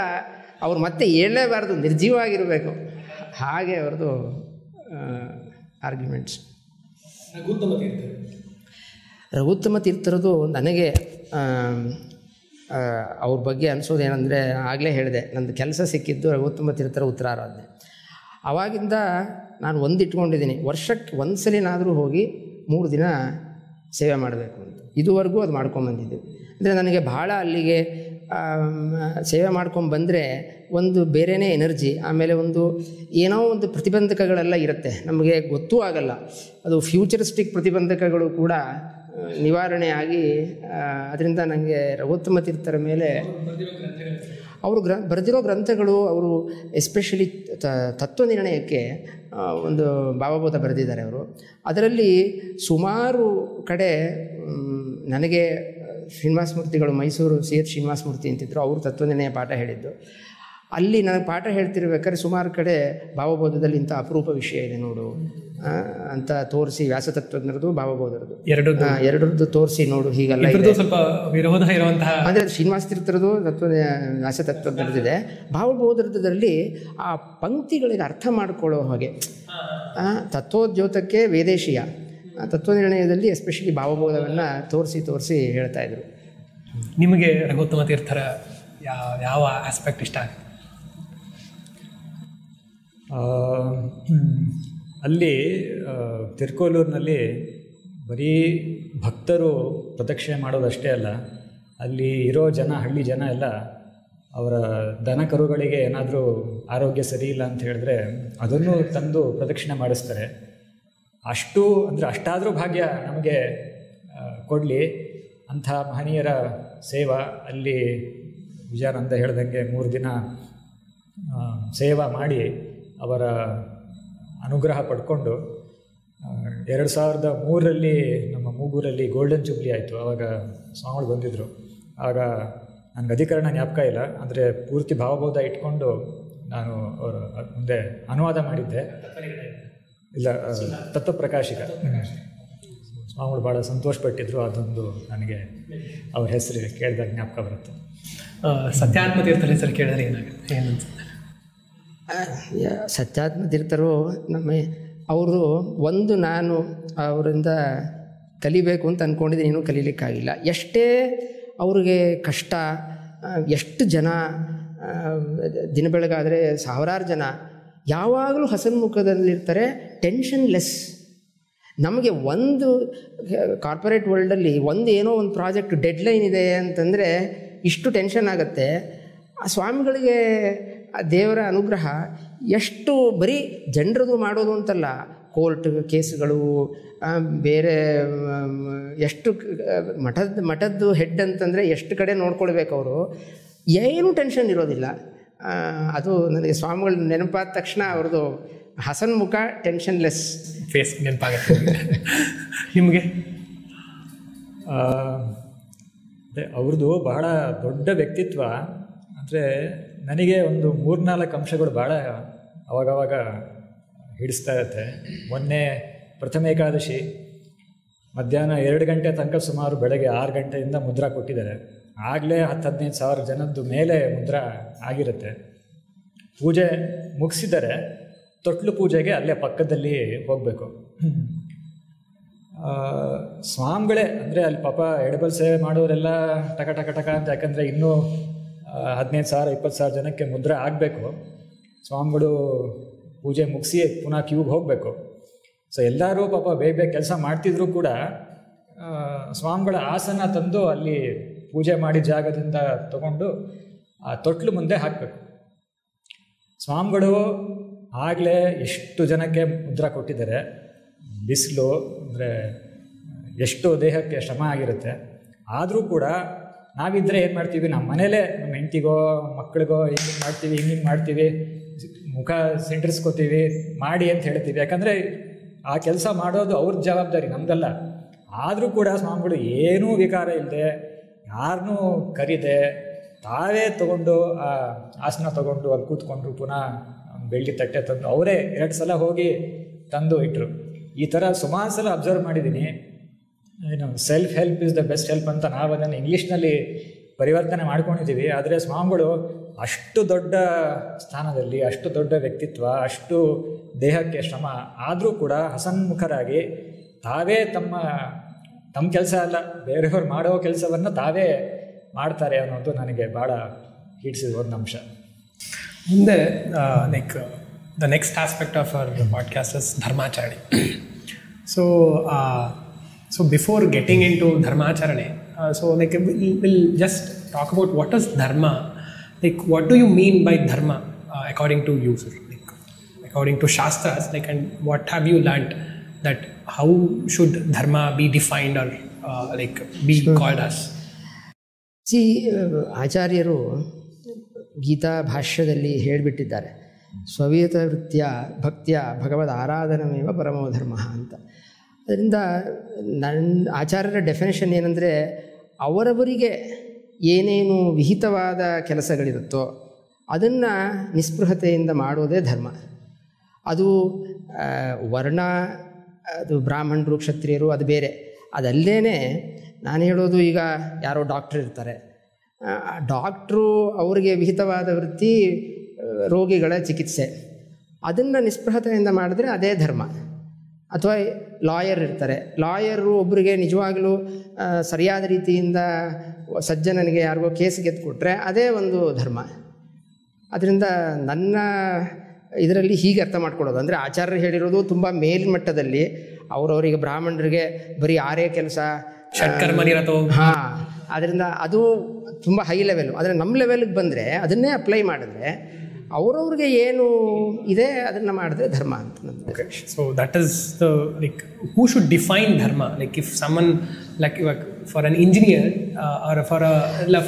ಅವ್ರು ಮತ್ತೆ ಹೇಳಲೇಬಾರ್ದು, ನಿರ್ಜೀವವಾಗಿರಬೇಕು. ಹಾಗೆ ಅವ್ರದ್ದು ಆರ್ಗ್ಯುಮೆಂಟ್ಸ್. ರಘುತ್ತಮ ತೀರ್ಥರದು ನನಗೆ ಅವ್ರ ಬಗ್ಗೆ ಅನಿಸೋದೇನೆಂದರೆ, ಆಗಲೇ ಹೇಳಿದೆ, ನಂದು ಕೆಲಸ ಸಿಕ್ಕಿದ್ದು ರಘುತ್ತಮ ತೀರ್ಥರ ಉತ್ತರಾರಾಧನೆ. ಆವಾಗಿಂದ ನಾನು ಇಟ್ಕೊಂಡಿದ್ದೀನಿ, ವರ್ಷಕ್ಕೆ 1 ಸಲಿನಾದರೂ ಹೋಗಿ 3 ದಿನ ಸೇವೆ ಮಾಡಬೇಕು ಅಂತ. ಇದುವರೆಗೂ ಅದು ಮಾಡ್ಕೊಂಬಂದಿದ್ದು. ಅಂದರೆ ನನಗೆ ಭಾಳ ಅಲ್ಲಿಗೆ ಸೇವೆ ಮಾಡ್ಕೊಂಬಂದರೆ ಒಂದು ಬೇರೆಯೇ ಎನರ್ಜಿ. ಆಮೇಲೆ ಏನೋ ಒಂದು ಪ್ರತಿಬಂಧಕಗಳೆಲ್ಲ ಇರುತ್ತೆ, ನಮಗೆ ಗೊತ್ತೂ ಆಗಲ್ಲ. ಅದು ಫ್ಯೂಚರಿಸ್ಟಿಕ್ ಪ್ರತಿಬಂಧಕಗಳು ಕೂಡ ನಿವಾರಣೆಯಾಗಿ, ಅದರಿಂದ ನನಗೆ ರಘುತ್ತಮ ತೀರ್ಥರ ಮೇಲೆ ಅವರು ಬರೆದಿರೋ ಗ್ರಂಥಗಳು, ಅವರು ಎಸ್ಪೆಷಲಿ ತತ್ವನಿರ್ಣಯಕ್ಕೆ ಒಂದು ಭಾವಬೋಧ ಬರೆದಿದ್ದಾರೆ ಅವರು. ಅದರಲ್ಲಿ ಸುಮಾರು ಕಡೆ ನನಗೆ ಶ್ರೀನಿವಾಸಮೂರ್ತಿಗಳು, ಮೈಸೂರು CH ಶ್ರೀನಿವಾಸಮೂರ್ತಿ ಅಂತಿದ್ರು, ಅವರು ತತ್ವನಿರ್ಣಯ ಪಾಠ ಹೇಳಿದ್ದು. ಅಲ್ಲಿ ನನಗೆ ಪಾಠ ಹೇಳ್ತಿರ್ಬೇಕಾದ್ರೆ ಸುಮಾರು ಕಡೆ ಭಾವಬೋಧದಲ್ಲಿ ಇಂಥ ಅಪರೂಪ ವಿಷಯ ಇದೆ ನೋಡು ಅಂತ ತೋರಿಸಿ, ವ್ಯಾಸತತ್ವಜ್ಞರದು ಭಾವಬೋಧರದು ಎರಡರದ್ದು ತೋರಿಸಿ ನೋಡು, ಹೀಗೆಲ್ಲ ಸ್ವಲ್ಪ ವಿರೋಧ ಇರುವಂತಹ. ಅಂದರೆ ಶ್ರೀನಿವಾಸ ತೀರ್ಥರದು ವ್ಯಾಸತತ್ವಜ್ಞರದಿದೆ. ಭಾವಬೋಧರದಲ್ಲಿ ಆ ಪಂಕ್ತಿಗಳಿಗೆ ಅರ್ಥ ಮಾಡ್ಕೊಳ್ಳೋ ಹಾಗೆ, ತತ್ವೋದ್ಯೋತಕ್ಕೆ ವೇದೇಶೀಯ, ತತ್ವನಿರ್ಣಯದಲ್ಲಿ ಎಸ್ಪೆಷಲಿ ಭಾವಬೋಧವನ್ನು ತೋರಿಸಿ ಹೇಳ್ತಾಯಿದ್ರು. ನಿಮಗೆ ರಘುತ್ತಮ ತೀರ್ಥರ ಯಾವ ಆಸ್ಪೆಕ್ಟ್ ಇಷ್ಟ ಆಗುತ್ತೆ? ಅಲ್ಲಿ ತಿರುಕೋಲೂರಿನಲ್ಲಿ ಬರೀ ಭಕ್ತರು ಪ್ರದಕ್ಷಿಣೆ ಮಾಡೋದಷ್ಟೇ ಅಲ್ಲ, ಅಲ್ಲಿ ಇರೋ ಜನ, ಹಳ್ಳಿ ಜನ ಎಲ್ಲ ಅವರ ದನ ಕರುಗಳಿಗೆ ಏನಾದರೂ ಆರೋಗ್ಯ ಸರಿ ಇಲ್ಲ ಅಂತ ಹೇಳಿದ್ರೆ ಅದನ್ನು ತಂದು ಪ್ರದಕ್ಷಿಣೆ ಮಾಡಿಸ್ತಾರೆ. ಅಷ್ಟಾದರೂ ಭಾಗ್ಯ ನಮಗೆ ಕೊಡಲಿ ಅಂಥ ಮಹನೀಯರ ಸೇವಾ. ಅಲ್ಲಿ ವಿಜಯಾನಂದ ಹೇಳ್ದಂಗೆ 3 ದಿನ ಸೇವಾ ಮಾಡಿ ಅವರ ಅನುಗ್ರಹ ಪಡ್ಕೊಂಡು 2003 ನಮ್ಮ ಮೂಗೂರಲ್ಲಿ ಗೋಲ್ಡನ್ ಜೂಬ್ಲಿ ಆಯಿತು. ಆವಾಗ ಸ್ವಾಮಿಗಳು ಬಂದಿದ್ದರು. ಆಗ ನನಗೆ ಅಧಿಕರಣ ಜ್ಞಾಪಕ ಇಲ್ಲ, ಅಂದರೆ ಪೂರ್ತಿ ಭಾವಬೋಧ ಇಟ್ಕೊಂಡು ನಾನು ಅವರ ಮುಂದೆ ಅನುವಾದ ಮಾಡಿದ್ದೆ. ಇಲ್ಲ, ತತ್ವಪ್ರಕಾಶಿಕ. ಸ್ವಾಮಿಗಳು ಭಾಳ ಸಂತೋಷಪಟ್ಟಿದ್ರು. ಅದೊಂದು ನನಗೆ ಅವ್ರ ಹೆಸರು ಕೇಳಿದಾಗ ಜ್ಞಾಪಕ ಬರುತ್ತೆ. ಸತ್ಯಾತ್ಮ ತೀರ್ಥರ ಹೆಸರು ಕೇಳಿದ್ರೆ ಏನಾಗುತ್ತೆ, ಏನಂತ? ಸತ್ಯಾತ್ಮ ತೀರ್ಥರು ಅವರು ನಾನು ಅವರಿಂದ ಕಲಿಬೇಕು ಅಂತ ಅಂದ್ಕೊಂಡಿದ್ದೀನಿ, ಇನ್ನೂ ಕಲೀಲಿಕ್ಕಾಗಿಲ್ಲ. ಎಷ್ಟೇ ಅವ್ರಿಗೆ ಕಷ್ಟ, ಎಷ್ಟು ಜನ ದಿನ ಬೆಳಗಾದರೆ ಸಾವಿರಾರು ಜನ ಯಾವಾಗಲೂ ಹಸನ್ಮುಖದಲ್ಲಿರ್ತಾರೆ, ಟೆನ್ಷನ್ಲೆಸ್. ನಮಗೆ ಒಂದು ಕಾರ್ಪೊರೇಟ್ ವರ್ಲ್ಡಲ್ಲಿ ಏನೋ ಒಂದು ಪ್ರಾಜೆಕ್ಟ್ ಡೆಡ್ಲೈನ್ ಇದೆ ಅಂತಂದರೆ ಇಷ್ಟು ಟೆನ್ಷನ್ ಆಗುತ್ತೆ. ಆ ಸ್ವಾಮಿಗಳಿಗೆ ಆ ದೇವರ ಅನುಗ್ರಹ ಎಷ್ಟು ಬರೀ ಜನರದು ಮಾಡೋದು ಅಂತಲ್ಲ, ಕೋರ್ಟ್ ಕೇಸ್ಗಳು, ಬೇರೆ ಎಷ್ಟು ಮಠದ್ದು ಹೆಡ್ ಅಂತಂದರೆ ಎಷ್ಟು ಕಡೆ ನೋಡ್ಕೊಳ್ಬೇಕು ಅವರು, ಏನೂ ಟೆನ್ಷನ್ ಇರೋದಿಲ್ಲ. ಅದು ನನಗೆ ಸ್ವಾಮಿಗಳು ನೆನಪಾದ ತಕ್ಷಣ ಅವ್ರದ್ದು ಹಸನ್ಮುಖ, ಟೆನ್ಷನ್ಲೆಸ್ ಫೇಸ್ ನೆನಪಾಗುತ್ತೆ. ನಿಮಗೆ ಅವ್ರದ್ದು ಬಹಳ ದೊಡ್ಡ ವ್ಯಕ್ತಿತ್ವ. ಅಂದರೆ ನನಗೆ ಒಂದು 3-4 ಅಂಶಗಳು ಭಾಳ ಅವಾಗವಾಗ ಹಿಡಿಸ್ತಾ ಇರುತ್ತೆ. ಮೊನ್ನೆ ಪ್ರಥಮ ಏಕಾದಶಿ ಮಧ್ಯಾಹ್ನ 2 ಗಂಟೆ ತನಕ ಸುಮಾರು ಬೆಳಗ್ಗೆ 6 ಗಂಟೆಯಿಂದ ಮುದ್ರಾ ಕೊಟ್ಟಿದ್ದಾರೆ. ಆಗಲೇ 10-15 ಸಾವಿರ ಜನದ್ದು ಮೇಲೆ ಮುದ್ರಾ ಆಗಿರುತ್ತೆ. ಪೂಜೆ ಮುಗಿಸಿದರೆ ತೊಟ್ಲು ಪೂಜೆಗೆ ಅಲ್ಲೇ ಪಕ್ಕದಲ್ಲಿ ಹೋಗಬೇಕು. ಸ್ವಾಮಿಗಳೇ ಅಂದರೆ ಅಲ್ಲಿ ಪಾಪ ಎಡಬಲ್ ಸೇವೆ ಮಾಡೋರೆಲ್ಲ ಟಕ ಟಕ ಟಕ ಅಂತ, ಯಾಕಂದರೆ ಇನ್ನೂ 15,000 20,000 ಜನಕ್ಕೆ ಮುದ್ರಾ ಆಗಬೇಕು. ಸ್ವಾಮಿಗಳು ಪೂಜೆ ಮುಗಿಸಿ ಪುನಃ ಕ್ಯೂಗೆ ಹೋಗಬೇಕು. ಸೊ ಎಲ್ಲರೂ ಪಾಪ ಬೇಗ ಕೆಲಸ ಮಾಡ್ತಿದ್ರು ಕೂಡ ಸ್ವಾಮಿಗಳ ಆಸನ ತಂದು ಅಲ್ಲಿ ಪೂಜೆ ಮಾಡಿದ ಜಾಗದಿಂದ ತಗೊಂಡು ಆ ತೊಟ್ಲು ಮುಂದೆ ಹಾಕಬೇಕು. ಸ್ವಾಮಿಗಳು ಆಗಲೇ ಎಷ್ಟು ಜನಕ್ಕೆ ಮುದ್ರಾ ಕೊಟ್ಟಿದ್ದಾರೆ. ಬಿಸಿಲು ಅಂದರೆ ಎಷ್ಟು ದೇಹಕ್ಕೆ ಶ್ರಮ ಆಗಿರುತ್ತೆ. ಆದರೂ ಕೂಡ ನಾವಿದ್ದರೆ ಏನು ಮಾಡ್ತೀವಿ, ನಮ್ಮ ಮನೇಲೇ ನಮ್ಮ ಹೆಂಡತಿಗೋ ಮಕ್ಕಳಿಗೋ ಹಿಂಗೆ ಮಾಡ್ತೀವಿ, ಮುಖ ಸಿಂಡ್ರಿಸ್ಕೋತೀವಿ, ಮಾಡಿ ಅಂತ ಹೇಳ್ತೀವಿ. ಯಾಕಂದರೆ ಆ ಕೆಲಸ ಮಾಡೋದು ಅವ್ರ ಜವಾಬ್ದಾರಿ, ನಮ್ದಲ್ಲ. ಆದರೂ ಕೂಡ ಸ್ವಾಮಿಗಳು ಏನೂ ವಿಕಾರ ಇಲ್ಲದೆ, ಯಾರನ್ನೂ ಕರೀದೆ, ತಾವೇ ತೊಗೊಂಡು ಆ ಆಸನ ತೊಗೊಂಡು ಅಲ್ಲಿ ಕೂತ್ಕೊಂಡ್ರು, ಪುನಃ ಬೆಳ್ಳಿ ತಟ್ಟೆ ತಂದು ಅವರೇ 2 ಸಲ ಹೋಗಿ ತಂದು ಇಟ್ಟರು. ಈ ಥರ ಸುಮಾರು ಸಲ ಅಬ್ಸರ್ವ್ ಮಾಡಿದ್ದೀನಿ. Self help is the best help ಅಂತ ನಾವು ಅದನ್ನು ಇಂಗ್ಲೀಷ್ನಲ್ಲಿ ಪರಿವರ್ತನೆ ಮಾಡ್ಕೊಂಡಿದ್ದೀವಿ. ಆದರೆ ಸ್ವಾಮಿಗಳು ಅಷ್ಟು ದೊಡ್ಡ ಸ್ಥಾನದಲ್ಲಿ, ಅಷ್ಟು ದೊಡ್ಡ ವ್ಯಕ್ತಿತ್ವ, ಅಷ್ಟು ದೇಹಕ್ಕೆ ಶ್ರಮ, ಆದರೂ ಕೂಡ ಹಸನ್ಮುಖರಾಗಿ ತಾವೇ ತಮ್ಮ ಕೆಲಸ ಅಲ್ಲ, ಬೇರೆಯವ್ರು ಮಾಡೋ ಕೆಲಸವನ್ನು ತಾವೇ ಮಾಡ್ತಾರೆ ಅನ್ನೋದು ನನಗೆ ಭಾಳ ಹಿಡಿಸಿದ ಒಂದು ಅಂಶ. ಮುಂದೆ the next aspect of our podcast is dharmacharane. So before getting into dharmacharane, we'll just talk about what is dharma. What do you mean by dharma according to you, sir? According to shastras, and what have you learnt that how should dharma be defined or be called as? See, ಆಚಾರ್ಯರು ಗೀತಾ ಭಾಷ್ಯದಲ್ಲಿ ಹೇಳಿಬಿಟ್ಟಿದ್ದಾರೆ, ಸ್ವವಿಯತ ವೃತ್ತಿಯ ಭಕ್ತಿಯ ಭಗವದ್ ಆರಾಧನಮೇವ ಪರಮೋ ಧರ್ಮ ಅಂತ. ಅದರಿಂದ ನನ್ನ ಆಚಾರ್ಯರ ಡೆಫಿನೇಷನ್ ಏನಂದರೆ, ಅವರವರಿಗೆ ಏನೇನು ವಿಹಿತವಾದ ಕೆಲಸಗಳಿರುತ್ತೋ ಅದನ್ನು ನಿಸ್ಪೃಹತೆಯಿಂದ ಮಾಡೋದೇ ಧರ್ಮ. ಅದು ವರ್ಣ, ಅದು ಬ್ರಾಹ್ಮಣರು ಕ್ಷತ್ರಿಯರು ಅದು ಬೇರೆ. ಅದಲ್ಲದೇ ನಾನು ಹೇಳೋದು, ಈಗ ಯಾರೋ ಡಾಕ್ಟ್ರ್ ಇರ್ತಾರೆ, ಡಾಕ್ಟ್ರು ಅವರಿಗೆ ವಿಹಿತವಾದ ವೃತ್ತಿ ರೋಗಿಗಳ ಚಿಕಿತ್ಸೆ, ಅದನ್ನು ನಿಸ್ಪೃಹತೆಯಿಂದ ಮಾಡಿದ್ರೆ ಅದೇ ಧರ್ಮ. ಅಥವಾ ಲಾಯರ್ ಇರ್ತಾರೆ, ಲಾಯರು ಒಬ್ಬರಿಗೆ ನಿಜವಾಗಲೂ ಸರಿಯಾದ ರೀತಿಯಿಂದ ಸಜ್ಜನನಿಗೆ ಯಾರಿಗೋ ಕೇಸ್ ಗೆದ್ದುಕೊಟ್ರೆ ಅದೇ ಒಂದು ಧರ್ಮ. ಅದರಿಂದ ನನ್ನ ಇದರಲ್ಲಿ ಹೀಗೆ ಅರ್ಥ ಮಾಡ್ಕೊಳ್ಳೋದು ಅಂದರೆ, ಆಚಾರ್ಯರು ಹೇಳಿರೋದು ತುಂಬ ಮೇಲ್ಮಟ್ಟದಲ್ಲಿ, ಅವರವರಿಗೆ ಬ್ರಾಹ್ಮಣರಿಗೆ ಬರೀ ಆರೇ ಕೆಲಸ, ಅದರಿಂದ ಅದು ತುಂಬ ಹೈ ಲೆವೆಲ್. ಆದರೆ ನಮ್ಮ ಲೆವೆಲ್ಗೆ ಬಂದರೆ ಅದನ್ನೇ ಅಪ್ಲೈ ಮಾಡಿದ್ರೆ ಅವರವ್ರಿಗೆ ಏನು ಇದೆ ಅದನ್ನು ಮಾಡಿದ್ರೆ ಧರ್ಮ ಅಂತ ನಮ್ಮದು. So that is the who should define dharma? If someone for an engineer or for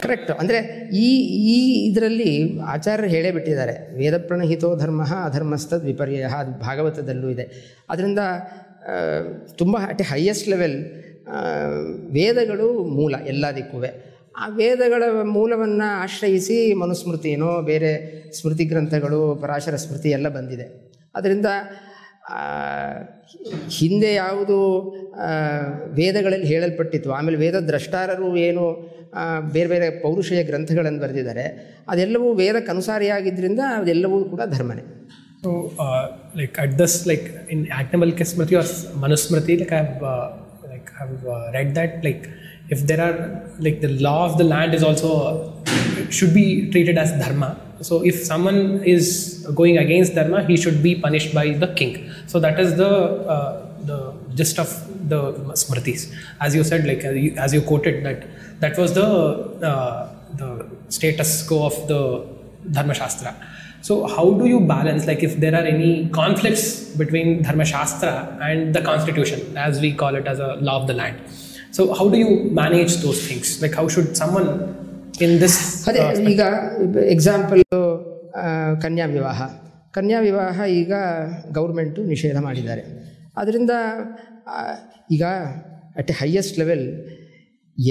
correct. ಅಂದರೆ ಈ ಇದರಲ್ಲಿ ಆಚಾರ್ಯರು ಹೇಳೇ ಬಿಟ್ಟಿದ್ದಾರೆ, ವೇದ ಪ್ರಣಹಿತೋ ಧರ್ಮ ಅಧರ್ಮಸ್ತದ್ ವಿಪರ್ಯಯ, ಅದು ಭಾಗವತದಲ್ಲೂ ಇದೆ. ಅದರಿಂದ ತುಂಬ ಅಟ್ ಎ ಹೈಯೆಸ್ಟ್ ಲೆವೆಲ್ ವೇದಗಳು ಮೂಲ ಎಲ್ಲದಕ್ಕೂ. ಆ ವೇದಗಳ ಮೂಲವನ್ನು ಆಶ್ರಯಿಸಿ ಮನುಸ್ಮೃತಿನೋ ಬೇರೆ ಸ್ಮೃತಿ ಗ್ರಂಥಗಳು, ಪರಾಶರ ಸ್ಮೃತಿ ಎಲ್ಲ ಬಂದಿದೆ. ಅದರಿಂದ ಹಿಂದೆ ಯಾವುದು ವೇದಗಳಲ್ಲಿ ಹೇಳಲ್ಪಟ್ಟಿತ್ತು, ಆಮೇಲೆ ವೇದ ದ್ರಷ್ಟಾರರು ಏನು ಬೇರೆ ಬೇರೆ ಪೌರುಷೇಯ ಗ್ರಂಥಗಳನ್ನು ಬರೆದಿದ್ದಾರೆ, ಅದೆಲ್ಲವೂ ವೇದಕ್ಕೆ ಅನುಸಾರಿಯಾಗಿದ್ದರಿಂದ ಅದೆಲ್ಲವೂ ಕೂಡ ಧರ್ಮನೇ. So, like at this, like in Yajnavalkya Smriti or Manusmriti, like I've read that like if there are like the law of the land is also should be treated as dharma. So if someone is going against dharma, he should be punished by the king. So that is the gist of the Smritis. As you said, like as you quoted that was the status quo of the Dharma Shastra. So how do you balance, like if there are any conflicts between Dharma Shastra and the constitution, as we call it as a law of the land? So how do you manage those things? Like how should someone in this... ಅದೇ ಈಗ example ಕನ್ಯಾ ವಿವಾಹ ಈಗ government ನಿಷೇಧ ಮಾಡಿದ್ದಾರೆ. ಅದರಿಂದ ಈಗ at A highest level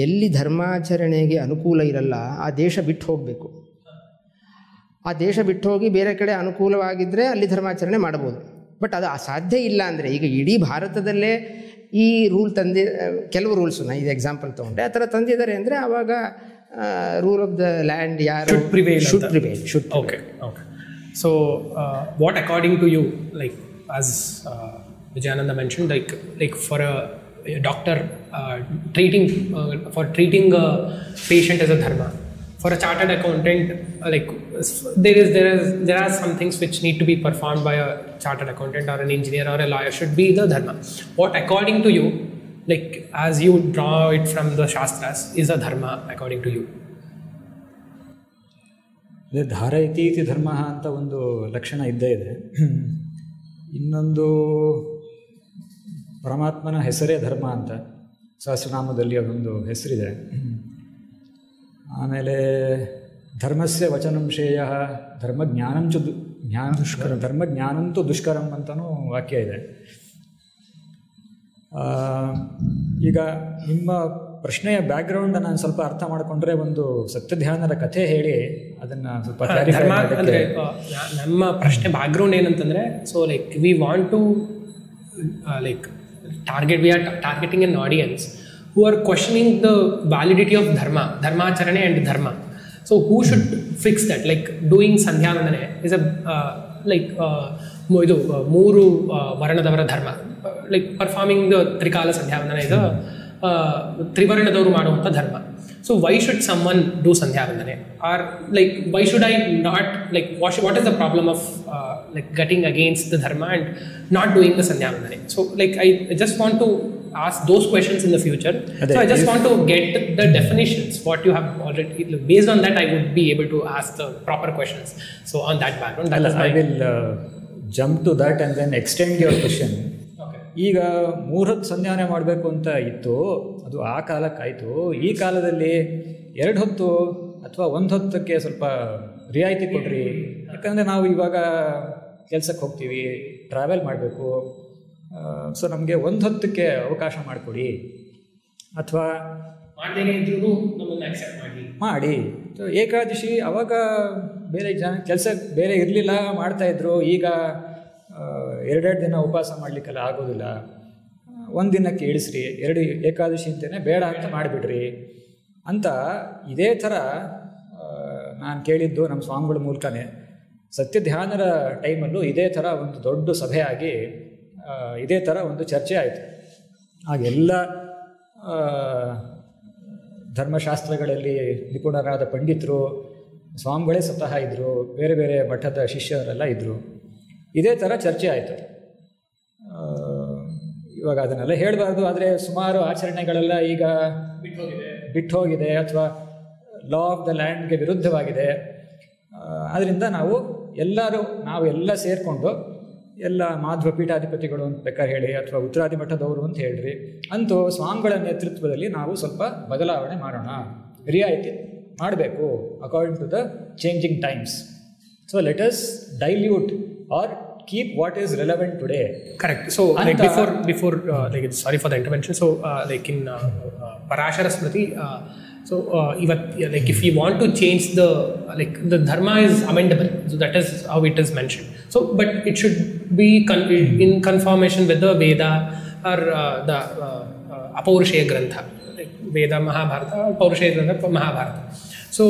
ಎಲ್ಲಿ ಧರ್ಮಾಚರಣೆಗೆ ಅನುಕೂಲ ಇರಲ್ಲ ಆ ದೇಶ ಬಿಟ್ಟು ಹೋಗಬೇಕು. ಆ ದೇಶ ಬಿಟ್ಟು ಹೋಗಿ ಬೇರೆ ಕಡೆ ಅನುಕೂಲವಾಗಿದ್ದರೆ ಅಲ್ಲಿ ಧರ್ಮಾಚರಣೆ ಮಾಡ್ಬೋದು. ಬಟ್ ಅದು ಸಾಧ್ಯ ಇಲ್ಲ ಅಂದರೆ ಈಗ ಇಡೀ ಭಾರತದಲ್ಲೇ ಈ ರೂಲ್ ಕೆಲವು ರೂಲ್ಸು ನಾನು ಇದು ಎಕ್ಸಾಂಪಲ್ ತೊಗೊಂಡೆ ಆ ಥರ ತಂದಿದ್ದಾರೆ ಅಂದರೆ ಆವಾಗ ರೂಲ್ ಆಫ್ ದ ಲ್ಯಾಂಡ್ ಯಾರು should prevail. Okay. So what according to you, like as Vijayananda mentioned, like for a doctor treating a patient as a dharma, for a chartered accountant, like there are some things which need to be performed by a chartered accountant or an engineer or a lawyer should be the dharma. What according to you, like as you draw it from the shastras, is a dharma according to you? ಧಾರಯತಿ ಇತಿ ಧರ್ಮ ಅಂತ ಒಂದು ಲಕ್ಷಣ ಇದ್ದೇ ಇದೆ. ಇನ್ನೊಂದು ಪರಮಾತ್ಮನ ಹೆಸರೇ ಧರ್ಮ ಅಂತ ಸಹಸ್ರನಾಮದಲ್ಲಿ ಅದೊಂದು ಹೆಸರಿದೆ. ಆಮೇಲೆ ಧರ್ಮಸ್ಯ ವಚನಂಶೇಯ ಧರ್ಮಜ್ಞಾನಂತೂ ದುಷ್ಕರಂ ಅಂತಲೂ ವಾಕ್ಯ ಇದೆ. ಈಗ ನಿಮ್ಮ ಪ್ರಶ್ನೆಯ ಬ್ಯಾಕ್ಗ್ರೌಂಡ್ ನಾನು ಸ್ವಲ್ಪ ಅರ್ಥ ಮಾಡಿಕೊಂಡ್ರೆ ಒಂದು ಸತ್ಯಧ್ಯಾನರ ಕಥೆ ಹೇಳಿ ಅದನ್ನು ಸ್ವಲ್ಪ ಧರ್ಮ ಅಂದರೆ ನಮ್ಮ ಪ್ರಶ್ನೆ ಬ್ಯಾಕ್ಗ್ರೌಂಡ್ ಏನಂತಂದರೆ, so like we want to like we are targeting an audience who are questioning the validity of dharmacharane and dharma. So who should fix that? Like doing sandhya vandane is a ಮೂರು ವರ್ಣದವರ ಧರ್ಮ. Like performing the trikala sandhya vandana is a ತ್ರಿವರ್ಣದವರು ಮಾಡುವಂಥ ಧರ್ಮ. So why should someone do sandhya vandane? Or like why should I not, like what is the problem of like getting against the dharma and not doing the sandhya vandane? So like I just want to ask those questions in the future. So I just want to get the definitions, what you have already, based on that I would be able to ask the proper questions. So on that background, I will jump to that and then extend your question. ಈಗ 3 ಹೊತ್ತು ಸಂಧ್ಯಾನೆ ಮಾಡಬೇಕು ಅಂತ ಇತ್ತು, ಅದು ಆ ಕಾಲಕ್ಕಾಯಿತು. ಈ ಕಾಲದಲ್ಲಿ 2 ಹೊತ್ತು ಅಥವಾ 1 ಹೊತ್ತಕ್ಕೆ ಸ್ವಲ್ಪ ರಿಯಾಯಿತಿ ಕೊಡ್ರಿ, ಯಾಕಂದರೆ ನಾವು ಇವಾಗ ಕೆಲಸಕ್ಕೆ ಹೋಗ್ತೀವಿ, ಟ್ರಾವೆಲ್ ಮಾಡಬೇಕು, ಸೊ ನಮಗೆ 1 ಹೊತ್ತಕ್ಕೆ ಅವಕಾಶ ಮಾಡಿಕೊಡಿ, ಅಥವಾ ಮಾಡಿ. ಏಕಾದಶಿ ಅವಾಗ ಬೇರೆ ಜನ ಕೆಲಸ ಬೇರೆ ಇರಲಿಲ್ಲ, ಮಾಡ್ತಾಯಿದ್ರು. ಈಗ 2 ದಿನ ಉಪವಾಸ ಮಾಡಲಿಕ್ಕೆಲ್ಲ ಆಗೋದಿಲ್ಲ, 1 ದಿನಕ್ಕೆ ಇಳಿಸ್ರಿ, 2 ಏಕಾದಶಿ ಅಂತಲೇ ಬೇಡ ಅಂತ ಮಾಡಿಬಿಡ್ರಿ ಅಂತ. ಇದೇ ಥರ ನಾನು ಕೇಳಿದ್ದು ನಮ್ಮ ಸ್ವಾಮಿಗಳ ಮೂಲಕನೇ. ಸತ್ಯಧ್ಯಾನರ ಟೈಮಲ್ಲೂ ಇದೇ ಥರ ಒಂದು ದೊಡ್ಡ ಸಭೆ ಆಗಿ ಇದೇ ಥರ ಒಂದು ಚರ್ಚೆ ಆಯಿತು. ಆಗೆಲ್ಲ ಧರ್ಮಶಾಸ್ತ್ರಗಳಲ್ಲಿ ನಿಪುಣರಾದ ಪಂಡಿತರು, ಸ್ವಾಮಿಗಳೇ ಸ್ವತಃ ಇದ್ದರು, ಬೇರೆ ಬೇರೆ ಮಠದ ಶಿಷ್ಯರೆಲ್ಲ ಇದ್ದರು. ಇದೇ ಥರ ಚರ್ಚೆ ಆಯಿತು. ಇವಾಗ ಅದನ್ನೆಲ್ಲ ಹೇಳಬಾರ್ದು, ಆದರೆ ಸುಮಾರು ಆಚರಣೆಗಳೆಲ್ಲ ಈಗ ಬಿಟ್ಟು ಹೋಗಿದೆ ಅಥವಾ ಲಾ ಆಫ್ ದ ಲ್ಯಾಂಡ್ಗೆ ವಿರುದ್ಧವಾಗಿದೆ. ಆದ್ದರಿಂದ ನಾವೆಲ್ಲ ಸೇರಿಕೊಂಡು ಎಲ್ಲ ಮಾಧ್ವ ಪೀಠಾಧಿಪತಿಗಳು ಅಂತ ಬೇಕಾದ್ರೆ ಹೇಳಿ, ಅಥವಾ ಉತ್ತರಾದಿ ಮಠದವರು ಅಂತ ಹೇಳ್ರಿ, ಅಂತೂ ಸ್ವಾಮಿಗಳ ನೇತೃತ್ವದಲ್ಲಿ ನಾವು ಸ್ವಲ್ಪ ಬದಲಾವಣೆ ಮಾಡೋಣ, ರಿಯಾಯಿತಿ ಮಾಡಬೇಕು according to the changing times. So let us dilute or keep what is relevant today. Correct. So like before like sorry for the intervention. So like in Parashara Smriti, like if we want to change the dharma is amendable. So that is how it is mentioned. So but it should be in conformation with the Veda or the Apaurushaya Grantha, like Veda, Mahabharata, Apaurushaya Grantha, Mahabharata. So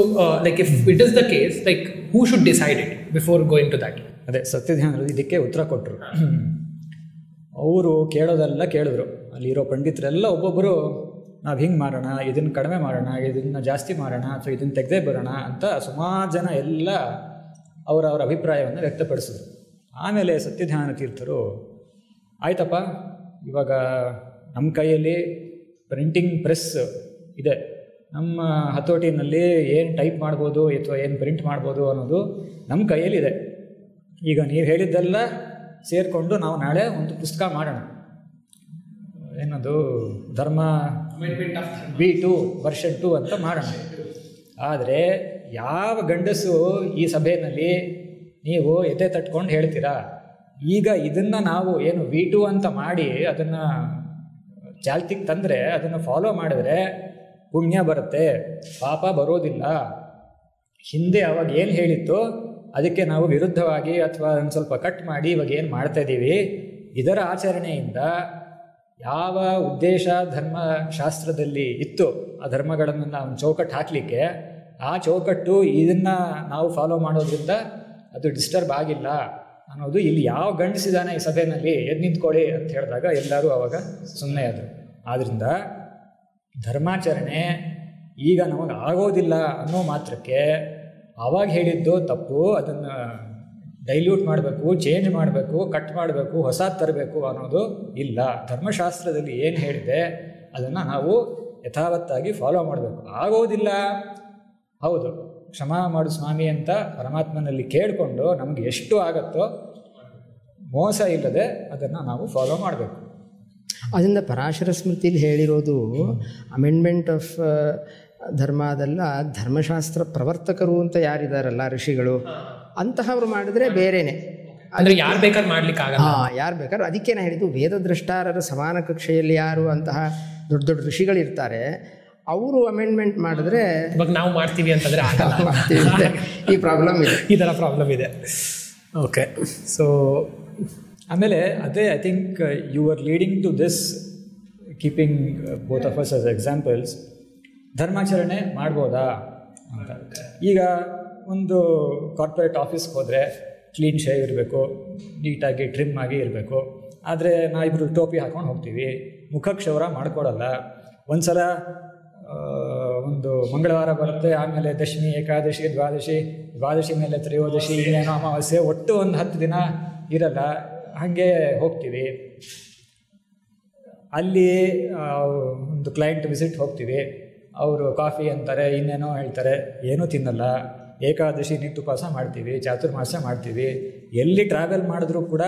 like if it is the case, like who should decide it before going to that? ಅದೇ ಸತ್ಯಧ್ಯಾನರು ಇದಕ್ಕೆ ಉತ್ತರ ಕೊಟ್ಟರು. ಅವರು ಕೇಳೋದೆಲ್ಲ ಕೇಳಿದ್ರು. ಅಲ್ಲಿರೋ ಪಂಡಿತರೆಲ್ಲ ಒಬ್ಬೊಬ್ಬರು ನಾವು ಹಿಂಗೆ ಮಾಡೋಣ, ಇದನ್ನು ಕಡಿಮೆ ಮಾಡೋಣ, ಇದನ್ನು ಜಾಸ್ತಿ ಮಾಡೋಣ, ಅಥವಾ ಇದನ್ನು ತೆಗೆದೇ ಬರೋಣ ಅಂತ ಸುಮಾರು ಜನ ಎಲ್ಲ ಅವರ ಅಭಿಪ್ರಾಯವನ್ನು ವ್ಯಕ್ತಪಡಿಸಿದ್ರು. ಆಮೇಲೆ ಸತ್ಯಧ್ಯಾನ ತೀರ್ಥರು, ಆಯ್ತಪ್ಪ, ಇವಾಗ ನಮ್ಮ ಕೈಯಲ್ಲಿ ಪ್ರಿಂಟಿಂಗ್ ಪ್ರೆಸ್ ಇದೆ, ನಮ್ಮ ಹತೋಟಿನಲ್ಲಿ ಏನು ಟೈಪ್ ಮಾಡ್ಬೋದು ಅಥವಾ ಏನು ಪ್ರಿಂಟ್ ಮಾಡ್ಬೋದು ಅನ್ನೋದು ನಮ್ಮ ಕೈಯಲ್ಲಿದೆ. ಈಗ ನೀವು ಹೇಳಿದ್ದೆಲ್ಲ ಸೇರಿಕೊಂಡು ನಾವು ನಾಳೆ ಒಂದು ಪುಸ್ತಕ ಮಾಡೋಣ, ಏನದು ಧರ್ಮ V2 ವರ್ಷನ್ 2 ಅಂತ ಮಾಡೋಣ. ಆದರೆ ಯಾವ ಗಂಡಸು ಈ ಸಭೆಯಲ್ಲಿ ನೀವು ಎದೆ ತಟ್ಕೊಂಡು ಹೇಳ್ತೀರಾ, ಈಗ ಇದನ್ನು ನಾವು ಏನು V2 ಅಂತ ಮಾಡಿ ಅದನ್ನು ಚಾಲ್ತಿಗೆ ತಂದರೆ, ಅದನ್ನು ಫಾಲೋ ಮಾಡಿದ್ರೆ ಪುಣ್ಯ ಬರುತ್ತೆ, ಪಾಪ ಬರೋದಿಲ್ಲ. ಹಿಂದೆ ಅವಾಗ ಏನು ಹೇಳಿತ್ತು ಅದಕ್ಕೆ ನಾವು ವಿರುದ್ಧವಾಗಿ ಅಥವಾ ಒಂದು ಸ್ವಲ್ಪ ಕಟ್ ಮಾಡಿ ಇವಾಗ ಏನು ಮಾಡ್ತಾ ಇದ್ದೀವಿ, ಇದರ ಆಚರಣೆಯಿಂದ ಯಾವ ಉದ್ದೇಶ ಧರ್ಮಶಾಸ್ತ್ರದಲ್ಲಿ ಇತ್ತು ಆ ಧರ್ಮಗಳನ್ನು ನಾವು ಚೌಕಟ್ಟು ಹಾಕಲಿಕ್ಕೆ, ಆ ಚೌಕಟ್ಟು ಇದನ್ನು ನಾವು ಫಾಲೋ ಮಾಡೋದ್ರಿಂದ ಅದು ಡಿಸ್ಟರ್ಬ್ ಆಗಿಲ್ಲ ಅನ್ನೋದು ಇಲ್ಲಿ ಯಾವ ಗಂಡಿಸಿದಾನೆ ಈ ಸಭೆಯಲ್ಲಿ ಎದ್ದು ನಿಂತ್ಕೊಳ್ಳಿ ಅಂತ ಹೇಳಿದಾಗ ಎಲ್ಲರೂ ಅವಾಗ ಸುಮ್ಮನೆ ಆದರು. ಆದ್ದರಿಂದ ಧರ್ಮಾಚರಣೆ ಈಗ ನಮಗೆ ಆಗೋದಿಲ್ಲ ಅನ್ನೋ ಮಾತ್ರಕ್ಕೆ ಆವಾಗ ಹೇಳಿದ್ದು ತಪ್ಪು, ಅದನ್ನು ಡೈಲ್ಯೂಟ್ ಮಾಡಬೇಕು, ಚೇಂಜ್ ಮಾಡಬೇಕು, ಕಟ್ ಮಾಡಬೇಕು, ಹೊಸದು ತರಬೇಕು ಅನ್ನೋದು ಇಲ್ಲ. ಧರ್ಮಶಾಸ್ತ್ರದಲ್ಲಿ ಏನು ಹೇಳಿದೆ ಅದನ್ನು ನಾವು ಯಥಾವತ್ತಾಗಿ ಫಾಲೋ ಮಾಡಬೇಕು. ಆಗೋದಿಲ್ಲ, ಹೌದು, ಕ್ಷಮಾ ಮಾಡು ಸ್ವಾಮಿ ಅಂತ ಪರಮಾತ್ಮನಲ್ಲಿ ಕೇಳಿಕೊಂಡು ನಮಗೆ ಎಷ್ಟು ಆಗುತ್ತೋ ಮೋಸ ಇಲ್ಲದೆ ಅದನ್ನು ನಾವು ಫಾಲೋ ಮಾಡಬೇಕು. ಅದರಿಂದ ಪರಾಶರ ಸ್ಮೃತಿಲಿ ಹೇಳಿರೋದು ಅಮೆಂಡ್ಮೆಂಟ್ ಆಫ್ ಧರ್ಮ ಅದಲ್ಲ, ಧರ್ಮಶಾಸ್ತ್ರ ಪ್ರವರ್ತಕರು ಅಂತ ಯಾರಿದಾರಲ್ಲ ಋಷಿಗಳು, ಅಂತಹವ್ರು ಮಾಡಿದ್ರೆ ಬೇರೆನೆ. ಅಂದರೆ ಯಾರು ಬೇಕಾದ್ರೂ ಮಾಡ್ಲಿಕ್ಕೆ ಆಗಲ್ಲ. ಯಾರು ಬೇಕಾದ್ರೂ. ಅದಕ್ಕೆ ನಾನು ಹೇಳಿದ್ದು ವೇದದ್ರಷ್ಟಾರರ ಸಮಾನ ಕಕ್ಷೆಯಲ್ಲಿ ಯಾರು ಅಂತಹ ದೊಡ್ಡ ದೊಡ್ಡ ಋಷಿಗಳಿರ್ತಾರೆ, ಅವರು ಅಮೆಂಡ್ಮೆಂಟ್ ಮಾಡಿದ್ರೆ ಇವಾಗ ನಾವು ಮಾಡ್ತೀವಿ ಅಂತಂದರೆ ಈ ಪ್ರಾಬ್ಲಮ್ ಇದೆ, ಈ ಥರ ಪ್ರಾಬ್ಲಮ್ ಇದೆ. ಓಕೆ. ಸೊ ಆಮೇಲೆ ಅದೇ I think you are leading to this, keeping both of us as examples. ಧರ್ಮಾಚರಣೆ ಮಾಡ್ಬೋದಾ ಅಂತ. ಈಗ ಒಂದು ಕಾರ್ಪೊರೇಟ್ ಆಫೀಸ್ಗೆ ಹೋದರೆ ಕ್ಲೀನ್ ಶೇವ್ ಇರಬೇಕು, ನೀಟಾಗಿ ಟ್ರಿಮ್ ಆಗಿ ಇರಬೇಕು. ಆದರೆ ನಾವಿಬ್ಬರು ಟೋಪಿ ಹಾಕ್ಕೊಂಡು ಹೋಗ್ತೀವಿ, ಮುಖಕ್ಷೌರ ಮಾಡ್ಕೊಡಲ್ಲ. ಒಂದು ಸಲ ಒಂದು ಮಂಗಳವಾರ ಬರುತ್ತೆ, ಆಮೇಲೆ ದಶಮಿ, ಏಕಾದಶಿ, ದ್ವಾದಶಿ ಮೇಲೆ ತ್ರಯೋದಶಿ, ಇನ್ನೇನೋ ಅಮಾವಾಸ್ಯೆ, ಒಟ್ಟು ಒಂದು 10 ದಿನ ಇರಲ್ಲ, ಹಾಗೆ ಹೋಗ್ತೀವಿ. ಅಲ್ಲಿ ಒಂದು ಕ್ಲೈಂಟ್ ವಿಸಿಟ್ ಹೋಗ್ತೀವಿ, ಅವರು ಕಾಫಿ ಅಂತಾರೆ, ಇನ್ನೇನೋ ಹೇಳ್ತಾರೆ, ಏನೂ ತಿನ್ನಲ್ಲ. ಏಕಾದಶಿ ನಿತ್ಯೋಪವಾಸ ಮಾಡ್ತೀವಿ, ಚಾತುರ್ಮಾಸ ಮಾಡ್ತೀವಿ. ಎಲ್ಲಿ ಟ್ರಾವೆಲ್ ಮಾಡಿದ್ರೂ ಕೂಡ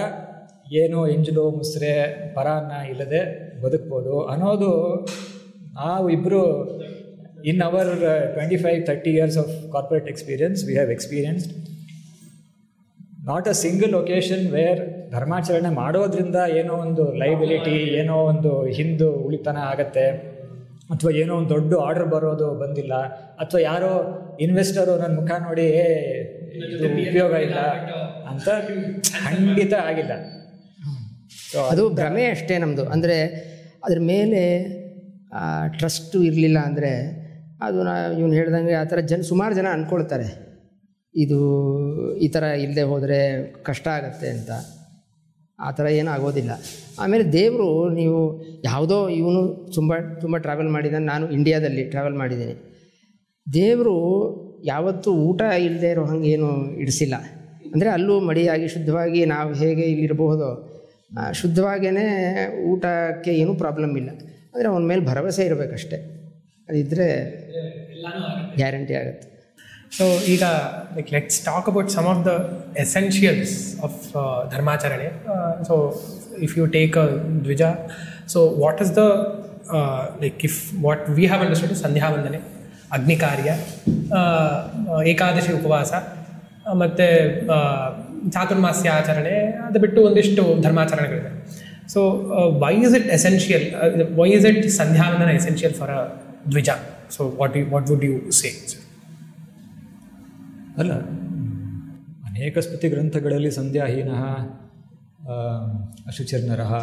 ಏನೋ ಎಂಜಲು ಮುಸ್ರೆ ಪರಾನ್ನ ಇಲ್ಲದೆ ಬದುಕ್ಬೋದು ಅನ್ನೋದು ನಾವು ಇಬ್ಬರು in our 25-30 years of corporate experience we have experienced not a single occasion where ಧರ್ಮಾಚರಣೆ ಮಾಡೋದ್ರಿಂದ ಏನೋ ಒಂದು ಲೈಬಿಲಿಟಿ, ಏನೋ ಒಂದು ಹಿಂದು ಉಳಿತನ ಆಗತ್ತೆ, ಅಥವಾ ಏನೋ ಒಂದು ದೊಡ್ಡ ಆರ್ಡರ್ ಬರೋದು ಬಂದಿಲ್ಲ, ಅಥವಾ ಯಾರೋ ಇನ್ವೆಸ್ಟರು ನನ್ನ ಮುಖ ನೋಡಿ ಉಪಯೋಗ ಇಲ್ಲ ಅಂತ ಖಂಡಿತ ಆಗಿಲ್ಲ. ಅದು ಭ್ರಮೆ ಅಷ್ಟೇ ನಮ್ಮದು. ಅಂದರೆ ಅದ್ರ ಮೇಲೆ ಟ್ರಸ್ಟು ಇರಲಿಲ್ಲ ಅಂದರೆ ಅದು ಇವನು ಹೇಳ್ದಂಗೆ ಆ ಥರ ಸುಮಾರು ಜನ ಅಂದ್ಕೊಳ್ತಾರೆ ಇದು ಈ ಥರ ಇಲ್ಲದೆ ಹೋದರೆ ಕಷ್ಟ ಆಗತ್ತೆ ಅಂತ. ಆ ಥರ ಏನೂ ಆಗೋದಿಲ್ಲ. ಆಮೇಲೆ ದೇವರು, ನೀವು ಯಾವುದೋ ಇವನು ತುಂಬ ಟ್ರಾವೆಲ್ ಮಾಡಿದ್ದಾನೆ, ನಾನು ಇಂಡಿಯಾದಲ್ಲಿ ಟ್ರಾವೆಲ್ ಮಾಡಿದ್ದೀನಿ. ದೇವರು ಯಾವತ್ತೂ ಊಟ ಇಲ್ಲದೆ ಇರೋ ಹಂಗೇನು ಇಡಿಸಿಲ್ಲ. ಅಂದರೆ ಅಲ್ಲೂ ಮಡಿಯಾಗಿ ಶುದ್ಧವಾಗಿ ನಾವು ಹೇಗೆ ಇಲ್ಲಿರಬಹುದೋ ಶುದ್ಧವಾಗೇ ಊಟಕ್ಕೆ ಏನೂ ಪ್ರಾಬ್ಲಮ್ ಇಲ್ಲ. ಅಂದರೆ ಅವನ ಮೇಲೆ ಭರವಸೆ ಇರಬೇಕಷ್ಟೆ, ಅದಿದ್ದರೆ ಗ್ಯಾರಂಟಿ ಆಗುತ್ತೆ. ಸೊ ಈಗ let's talk about some of the essentials of dharmacharane. So if you take a dvija, so what is the if what we have understood sandhya vandane, agni ಕಾರ್ಯ, ಏಕಾದಶಿ ಉಪವಾಸ, ಮತ್ತು ಚಾತುರ್ಮಾಸ್ಯ ಆಚರಣೆ, ಅದು ಬಿಟ್ಟು ಒಂದಿಷ್ಟು ಧರ್ಮಾಚರಣೆಗಳಿದೆ. So why is it essential, why is it sandhyavandana essential for a dvija? So what would you say? ಅಲ್ಲ, ಅನೇಕ ಸ್ಮೃತಿ ಗ್ರಂಥಗಳಲ್ಲಿ ಸಂಧ್ಯಾಹೀನ ಅಶುಚಿರ್ನರಃ,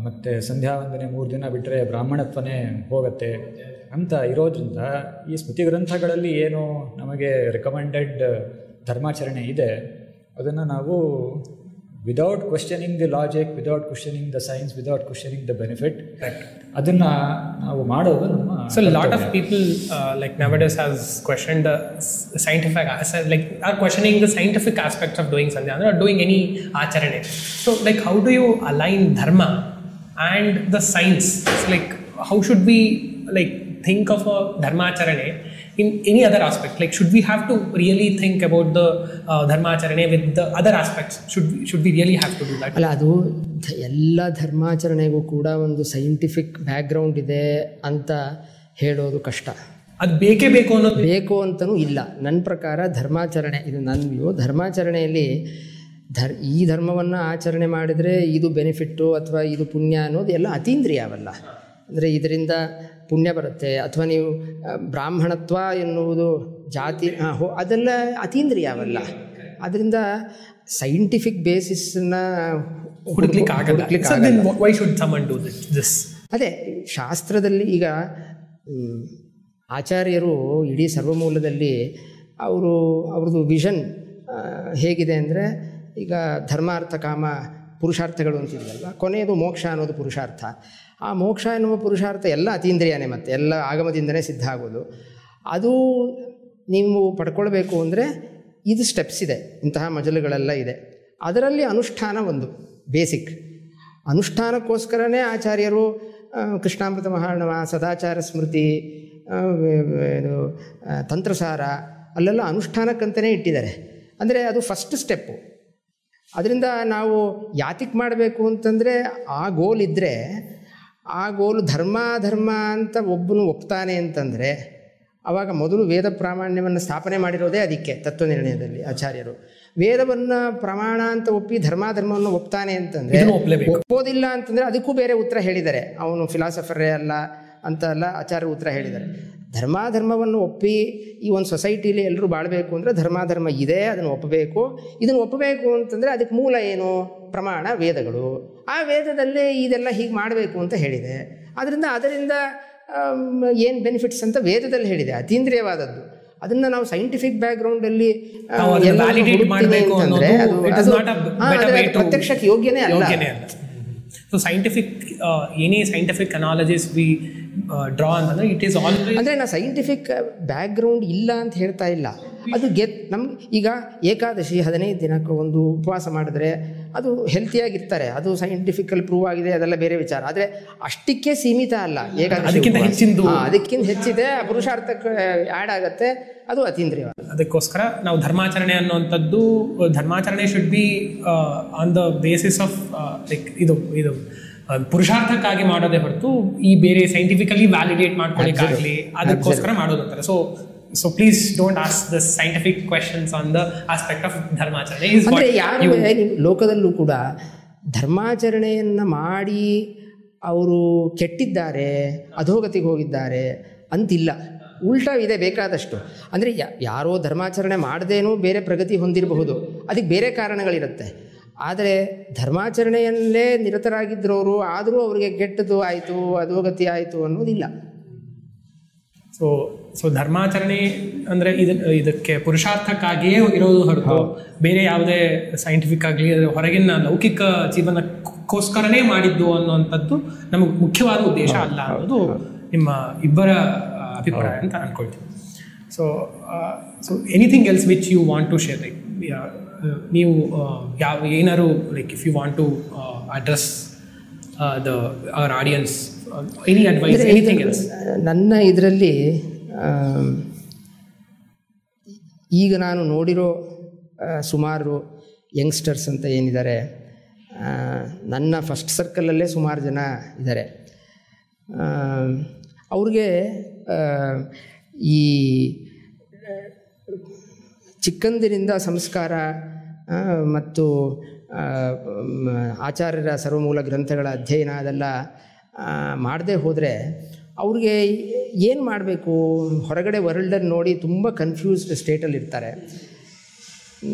ಮತ್ತು ಸಂಧ್ಯಾವಂದನೆ 3 ದಿನ ಬಿಟ್ಟರೆ ಬ್ರಾಹ್ಮಣತ್ವನೇ ಹೋಗುತ್ತೆ ಅಂತ ಇರೋದ್ರಿಂದ ಈ ಸ್ಮೃತಿ ಗ್ರಂಥಗಳಲ್ಲಿ ಏನು ನಮಗೆ ರೆಕಮೆಂಡೆಡ್ ಧರ್ಮಾಚರಣೆ ಇದೆ ಅದನ್ನು ನಾವು without questioning the logic, without questioning the science, without questioning the benefit, ಅದನ್ನು ನಾವು ಮಾಡೋದು ನಮ್ಮ. So lot of people like nowadays has questioned the scientific, like are questioning the scientific aspects of doing sandhya or doing any acharane. So like how do you align dharma and the science? So, like how should we like think of a dharma acharane in any other aspect? Like should we have to really think about the dharma acharane with the other aspects? Should we really have to do that? ಅಲ್ಲ, ಅದು ಎಲ್ಲ ಧರ್ಮಾಚರಣೆಗೂ ಕೂಡ ಒಂದು scientific background ಇದೆ ಅಂತ ಹೇಳೋದು ಕಷ್ಟ. ಅದು ಬೇಕೇ ಬೇಕು ಅನ್ನೋದು ಬೇಕು ಅಂತಲೂ ಇಲ್ಲ. ನನ್ನ ಪ್ರಕಾರ ಧರ್ಮಾಚರಣೆ, ಇದು ನನ್ನ ವ್ಯೂ, ಧರ್ಮಾಚರಣೆಯಲ್ಲಿ ಈ ಧರ್ಮವನ್ನು ಆಚರಣೆ ಮಾಡಿದರೆ ಇದು ಬೆನಿಫಿಟ್ಟು ಅಥವಾ ಇದು ಪುಣ್ಯ ಅನ್ನೋದು ಎಲ್ಲ ಅತೀಂದ್ರಿಯವಲ್ಲ. ಅಂದರೆ ಇದರಿಂದ ಪುಣ್ಯ ಬರುತ್ತೆ ಅಥವಾ ನೀವು ಬ್ರಾಹ್ಮಣತ್ವ ಎನ್ನುವುದು ಜಾತಿ ಅದೆಲ್ಲ ಅತೀಂದ್ರಿಯವಲ್ಲ. ಅದರಿಂದ ಸೈಂಟಿಫಿಕ್ ಬೇಸಿಸ್ನ ಹುಡುಕ್ಲಿಕ್ಕೆ ಆಗಲ್ಲ. ಅದೇ ಶಾಸ್ತ್ರದಲ್ಲಿ ಈಗ ಆಚಾರ್ಯರು ಇಡೀ ಸರ್ವಮೂಲದಲ್ಲಿ ಅವ್ರದ್ದು ವಿಷನ್ ಹೇಗಿದೆ ಅಂದರೆ, ಈಗ ಧರ್ಮಾರ್ಥ ಕಾಮ ಪುರುಷಾರ್ಥಗಳು ಅಂತಿದೆಯಲ್ವ, ಕೊನೆಯದು ಮೋಕ್ಷ ಅನ್ನೋದು ಪುರುಷಾರ್ಥ. ಆ ಮೋಕ್ಷ ಎನ್ನುವ ಪುರುಷಾರ್ಥ ಎಲ್ಲ ಅತೀಂದ್ರಿಯನೇ, ಮತ್ತು ಎಲ್ಲ ಆಗಮದಿಂದನೇ ಸಿದ್ಧ ಆಗೋದು. ಅದು ನೀವು ಪಡ್ಕೊಳ್ಬೇಕು ಅಂದರೆ ಇದು ಸ್ಟೆಪ್ಸ್ ಇದೆ, ಇಂತಹ ಮಜಲುಗಳೆಲ್ಲ ಇದೆ. ಅದರಲ್ಲಿ ಅನುಷ್ಠಾನ ಒಂದು ಬೇಸಿಕ್. ಅನುಷ್ಠಾನಕ್ಕೋಸ್ಕರನೇ ಆಚಾರ್ಯರು ಕೃಷ್ಣಾಮೃತ ಮಹಾರ್ಣವ, ಸದಾಚಾರ ಸ್ಮೃತಿ, ತಂತ್ರಸಾರ ಅಲ್ಲೆಲ್ಲ ಅನುಷ್ಠಾನಕ್ಕಂತಲೇ ಇಟ್ಟಿದ್ದಾರೆ. ಅಂದರೆ ಅದು ಫಸ್ಟ್ ಸ್ಟೆಪ್ಪು. ಅದರಿಂದ ನಾವು ಯಾತಿಗೆ ಮಾಡಬೇಕು ಅಂತಂದರೆ ಆ ಗೋಲ್ ಇದ್ದರೆ, ಆ ಗೋಲು ಧರ್ಮ ಅಂತ ಒಬ್ಬನು ಒಪ್ತಾನೆ ಅಂತಂದರೆ ಆವಾಗ ಮೊದಲು ವೇದ ಪ್ರಾಮಾಣ್ಯವನ್ನು ಸ್ಥಾಪನೆ ಮಾಡಿರೋದೇ ಅದಕ್ಕೆ. ತತ್ವನಿರ್ಣಯದಲ್ಲಿ ಆಚಾರ್ಯರು ವೇದವನ್ನು ಪ್ರಮಾಣ ಅಂತ ಒಪ್ಪಿ ಧರ್ಮವನ್ನು ಒಪ್ತಾನೆ ಅಂತಂದರೆ, ಒಪ್ಪೋದಿಲ್ಲ ಅಂತಂದರೆ ಅದಕ್ಕೂ ಬೇರೆ ಉತ್ತರ ಹೇಳಿದ್ದಾರೆ. ಅವನು ಫಿಲಾಸಫರೇ ಅಲ್ಲ ಅಂತ ಅಲ್ಲ ಆಚಾರ್ಯರು ಉತ್ತರ ಹೇಳಿದ್ದಾರೆ. ಧರ್ಮವನ್ನು ಒಪ್ಪಿ ಈ ಒಂದು ಸೊಸೈಟಿಲಿ ಎಲ್ಲರೂ ಬಾಳಬೇಕು ಅಂದರೆ ಧರ್ಮ ಇದೆ, ಅದನ್ನು ಒಪ್ಪಬೇಕು. ಇದನ್ನು ಒಪ್ಪಬೇಕು ಅಂತಂದರೆ ಅದಕ್ಕೆ ಮೂಲ ಏನು? ಪ್ರಮಾಣ, ವೇದಗಳು. ಆ ವೇದದಲ್ಲೇ ಇದೆಲ್ಲ ಹೀಗೆ ಮಾಡಬೇಕು ಅಂತ ಹೇಳಿದೆ. ಅದರಿಂದ ಏನು ಬೆನಿಫಿಟ್ಸ್ ಅಂತ ವೇದದಲ್ಲಿ ಹೇಳಿದೆ, ಅತೀಂದ್ರಿಯವಾದದ್ದು. ಅದನ್ನು ನಾವು ಸೈಂಟಿಫಿಕ್ ಬ್ಯಾಕ್ಗ್ರೌಂಡಲ್ಲಿ ಪ್ರತ್ಯಕ್ಷಕ್ಕೆ ಯೋಗ್ಯನೇ ಅಲ್ಲ. So any scientific analogies we draw ಅಂತಂದರೆ ಇಟ್ ಈಸ್ ಆಲ್ವೇಸ್, ಅಂದರೆ ನಾವು ಸೈಂಟಿಫಿಕ್ ಬ್ಯಾಕ್ಗ್ರೌಂಡ್ ಇಲ್ಲ ಅಂತ ಹೇಳ್ತಾ ಇಲ್ಲ. ಅದು ನಮ್ಗೆ ಈಗ ಏಕಾದಶಿ 15 ದಿನಕ್ಕೆ ಒಂದು ಉಪವಾಸ ಮಾಡಿದ್ರೆ ಅದು ಹೆಲ್ತಿಯಾಗಿರ್ತಾರೆ, ಅದು ಸೈಂಟಿಫಿಕಲ್ ಪ್ರೂವ್ ಆಗಿದೆ, ಅದೆಲ್ಲ ಬೇರೆ ವಿಚಾರ. ಆದರೆ ಅಷ್ಟಕ್ಕೆ ಸೀಮಿತ ಅಲ್ಲ. ಅದಕ್ಕಿಂತ ಹೆಚ್ಚಿದೆ, ಪುರುಷಾರ್ಥಕ್ಕೆ ಆ್ಯಡ್ ಆಗುತ್ತೆ, ಅದು ಅತೀಂದ್ರಿಯ. ಅದಕ್ಕೋಸ್ಕರ ನಾವು ಧರ್ಮಾಚರಣೆ ಅನ್ನುವಂಥದ್ದು, dharmacharane should be on the basis of like ಇದು ಪುರುಷಾರ್ಥಕ್ಕಾಗಿ ಮಾಡೋದೇ ಹೊರತು ಈ ಬೇರೆ ಸೈಂಟಿಫಿಕಲಿ ವ್ಯಾಲಿಡೇಟ್ ಮಾಡ್ಕೊಳ್ಳಿಕ್ಕಾಗಲಿ ಅದಕ್ಕೋಸ್ಕರ ಮಾಡೋದು ಅಂತಾರೆ. So please don't ask the scientific questions on the aspect of dharmacharane. ಅಂದರೆ ಯಾರು ಲೋಕದಲ್ಲೂ ಕೂಡ ಧರ್ಮಾಚರಣೆಯನ್ನು ಮಾಡಿ ಅವರು ಕೆಟ್ಟಿದ್ದಾರೆ, ಅಧೋಗತಿಗೆ ಹೋಗಿದ್ದಾರೆ ಅಂತಿಲ್ಲ. ಉಲ್ಟಾ ಇದೆ ಬೇಕಾದಷ್ಟು. ಅಂದರೆ ಯಾರೋ ಧರ್ಮಾಚರಣೆ ಮಾಡದೇನೂ ಬೇರೆ ಪ್ರಗತಿ ಹೊಂದಿರಬಹುದು, ಅದಕ್ಕೆ ಬೇರೆ ಕಾರಣಗಳಿರುತ್ತೆ. ಆದರೆ ಧರ್ಮಾಚರಣೆಯಲ್ಲೇ ನಿರತರಾಗಿದ್ದರವರು ಆದರೂ ಅವರಿಗೆ ಕೆಟ್ಟದ್ದು ಆಯಿತು, ಅಧೋಗತಿ ಆಯಿತು ಅನ್ನೋದಿಲ್ಲ. ಸೊ ಧರ್ಮಾಚರಣೆ ಅಂದರೆ ಇದಕ್ಕೆ ಪುರುಷಾರ್ಥಕ್ಕಾಗಿಯೇ ಇರೋದು ಹೊರತು ಬೇರೆ ಯಾವುದೇ ಸೈಂಟಿಫಿಕ್ ಆಗಲಿ ಹೊರಗಿನ ಲೌಕಿಕ ಜೀವನಕ್ಕೋಸ್ಕರನೇ ಮಾಡಿದ್ದು ಅನ್ನುವಂಥದ್ದು ನಮಗೆ ಮುಖ್ಯವಾದ ಉದ್ದೇಶ ಅಲ್ಲ ಅನ್ನೋದು ನಿಮ್ಮ ಇಬ್ಬರ ಅಭಿಪ್ರಾಯ ಅಂತ ಅಂದ್ಕೊಳ್ತೀನಿ. So anything else which you want to share, like ನೀವು ಏನಾದ್ರು like if you want to address our audience, any advice, anything else? ನನ್ನ ಇದರಲ್ಲಿ ಈಗ ನಾನು ನೋಡಿರೋ ಸುಮಾರು ಯಂಗ್ಸ್ಟರ್ಸ್ ಅಂತ ಏನಿದ್ದಾರೆ, ನನ್ನ ಫಸ್ಟ್ ಸರ್ಕಲಲ್ಲೇ ಸುಮಾರು ಜನ ಇದ್ದಾರೆ. ಅವ್ರಿಗೆ ಈ ಚಿಕ್ಕಂದಿನಿಂದ ಸಂಸ್ಕಾರ ಮತ್ತು ಆಚಾರ್ಯರ ಸರ್ವಮೂಲ ಗ್ರಂಥಗಳ ಅಧ್ಯಯನ ಅದೆಲ್ಲ ಮಾಡದೇ ಹೋದರೆ ಅವ್ರಿಗೆ ಏನು ಮಾಡಬೇಕು, ಹೊರಗಡೆ ವರ್ಲ್ಡನ್ನು ನೋಡಿ ತುಂಬ ಕನ್ಫ್ಯೂಸ್ಡ್ ಸ್ಟೇಟಲ್ಲಿ ಇರ್ತಾರೆ.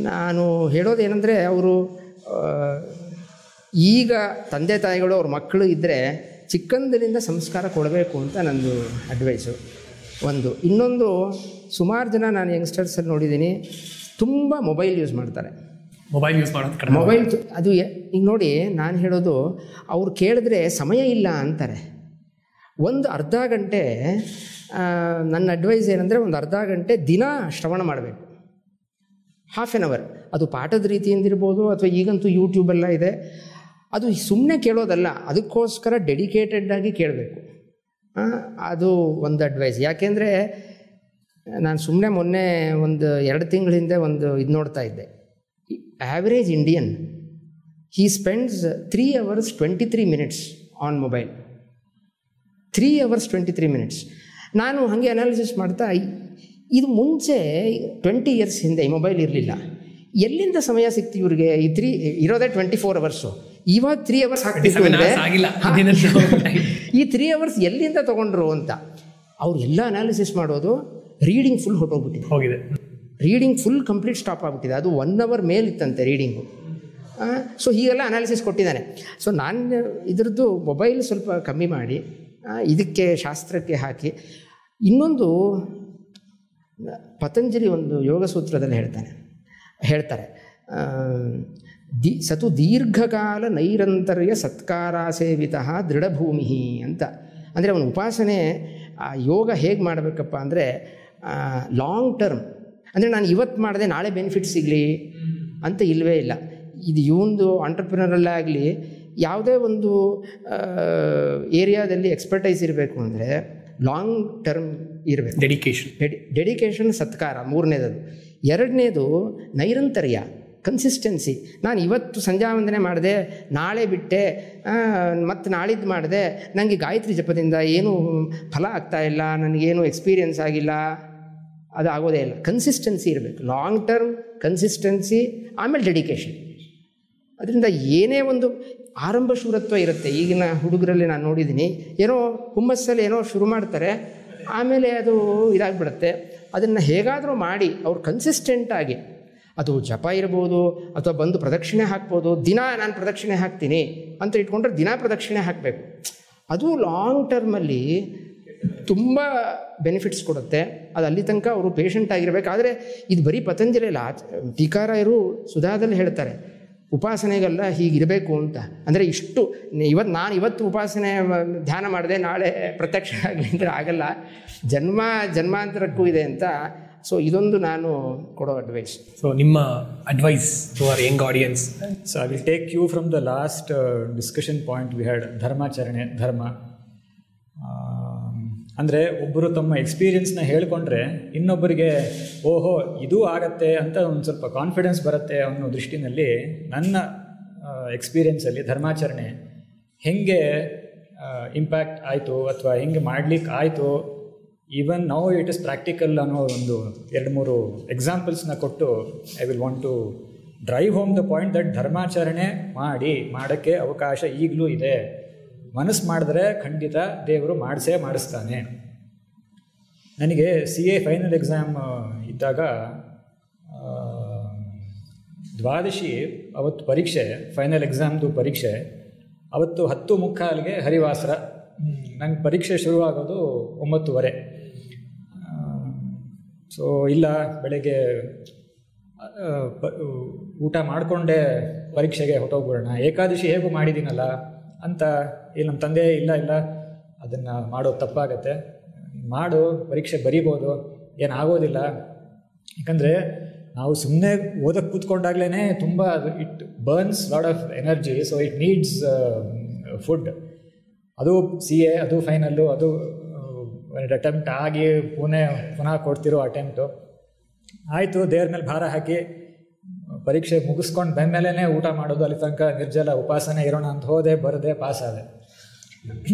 ನಾನು ಹೇಳೋದೇನೆಂದರೆ, ಅವರು ಈಗ ತಂದೆ ತಾಯಿಗಳು ಅವ್ರ ಮಕ್ಕಳು ಇದ್ದರೆ ಚಿಕ್ಕಂದಿನಿಂದ ಸಂಸ್ಕಾರ ಕೊಡಬೇಕು ಅಂತ ನಂದು ಅಡ್ವೈಸು ಒಂದು. ಇನ್ನೊಂದು, ಸುಮಾರು ಜನ ನಾನು ಯಂಗ್ಸ್ಟರ್ಸಲ್ಲಿ ನೋಡಿದ್ದೀನಿ, ತುಂಬ ಮೊಬೈಲ್ ಯೂಸ್ ಮಾಡ್ತಾರೆ. ಮೊಬೈಲ್ ಯೂಸ್ ಮಾಡೋದು ಮೊಬೈಲ್ ಅದು ಈಗ ನೋಡಿ, ನಾನು ಹೇಳೋದು, ಅವ್ರು ಕೇಳಿದ್ರೆ ಸಮಯ ಇಲ್ಲ ಅಂತಾರೆ. ಒಂದು ಅರ್ಧ ಗಂಟೆ, ನನ್ನ ಅಡ್ವೈಸ್ ಏನಂದರೆ, ಒಂದು ಅರ್ಧ ಗಂಟೆ ದಿನ ಶ್ರವಣ ಮಾಡಬೇಕು. Half an hour. ಅದು ಪಾಠದ ರೀತಿಯಿಂದಿರ್ಬೋದು, ಅಥವಾ ಈಗಂತೂ ಯೂಟ್ಯೂಬೆಲ್ಲ ಇದೆ. ಅದು ಸುಮ್ಮನೆ ಕೇಳೋದಲ್ಲ, ಅದಕ್ಕೋಸ್ಕರ ಡೆಡಿಕೇಟೆಡ್ ಆಗಿ ಕೇಳಬೇಕು. ಅದು ಒಂದು ಅಡ್ವೈಸ್. ಯಾಕೆಂದರೆ ನಾನು ಸುಮ್ಮನೆ ಮೊನ್ನೆ ಒಂದು 2 ತಿಂಗಳ ಹಿಂದೆ ಒಂದು ಇದು ನೋಡ್ತಾ ಇದ್ದೆ. Average Indian Hi spends 3 hours 23 minutes on mobile. 3 hours 23 minutes. ನಾನು ಹಾಗೆ ಅನಾಲಿಸಿಸ್ ಮಾಡ್ತಾ, ಇದು ಮುಂಚೆ 20 years ಹಿಂದೆ ಈ ಮೊಬೈಲ್ ಇರಲಿಲ್ಲ, ಎಲ್ಲಿಂದ ಸಮಯ ಸಿಕ್ತು ಇವ್ರಿಗೆ? ಇರೋದೇ 24 hours. ಇವಾಗ 3 hours ಹಾಕ್ತಿದ್ರು ಅಂದರೆ ಈ 3 hours ಎಲ್ಲಿಂದ ತೊಗೊಂಡ್ರು ಅಂತ ಅವ್ರು ಎಲ್ಲ ಅನಾಲಿಸಿಸ್ ಮಾಡೋದು. ರೀಡಿಂಗ್ ಫುಲ್ ಹೊಟ್ಟೋಗ್ಬಿಟ್ಟಿದೆ, ರೀಡಿಂಗ್ ಫುಲ್ ಕಂಪ್ಲೀಟ್ ಸ್ಟಾಪ್ ಆಗಿಬಿಟ್ಟಿದೆ. ಅದು 1 hour ಮೇಲಿತ್ತಂತೆ ರೀಡಿಂಗು. ಸೊ ಹೀಗೆಲ್ಲ ಅನಾಲಿಸಿಸ್ ಕೊಟ್ಟಿದ್ದಾನೆ. ಸೊ ನಾನು ಇದ್ರದ್ದು ಮೊಬೈಲ್ ಸ್ವಲ್ಪ ಕಮ್ಮಿ ಮಾಡಿ ಇದಕ್ಕೆ ಶಾಸ್ತ್ರಕ್ಕೆ ಹಾಕಿ. ಇನ್ನೊಂದು, ಪತಂಜಲಿ ಒಂದು ಯೋಗ ಸೂತ್ರದಲ್ಲಿ ಹೇಳ್ತಾರೆ, ಸತು ದೀರ್ಘಕಾಲ ನೈರಂತರ್ಯ ಸತ್ಕಾರ ಸೇವಿತ ದೃಢಭೂಮಿ ಅಂತ. ಅಂದರೆ ಅವನ ಉಪಾಸನೆ, ಆ ಯೋಗ ಹೇಗೆ ಮಾಡಬೇಕಪ್ಪ ಅಂದರೆ ಲಾಂಗ್ ಟರ್ಮ್. ಅಂದರೆ ನಾನು ಇವತ್ತು ಮಾಡಿದೆ ನಾಳೆ ಬೆನಿಫಿಟ್ ಸಿಗಲಿ ಅಂತ ಇಲ್ಲವೇ ಇಲ್ಲ. ಇದು ಇವೊಂದು ಆಂಟ್ರಪ್ರಿನರಲ್ಲಾಗಲಿ ಯಾವುದೇ ಒಂದು ಏರಿಯಾದಲ್ಲಿ ಎಕ್ಸ್ಪರ್ಟೈಸ್ ಇರಬೇಕು ಅಂದರೆ ಲಾಂಗ್ ಟರ್ಮ್ ಇರಬೇಕು. ಡೆಡಿಕೇಶನ್ ಸತ್ಕಾರ ಮೂರನೇದು. ಎರಡನೇದು ನೈರಂತರ್ಯ, ಕನ್ಸಿಸ್ಟೆನ್ಸಿ. ನಾನು ಇವತ್ತು ಸಂಧ್ಯಾ ವಂದನೆ ಮಾಡಿದೆ, ನಾಳೆ ಬಿಟ್ಟೆ, ಮತ್ತು ನಾಳಿದ್ದು ಮಾಡಿದೆ, ನನಗೆ ಗಾಯತ್ರಿ ಜಪದಿಂದ ಏನೂ ಫಲ ಆಗ್ತಾಯಿಲ್ಲ, ನನಗೇನು ಎಕ್ಸ್ಪೀರಿಯನ್ಸ್ ಆಗಿಲ್ಲ, ಅದು ಆಗೋದೇ ಇಲ್ಲ. ಕನ್ಸಿಸ್ಟೆನ್ಸಿ ಇರಬೇಕು, ಲಾಂಗ್ ಟರ್ಮ್ ಕನ್ಸಿಸ್ಟೆನ್ಸಿ, ಆಮೇಲೆ ಡೆಡಿಕೇಶನ್. ಅದರಿಂದ ಏನೇ ಒಂದು ಆರಂಭ ಶೂರತ್ವ ಇರುತ್ತೆ. ಈಗಿನ ಹುಡುಗರಲ್ಲಿ ನಾನು ನೋಡಿದ್ದೀನಿ, ಏನೋ ಹುಮ್ಮಸ್ಸಲ್ಲಿ ಏನೋ ಶುರು ಮಾಡ್ತಾರೆ, ಆಮೇಲೆ ಅದು ಇದಾಗ್ಬಿಡುತ್ತೆ. ಅದನ್ನು ಹೇಗಾದರೂ ಮಾಡಿ ಅವ್ರು ಕನ್ಸಿಸ್ಟೆಂಟಾಗಿ, ಅದು ಜಪ ಇರ್ಬೋದು ಅಥವಾ ಬಂದು ಪ್ರದಕ್ಷಿಣೆ ಹಾಕ್ಬೋದು. ದಿನ ನಾನು ಪ್ರದಕ್ಷಿಣೆ ಹಾಕ್ತೀನಿ ಅಂತ ಇಟ್ಕೊಂಡ್ರೆ ದಿನ ಪ್ರದಕ್ಷಿಣೆ ಹಾಕಬೇಕು. ಅದು ಲಾಂಗ್ ಟರ್ಮಲ್ಲಿ ತುಂಬ ಬೆನಿಫಿಟ್ಸ್ ಕೊಡುತ್ತೆ. ಅದು ಅಲ್ಲಿ ತನಕ ಅವರು ಪೇಷಂಟ್ ಆಗಿರಬೇಕು. ಆದರೆ ಇದು ಬರೀ ಪತಂಜಲಿಯಲ್ಲ, ಟೀಕಾರಾಯರು ಸುಧಾದಲ್ಲಿ ಹೇಳ್ತಾರೆ, ಉಪಾಸನೆಗೆಲ್ಲ ಹೀಗಿರಬೇಕು ಅಂತ. ಅಂದರೆ ಇಷ್ಟು ನಾನು ಇವತ್ತು ಉಪಾಸನೆ ಧ್ಯಾನ ಮಾಡಿದೆ, ನಾಳೆ ಪ್ರತ್ಯಕ್ಷ ಆಗಲಿ ಅಂದರೆ ಆಗಲ್ಲ, ಜನ್ಮಾಂತರಕ್ಕೂ ಇದೆ ಅಂತ. ಸೊ ಇದೊಂದು ನಾನು ಕೊಡೋ ಅಡ್ವೈಸ್. ಸೊ ನಿಮ್ಮ advice to our young audience? So I will take you from the last discussion point we had, ಧರ್ಮಾಚರಣೆ, ಧರ್ಮ. ಅಂದರೆ ಒಬ್ಬರು ತಮ್ಮ ಎಕ್ಸ್ಪೀರಿಯನ್ಸ್ನ ಹೇಳ್ಕೊಂಡ್ರೆ ಇನ್ನೊಬ್ಬರಿಗೆ ಓಹೋ ಇದು ಆಗತ್ತೆ ಅಂತ ಒಂದು ಸ್ವಲ್ಪ ಕಾನ್ಫಿಡೆನ್ಸ್ ಬರುತ್ತೆ ಅನ್ನೋ ದೃಷ್ಟಿನಲ್ಲಿ ನನ್ನ ಎಕ್ಸ್ಪೀರಿಯನ್ಸಲ್ಲಿ ಧರ್ಮಾಚರಣೆ ಹೆಂಗೆ ಇಂಪ್ಯಾಕ್ಟ್ ಆಯಿತು ಅಥವಾ ಹೆಂಗೆ ಮಾಡಲಿಕ್ಕೆ ಆಯಿತು, even now it is practical ಅನ್ನೋ ಒಂದು 2-3 ಎಕ್ಸಾಂಪಲ್ಸ್ನ ಕೊಟ್ಟು I will want to drive home the point that ಧರ್ಮಾಚರಣೆ ಮಾಡೋಕ್ಕೆ ಅವಕಾಶ ಈಗಲೂ ಇದೆ. ಮನಸ್ಸು ಮಾಡಿದ್ರೆ ಖಂಡಿತ ದೇವರು ಮಾಡಿಸ್ತಾನೆ. ನನಗೆ CA ಫೈನಲ್ ಎಕ್ಸಾಮ್ ಇದ್ದಾಗ 12 ಅವತ್ತು ಪರೀಕ್ಷೆ, ಫೈನಲ್ ಎಕ್ಸಾಮ್ದು ಪರೀಕ್ಷೆ ಅವತ್ತು 10:45ಗೆ ಹರಿವಾಸರ. ನಂಗೆ ಪರೀಕ್ಷೆ ಶುರುವಾಗೋದು 9:30. ಸೊ ಇಲ್ಲ, ಬೆಳಗ್ಗೆ ಊಟ ಮಾಡಿಕೊಂಡೇ ಪರೀಕ್ಷೆಗೆ ಹೊಟ್ಟೋಗ್ಬಿಡೋಣ, ಏಕಾದಶಿ ಹೇಗೂ ಮಾಡಿದ್ದೀನಲ್ಲ ಅಂತ. ನಮ್ಮ ತಂದೆ ಇಲ್ಲ ಅದನ್ನು ಮಾಡೋದು ತಪ್ಪಾಗತ್ತೆ, ಮಾಡು, ಪರೀಕ್ಷೆ ಬರೀಬೋದು, ಏನಾಗೋದಿಲ್ಲ. ಯಾಕಂದರೆ ನಾವು ಸುಮ್ಮನೆ ಓದಕ್ಕೆ ಕೂತ್ಕೊಂಡಾಗ್ಲೇ ತುಂಬ it burns lot of energy. So it needs food. ಅದು CA, ಅದು ಫೈನಲ್ಲು, ಅದು ಅಟೆಂಪ್ಟ್ ಆಗಿ ಪುನಃ ಕೊಡ್ತಿರೋ ಅಟೆಂಪ್ಟು. ಆಯಿತು, ದೇವ್ರ ಮೇಲೆ ಭಾರ ಹಾಕಿ ಪರೀಕ್ಷೆ ಮುಗಿಸ್ಕೊಂಡು ಬಂದಮೇಲೆ ಊಟ ಮಾಡೋದು, ಅಲ್ಲಿ ತನಕ ನಿರ್ಜಲ ಉಪಾಸನೆ ಇರೋಣ ಅಂತ ಹೋದೆ, ಬರದೆ ಪಾಸ್ ಆದೆ.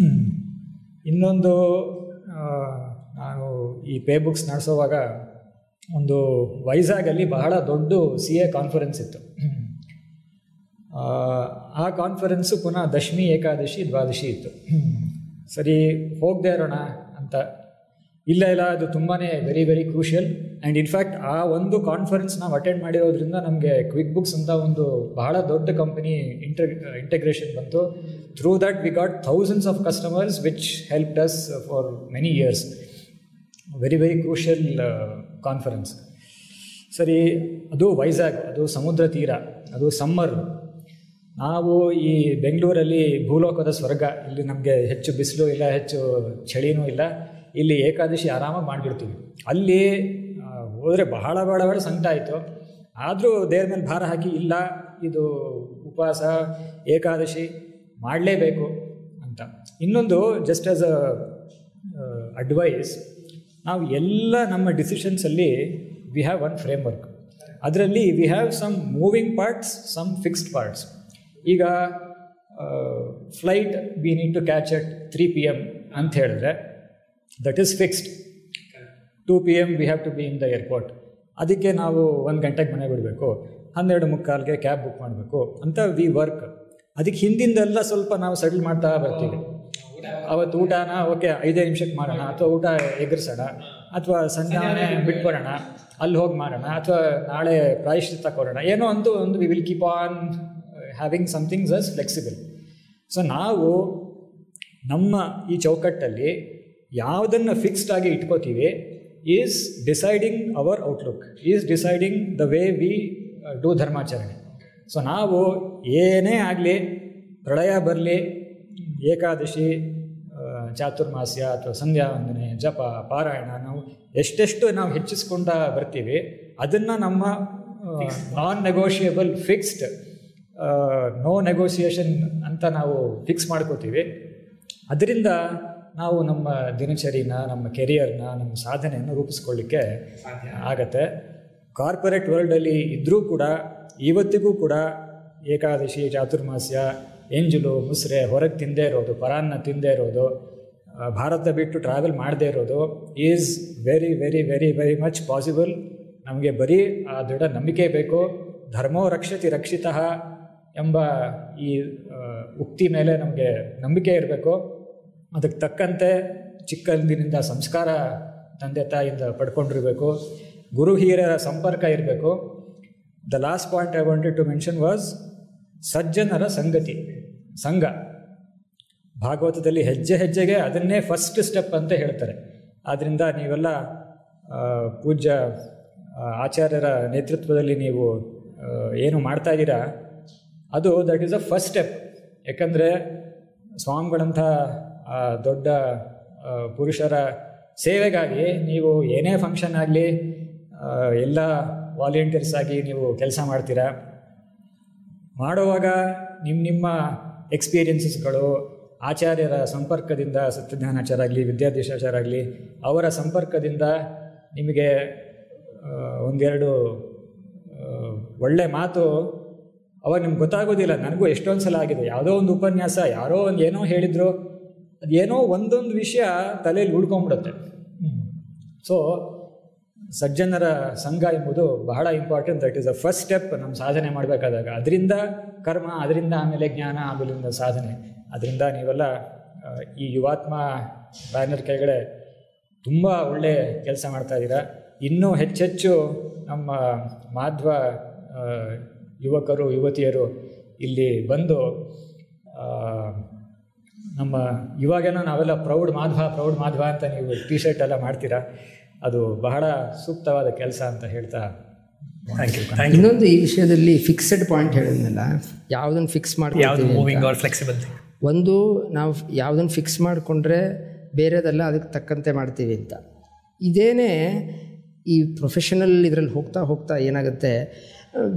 ಇನ್ನೊಂದು, ನಾನು ಈ ಪೇ ಬುಕ್ಸ್ ನಡೆಸೋವಾಗ ಒಂದು ವೈಜಾಗಲ್ಲಿ ಬಹಳ ದೊಡ್ಡ CA ಕಾನ್ಫರೆನ್ಸ್ ಇತ್ತು. ಆ ಕಾನ್ಫರೆನ್ಸು ಪುನಃ ದಶಮಿ, ಏಕಾದಶಿ, ದ್ವಾದಶಿ ಇತ್ತು. ಸರಿ ಹೋಗದೆ ಇರೋಣ ಅಂತ, ಇಲ್ಲ ಅದು ತುಂಬಾ very very crucial. And in fact ಆ ಒಂದು ಕಾನ್ಫರೆನ್ಸ್ ನಾವು ಅಟೆಂಡ್ ಮಾಡಿರೋದ್ರಿಂದ ನಮಗೆ ಕ್ವಿಕ್ ಬುಕ್ಸ್ ಅಂತ ಒಂದು ಬಹಳ ದೊಡ್ಡ ಕಂಪನಿ ಇಂಟಗ್ರೇಷನ್ ಬಂತು. Through that we got thousands of customers which helped us for many years. Very very crucial conference. ಸರಿ, ಅದು ವೈಜಾಗ್, ಅದು ಸಮುದ್ರ ತೀರ, ಅದು ಸಮ್ಮರ್. ನಾವು ಈ ಬೆಂಗಳೂರಲ್ಲಿ ಭೂಲೋಕದ ಸ್ವರ್ಗ, ಇಲ್ಲಿ ನಮಗೆ ಹೆಚ್ಚು ಬಿಸಿಲು ಇಲ್ಲ, ಹೆಚ್ಚು ಚಳಿನೂ ಇಲ್ಲ, ಇಲ್ಲಿ ಏಕಾದಶಿ ಆರಾಮಾಗಿ ಮಾಡಿಬಿಡ್ತೀವಿ. ಅಲ್ಲಿ ಹೋದರೆ ಬಹಳ ಬಹಳ ಬಹಳ ಸಂಕಟ ಆಯಿತು. ಆದರೂ ದೇವ್ರ ಮೇಲೆ ಭಾರ ಹಾಕಿ, ಇಲ್ಲ ಇದು ಉಪವಾಸ ಏಕಾದಶಿ ಮಾಡಲೇಬೇಕು ಅಂತ. ಇನ್ನೊಂದು ಜಸ್ಟ್ ಆಸ್ ಅ ಅಡ್ವೈಸ್, ನಾವು ಎಲ್ಲ ನಮ್ಮ ಡಿಸಿಷನ್ಸಲ್ಲಿ ವಿ ಹ್ಯಾವ್ ಒನ್ ಫ್ರೇಮ್ವರ್ಕ್. ಅದರಲ್ಲಿ we have some moving parts, some fixed parts. ಈಗ flight we need to catch at 3 PM ಅಂತ ಹೇಳಿದ್ರೆ that is fixed. 2 PM we have to be in the airport. ಅದಕ್ಕೆ ನಾವು 1 ಗಂಟೆಗೆ ಮನೆ ಬಿಡಬೇಕು, 12:45ಗೆ ಕ್ಯಾಬ್ ಬುಕ್ ಮಾಡಬೇಕು ಅಂತ ವಿ ವರ್ಕ್. ಅದಕ್ಕೆ ಹಿಂದಿಂದೆಲ್ಲ ಸ್ವಲ್ಪ ನಾವು ಸೆಟಲ್ ಮಾಡ್ತಾ ಬರ್ತೀವಿ. ಅವತ್ತು ಊಟನ ಓಕೆ 5 ನಿಮಿಷಕ್ಕೆ ಮಾಡೋಣ, ಅಥವಾ ಊಟ ಎಗರಿಸೋಣ, ಅಥವಾ ಸಂಜೆ ಬಿಟ್ಬರೋಣ, ಅಲ್ಲಿ ಹೋಗಿ ಮಾಡೋಣ, ಅಥವಾ ನಾಳೆ ಪ್ರಾಯಶ್ಚಿತ್ತ ಕೊಡೋಣ, ಏನೋ ಒಂದು we will keep on having somethings as flexible. So ನಾವು ನಮ್ಮ ಈ ಚೌಕಟ್ಟಲ್ಲಿ ಯಾವುದನ್ನು ಫಿಕ್ಸ್ಡ್ ಆಗಿ ಇಟ್ಕೋತೀವಿ is deciding our outlook, is deciding the way we do ಧರ್ಮಾಚರಣೆ. ಸೊ ನಾವು ಏನೇ ಆಗಲಿ, ಪ್ರಳಯ ಬರಲಿ, ಏಕಾದಶಿ, ಚಾತುರ್ಮಾಸ್ಯ ಅಥವಾ ಸಂಧ್ಯಾ ವಂದನೆ, ಜಪ, ಪಾರಾಯಣ, ನಾವು ಎಷ್ಟೆಷ್ಟು ನಾವು ಹೆಚ್ಚಿಸ್ಕೊಂಡ ಬರ್ತೀವಿ, ಅದನ್ನು ನಮ್ಮ non negotiable, fixed, no negotiation ಅಂತ ನಾವು ಫಿಕ್ಸ್ ಮಾಡ್ಕೋತೀವಿ. ಅದರಿಂದ ನಾವು ನಮ್ಮ ದಿನಚರಿನ, ನಮ್ಮ ಕೆರಿಯರ್ನ, ನಮ್ಮ ಸಾಧನೆಯನ್ನು ರೂಪಿಸ್ಕೊಳ್ಳಿಕ್ಕೆ ಆಗತ್ತೆ. ಕಾರ್ಪೊರೇಟ್ ವರ್ಲ್ಡಲ್ಲಿ ಇದ್ದರೂ ಕೂಡ ಇವತ್ತಿಗೂ ಕೂಡ ಏಕಾದಶಿ, ಚಾತುರ್ಮಾಸ್ಯ, ಎಂಜಲು, ಮುಸ್ರೆ, ಹೊರಗೆ ತಿಂದೇ ಇರೋದು, ಪರಾನ್ನ ತಿಂದೇ ಇರೋದು, ಭಾರತ ಬಿಟ್ಟು ಟ್ರಾವೆಲ್ ಮಾಡದೇ ಇರೋದು is very very very very much possible. ನಮಗೆ ಬರೀ ಆ ದೃಢ ನಂಬಿಕೆ ಬೇಕು. ಧರ್ಮೋ ರಕ್ಷತಿ ರಕ್ಷಿತಃ ಎಂಬ ಈ ಉಕ್ತಿ ಮೇಲೆ ನಮಗೆ ನಂಬಿಕೆ ಇರಬೇಕು. ಅದಕ್ಕೆ ತಕ್ಕಂತೆ ಚಿಕ್ಕಂದಿನಿಂದ ಸಂಸ್ಕಾರ ತಂದೆ ತಾಯಿಯಿಂದ ಪಡ್ಕೊಂಡಿರಬೇಕು. ಗುರು ಹಿರಿಯರ ಸಂಪರ್ಕ ಇರಬೇಕು. The last point I wanted to mention was ಸಜ್ಜನರ ಸಂಗತಿ, ಸಂಘ. ಭಾಗವತದಲ್ಲಿ ಹೆಜ್ಜೆ ಹೆಜ್ಜೆಗೆ ಅದನ್ನೇ ಫಸ್ಟ್ ಸ್ಟೆಪ್ ಅಂತ ಹೇಳ್ತಾರೆ. ಆದ್ದರಿಂದ ನೀವೆಲ್ಲ ಪೂಜ್ಯ ಆಚಾರ್ಯರ ನೇತೃತ್ವದಲ್ಲಿ ನೀವು ಏನು ಮಾಡ್ತಾ ಇದ್ದೀರಾ, ಅದು that is a first step. ಯಾಕಂದರೆ ಸ್ವಾಮಿಗಳಂಥ ದೊಡ್ಡ ಪುರುಷರ ಸೇವೆಗಾಗಿ ನೀವು ಏನೇ ಫಂಕ್ಷನ್ ಆಗಲಿ ಎಲ್ಲ ವಾಲಂಟಿಯರ್ಸ್ ಆಗಿ ನೀವು ಕೆಲಸ ಮಾಡ್ತೀರಾ. ಮಾಡುವಾಗ ನಿಮ್ಮ ಎಕ್ಸ್ಪೀರಿಯನ್ಸಸ್ಗಳು, ಆಚಾರ್ಯರ ಸಂಪರ್ಕದಿಂದ, ಸತ್ಯಜ್ಞಾನಾಚಾರ್ಯ ಆಗಲಿ, ವಿದ್ಯಾಧೀಶಾಚಾರ್ಯ ಆಗಲಿ, ಅವರ ಸಂಪರ್ಕದಿಂದ ನಿಮಗೆ ಒಂದೆರಡು ಒಳ್ಳೆ ಮಾತು ಅವಾಗ ನಿಮ್ಗೆ ಗೊತ್ತಾಗೋದಿಲ್ಲ. ನನಗೂ ಎಷ್ಟೊಂದು ಸಲ ಆಗಿದೆ, ಯಾವುದೋ ಒಂದು ಉಪನ್ಯಾಸ, ಯಾರೋ ಒಂದು ಏನೋ ಹೇಳಿದ್ರು, ಅದೇನೋ ಒಂದೊಂದು ವಿಷಯ ತಲೆಯಲ್ಲಿ ಉಳ್ಕೊಂಡ್ಬಿಡುತ್ತೆ. ಸೊ ಸಜ್ಜನರ ಸಂಘ ಎಂಬುದು ಬಹಳ important. That is the first step ನಮ್ಮ ಸಾಧನೆ ಮಾಡಬೇಕಾದಾಗ. ಅದರಿಂದ ಕರ್ಮ, ಅದರಿಂದ ಆಮೇಲೆ ಜ್ಞಾನ, ಆಮೇಲಿಂದ ಸಾಧನೆ. ಅದರಿಂದ ನೀವೆಲ್ಲ ಈ ಯುವಾತ್ಮ ಬ್ಯಾನರ್ ಕೆಳಗಡೆ ತುಂಬ ಒಳ್ಳೆ ಕೆಲಸ ಮಾಡ್ತಾ ಇದ್ದೀರಾ. ಇನ್ನೂ ಹೆಚ್ಚೆಚ್ಚು ನಮ್ಮ ಮಾಧ್ವ ಯುವಕರು, ಯುವತಿಯರು ಇಲ್ಲಿ ಬಂದು ನಮ್ಮ ಇವಾಗೇನೋ ನಾವೆಲ್ಲ ಪ್ರೌಢ ಮಾಧ್ವ ಅಂತ ನೀವು ಟಿ ಶರ್ಟ್ ಎಲ್ಲ ಮಾಡ್ತೀರಾ. ಅದು ಬಹಳ ಸೂಕ್ತವಾದ ಕೆಲಸ ಅಂತ ಹೇಳ್ತಾ ಥ್ಯಾಂಕ್ ಯು. ಇನ್ನೊಂದು ಈ ವಿಷಯದಲ್ಲಿ ಫಿಕ್ಸೆಡ್ ಪಾಯಿಂಟ್ ಹೇಳಿದ್ನಲ್ಲ, ಯಾವುದನ್ನು ಫಿಕ್ಸ್ ಮಾಡ್ತೀವಿ, ಒಂದು ನಾವು ಯಾವುದನ್ನು ಫಿಕ್ಸ್ ಮಾಡಿಕೊಂಡ್ರೆ ಬೇರೆದೆಲ್ಲ ಅದಕ್ಕೆ ತಕ್ಕಂತೆ ಮಾಡ್ತೀವಿ ಅಂತ. ಇದೇನೇ ಈ ಪ್ರೊಫೆಷನಲ್ ಇದರಲ್ಲಿ ಹೋಗ್ತಾ ಹೋಗ್ತಾ ಏನಾಗುತ್ತೆ,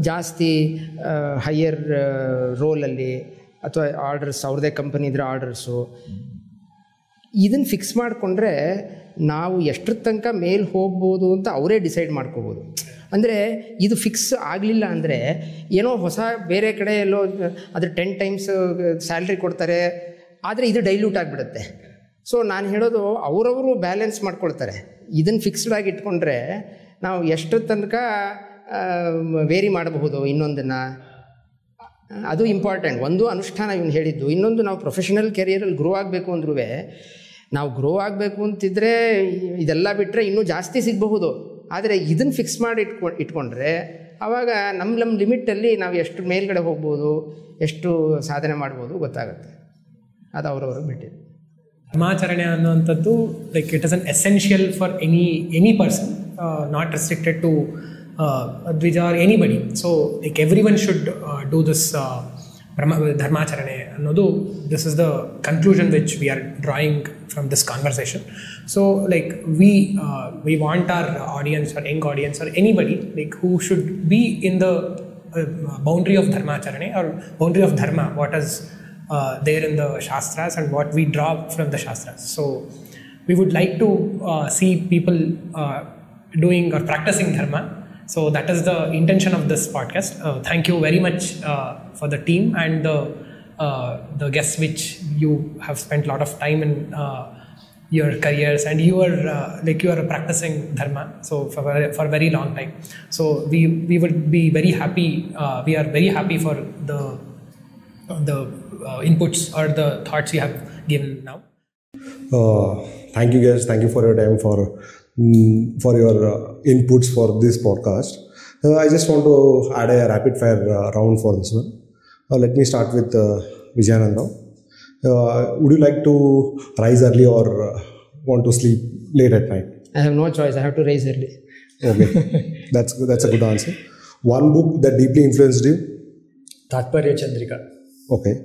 ಜಾಸ್ತಿ ಹೈಯರ್ ರೋಲಲ್ಲಿ ಅಥವಾ ಆರ್ಡರ್ಸ್, ಅವ್ರದ್ದೇ ಕಂಪನಿ ಇದ್ರೆ ಆರ್ಡರ್ಸು, ಇದನ್ನು ಫಿಕ್ಸ್ ಮಾಡಿಕೊಂಡ್ರೆ ನಾವು ಎಷ್ಟರ ತನಕ ಮೇಲೆ ಹೋಗ್ಬೋದು ಅಂತ ಅವರೇ ಡಿಸೈಡ್ ಮಾಡ್ಕೋಬೋದು. ಅಂದರೆ ಇದು ಫಿಕ್ಸ್ ಆಗಲಿಲ್ಲ ಅಂದರೆ ಏನೋ ಹೊಸ ಬೇರೆ ಕಡೆ ಎಲ್ಲೋ ಅದ್ರ 10 ಟೈಮ್ಸ್ ಸ್ಯಾಲ್ರಿ ಕೊಡ್ತಾರೆ, ಆದರೆ ಇದು ಡೈಲ್ಯೂಟ್ ಆಗಿಬಿಡುತ್ತೆ. ಸೊ ನಾನು ಹೇಳೋದು ಅವರವರು ಬ್ಯಾಲೆನ್ಸ್ ಮಾಡ್ಕೊಳ್ತಾರೆ. ಇದನ್ನು ಫಿಕ್ಸ್ಡ್ ಆಗಿ ಇಟ್ಕೊಂಡ್ರೆ ನಾವು ಎಷ್ಟು ತನಕ ವೇರಿ ಮಾಡಬಹುದು ಇನ್ನೊಂದನ್ನು, ಅದು ಇಂಪಾರ್ಟೆಂಟ್. ಒಂದು ಅನುಷ್ಠಾನ ಇವನು ಹೇಳಿದ್ದು, ಇನ್ನೊಂದು ನಾವು ಪ್ರೊಫೆಷನಲ್ ಕೆರಿಯರಲ್ಲಿ ಗ್ರೋ ಆಗಬೇಕು ಅಂದ್ರೂ ನಾವು ಗ್ರೋ ಆಗಬೇಕು ಅಂತಿದ್ರೆ ಇದೆಲ್ಲ ಬಿಟ್ಟರೆ ಇನ್ನೂ ಜಾಸ್ತಿ ಸಿಗಬಹುದು. ಆದರೆ ಇದನ್ನು ಫಿಕ್ಸ್ ಮಾಡಿ ಇಟ್ಕೊಂಡ್ರೆ ಆವಾಗ ನಮ್ಮ ಲಿಮಿಟಲ್ಲಿ ನಾವು ಎಷ್ಟು ಮೇಲ್ಗಡೆ ಹೋಗ್ಬೋದು, ಎಷ್ಟು ಸಾಧನೆ ಮಾಡ್ಬೋದು ಗೊತ್ತಾಗುತ್ತೆ. ಅದು ಅವ್ರವ್ರಿಗೆ ಬಿಟ್ಟಿದೆ. ಧರ್ಮಾಚರಣೆ ಅನ್ನುವಂಥದ್ದು like it is an essential for any person, not restricted to Dvija or anybody. So like everyone should do this ಧರ್ಮಾಚರಣೆ ಅನ್ನೋದು. This is the conclusion which we are drawing from this conversation. So like we want our audience or young audience or anybody like who should be in the boundary of dharmacharane or boundary of dharma, what is there in the shastras and what we draw from the shastras. So we would like to see people doing or practicing dharma. So that is the intention of this podcast. Thank you very much for the team and the guests which you have spent a lot of time in your careers, and you are practicing dharma so for a very long time. So we would be very happy. We are very happy for the inputs or the thoughts you have given now. Thank you guys. Thank you for your time, for your inputs for this podcast. I just want to add a rapid fire round for this one. Let me start with Vijayanand. Would you like to rise early or want to sleep late at night? I have no choice. I have to rise early. Okay, that's a good answer. One book that deeply influenced you? Tatparya Chandrika. Okay.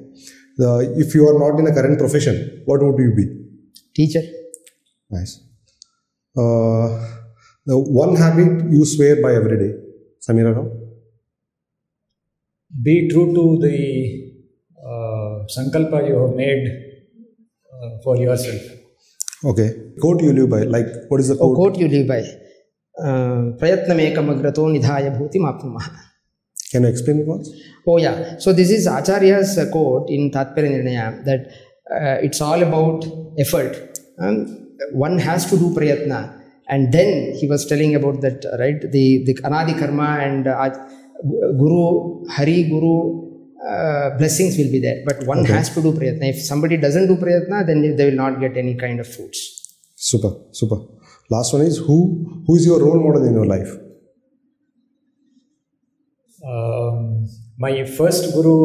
If you are not in a current profession, what would you be? Teacher. Nice. The one habit you swear by every day, Samira Rao? Be true to the sankalpa you have made for yourself. Okay. Quote you live by. Like, what is the quote? Quote you live by. Prayatnamekamagrato nidhaya bhutim apnumah. Can you explain it once? Oh yeah. So this is Acharya's quote in Tatparya Nirnaya, that it's all about effort. One has to do prayatna, and then he was telling about that, right? The anadi karma and guru, hari guru blessings will be there, but one has to do prayatna. If somebody doesn't do prayatna, then they will not get any kind of fruits. Super. Last one is who is your role model in your life? My first guru,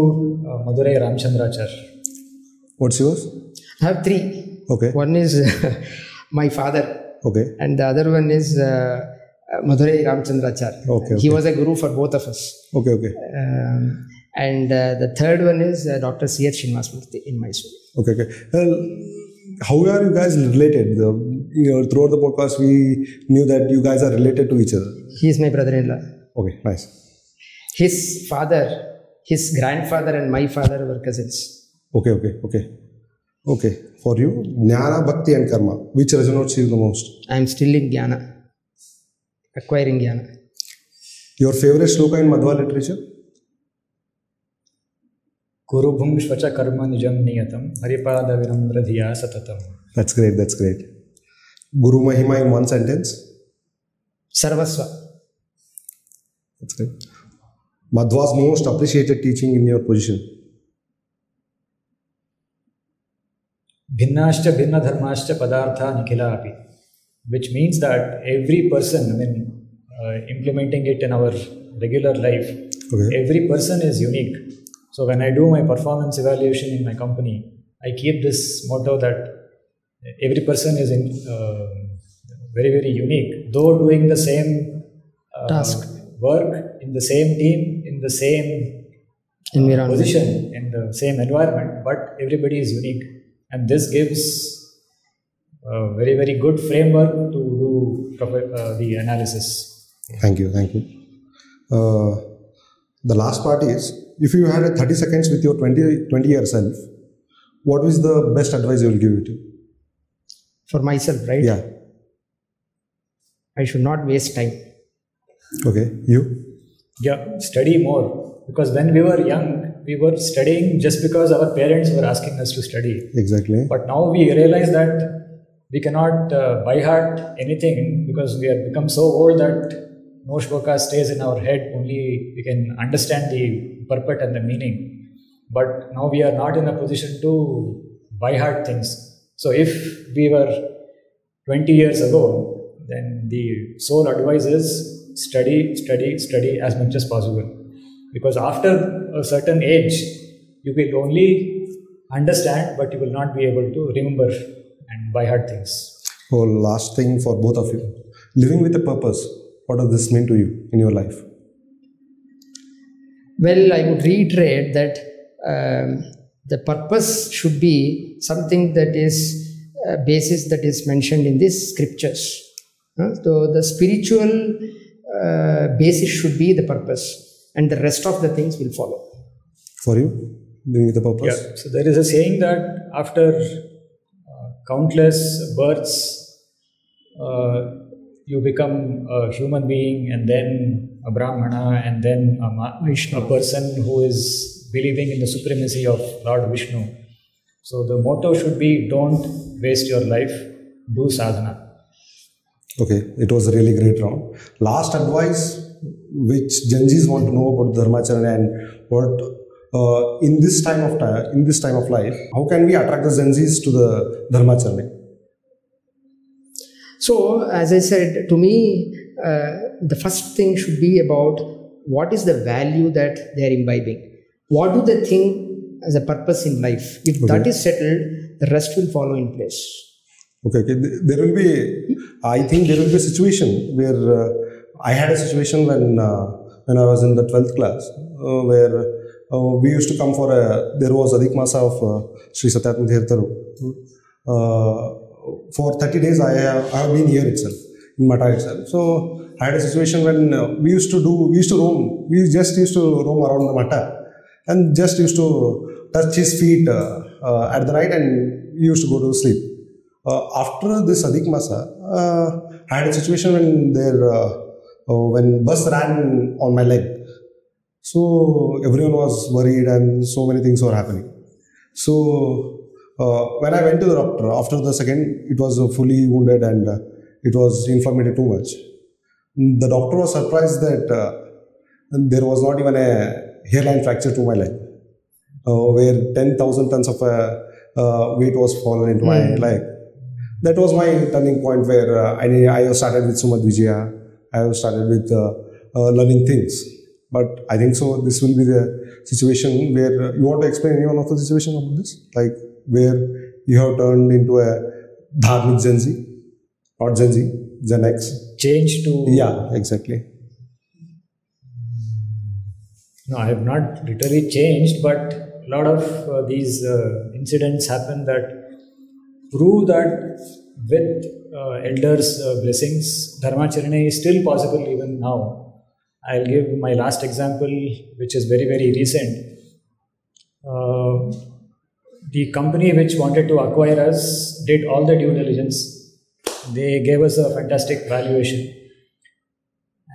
Madurai Ramchandrachar. What's yours? I have three. Okay. One is my father. Okay. And the other one is Madurai Ramchandrachar. Okay. He was a guru for both of us. Okay. And the third one is Dr. C.H. Srinivasmurthy in Mysore. Okay. How are you guys related? Throughout the podcast, we knew that you guys are related to each other. He is my brother-in-law. Okay, nice. His father, his grandfather and my father were cousins. Okay. For you, Jnana, Bhakti and Karma, which resonates you the most? I am still in Jnana, acquiring Jnana. Your favorite shloka in Madhva literature? Guru bhum shvacha karma nijam niyatam haripada vinamra dhiya satatam. That's great. Guru Mahima in one sentence? Sarvasva. That's great. Madhva's most appreciated teaching in your position? Bhinnascha bhinna dharmascha padartha nikhila api, which means that every person, implementing it in our regular life, every person is unique. So when I do my performance evaluation in my company, I keep this motto that every person is very, very unique, though doing the same task, work in the same team, in the same position, in the same environment, but everybody is unique. And this gives a very, very good framework to do the analysis. Thank you. The last part is, if you had 30 seconds with your 20-year self, what is the best advice you will give it? For myself, right? Yeah. I should not waste time. Okay. You? Yeah, study more. Because when we were young, we were studying just because our parents were asking us to study. Exactly. But now we realize that we cannot by heart anything because we have become so old that no shloka stays in our head, only we can understand the purport and the meaning. But now we are not in a position to by heart things. So if we were 20 years ago, then the sole advice is study, study, study as much as possible. Because after a certain age, you will only understand, but you will not be able to remember and by heart things. Oh, last thing for both of you. Living with a purpose. What does this mean to you in your life? Well, I would reiterate that the purpose should be something that is a basis that is mentioned in these scriptures. So the spiritual basis should be the purpose, and the rest of the things will follow. For you, living with a purpose? Yeah. So there is a saying that after countless births, you become a human being, and then a Brahmana, and then a person who is believing in the supremacy of Lord Vishnu. So the motto should be, don't waste your life, do sadhana. Okay, it was a really great round. Last advice which Gen Zs want to know about Dharmacharya and what in this time of life, how can we attract the Gen Zs to the Dharmacharya? So, as I said, to me, the first thing should be about what is the value that they are imbibing. What do they think as a purpose in life? If that is settled, the rest will follow in place. Okay. There will be, I think there will be a situation where I had a situation when I was in the 12th class where we used to come for there was Adhik Masa of Sri Satyatma Tirtharu. For 30 days I have been here itself, in Mata itself. So I had a situation when we just used to roam around the Mata and just used to touch his feet at the night and we used to go to sleep. After this Adhik Masa, I had a situation when bus ran on my leg. So everyone was worried and so many things were happening. So when I went to the doctor, after the second, it was fully wounded and it was inflamed too much. The doctor was surprised that there was not even a hairline fracture to my leg, where 10,000 tons of weight was fallen into my leg. That was my turning point where I started with Sumad Vijaya. I started with learning things. But I think so this will be the situation where you want to explain any one of the situation about this? Like where you have turned into a Dharmic Gen Z, not Gen Z, Gen X. Change to... Yeah, exactly. No, I have not literally changed, but a lot of these incidents happen that prove that with elders' blessings, Dharmacharya is still possible even now. I'll give my last example, which is very, very recent. The company which wanted to acquire us did all the due diligence. They gave us a fantastic valuation.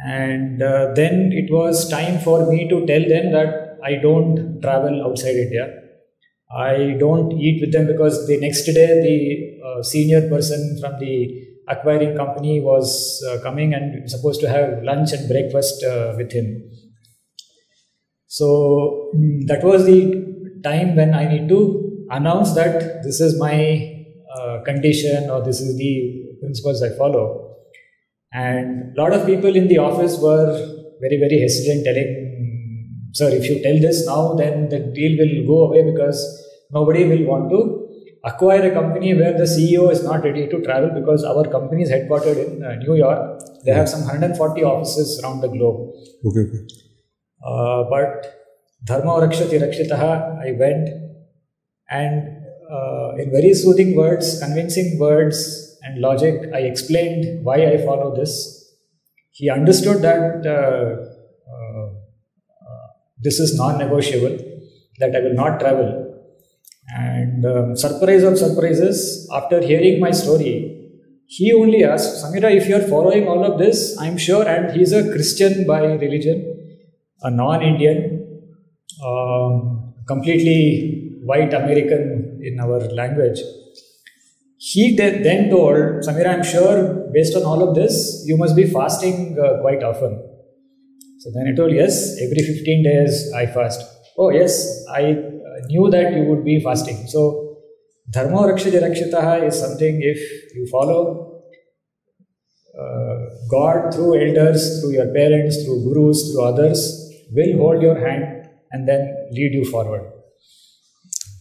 And then it was time for me to tell them that I don't travel outside India. I don't eat with them because the next day the senior person from the acquiring company was coming and supposed to have lunch and breakfast with him. So that was the time when I need to announce that this is my condition or this is the principles I follow. And a lot of people in the office were very, very hesitant, telling, sir, if you tell this now, then the deal will go away because nobody will want to acquire a company where the CEO is not ready to travel because our company is headquartered in New York. They have some 140 offices around the globe. Okay. But Dharma Rakshati Rakshitaha, I went and in very soothing words, convincing words and logic, I explained why I follow this. He understood that this is non-negotiable, that I will not travel. And surprise of surprises, after hearing my story, he only asked, Samira, if you are following all of this, I'm sure, and he's a Christian by religion, a non-Indian, completely white American in our language. He then told, Samira, I'm sure based on all of this, you must be fasting quite often. So then I told, yes, every 15 days I fast. Oh yes, I knew that you would be fasting. So Dharma Rakshati Rakshitaha is something, if you follow God through elders, through your parents, through gurus, through others, will hold your hand and then lead you forward.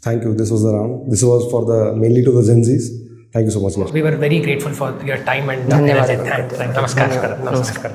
Thank you. This was the round. This was for the mainly to the Gen Zs. Thank you so much. We were very grateful for your time and ಧನ್ಯವಾದಗಳು. energy. Namaskar. Namaskar.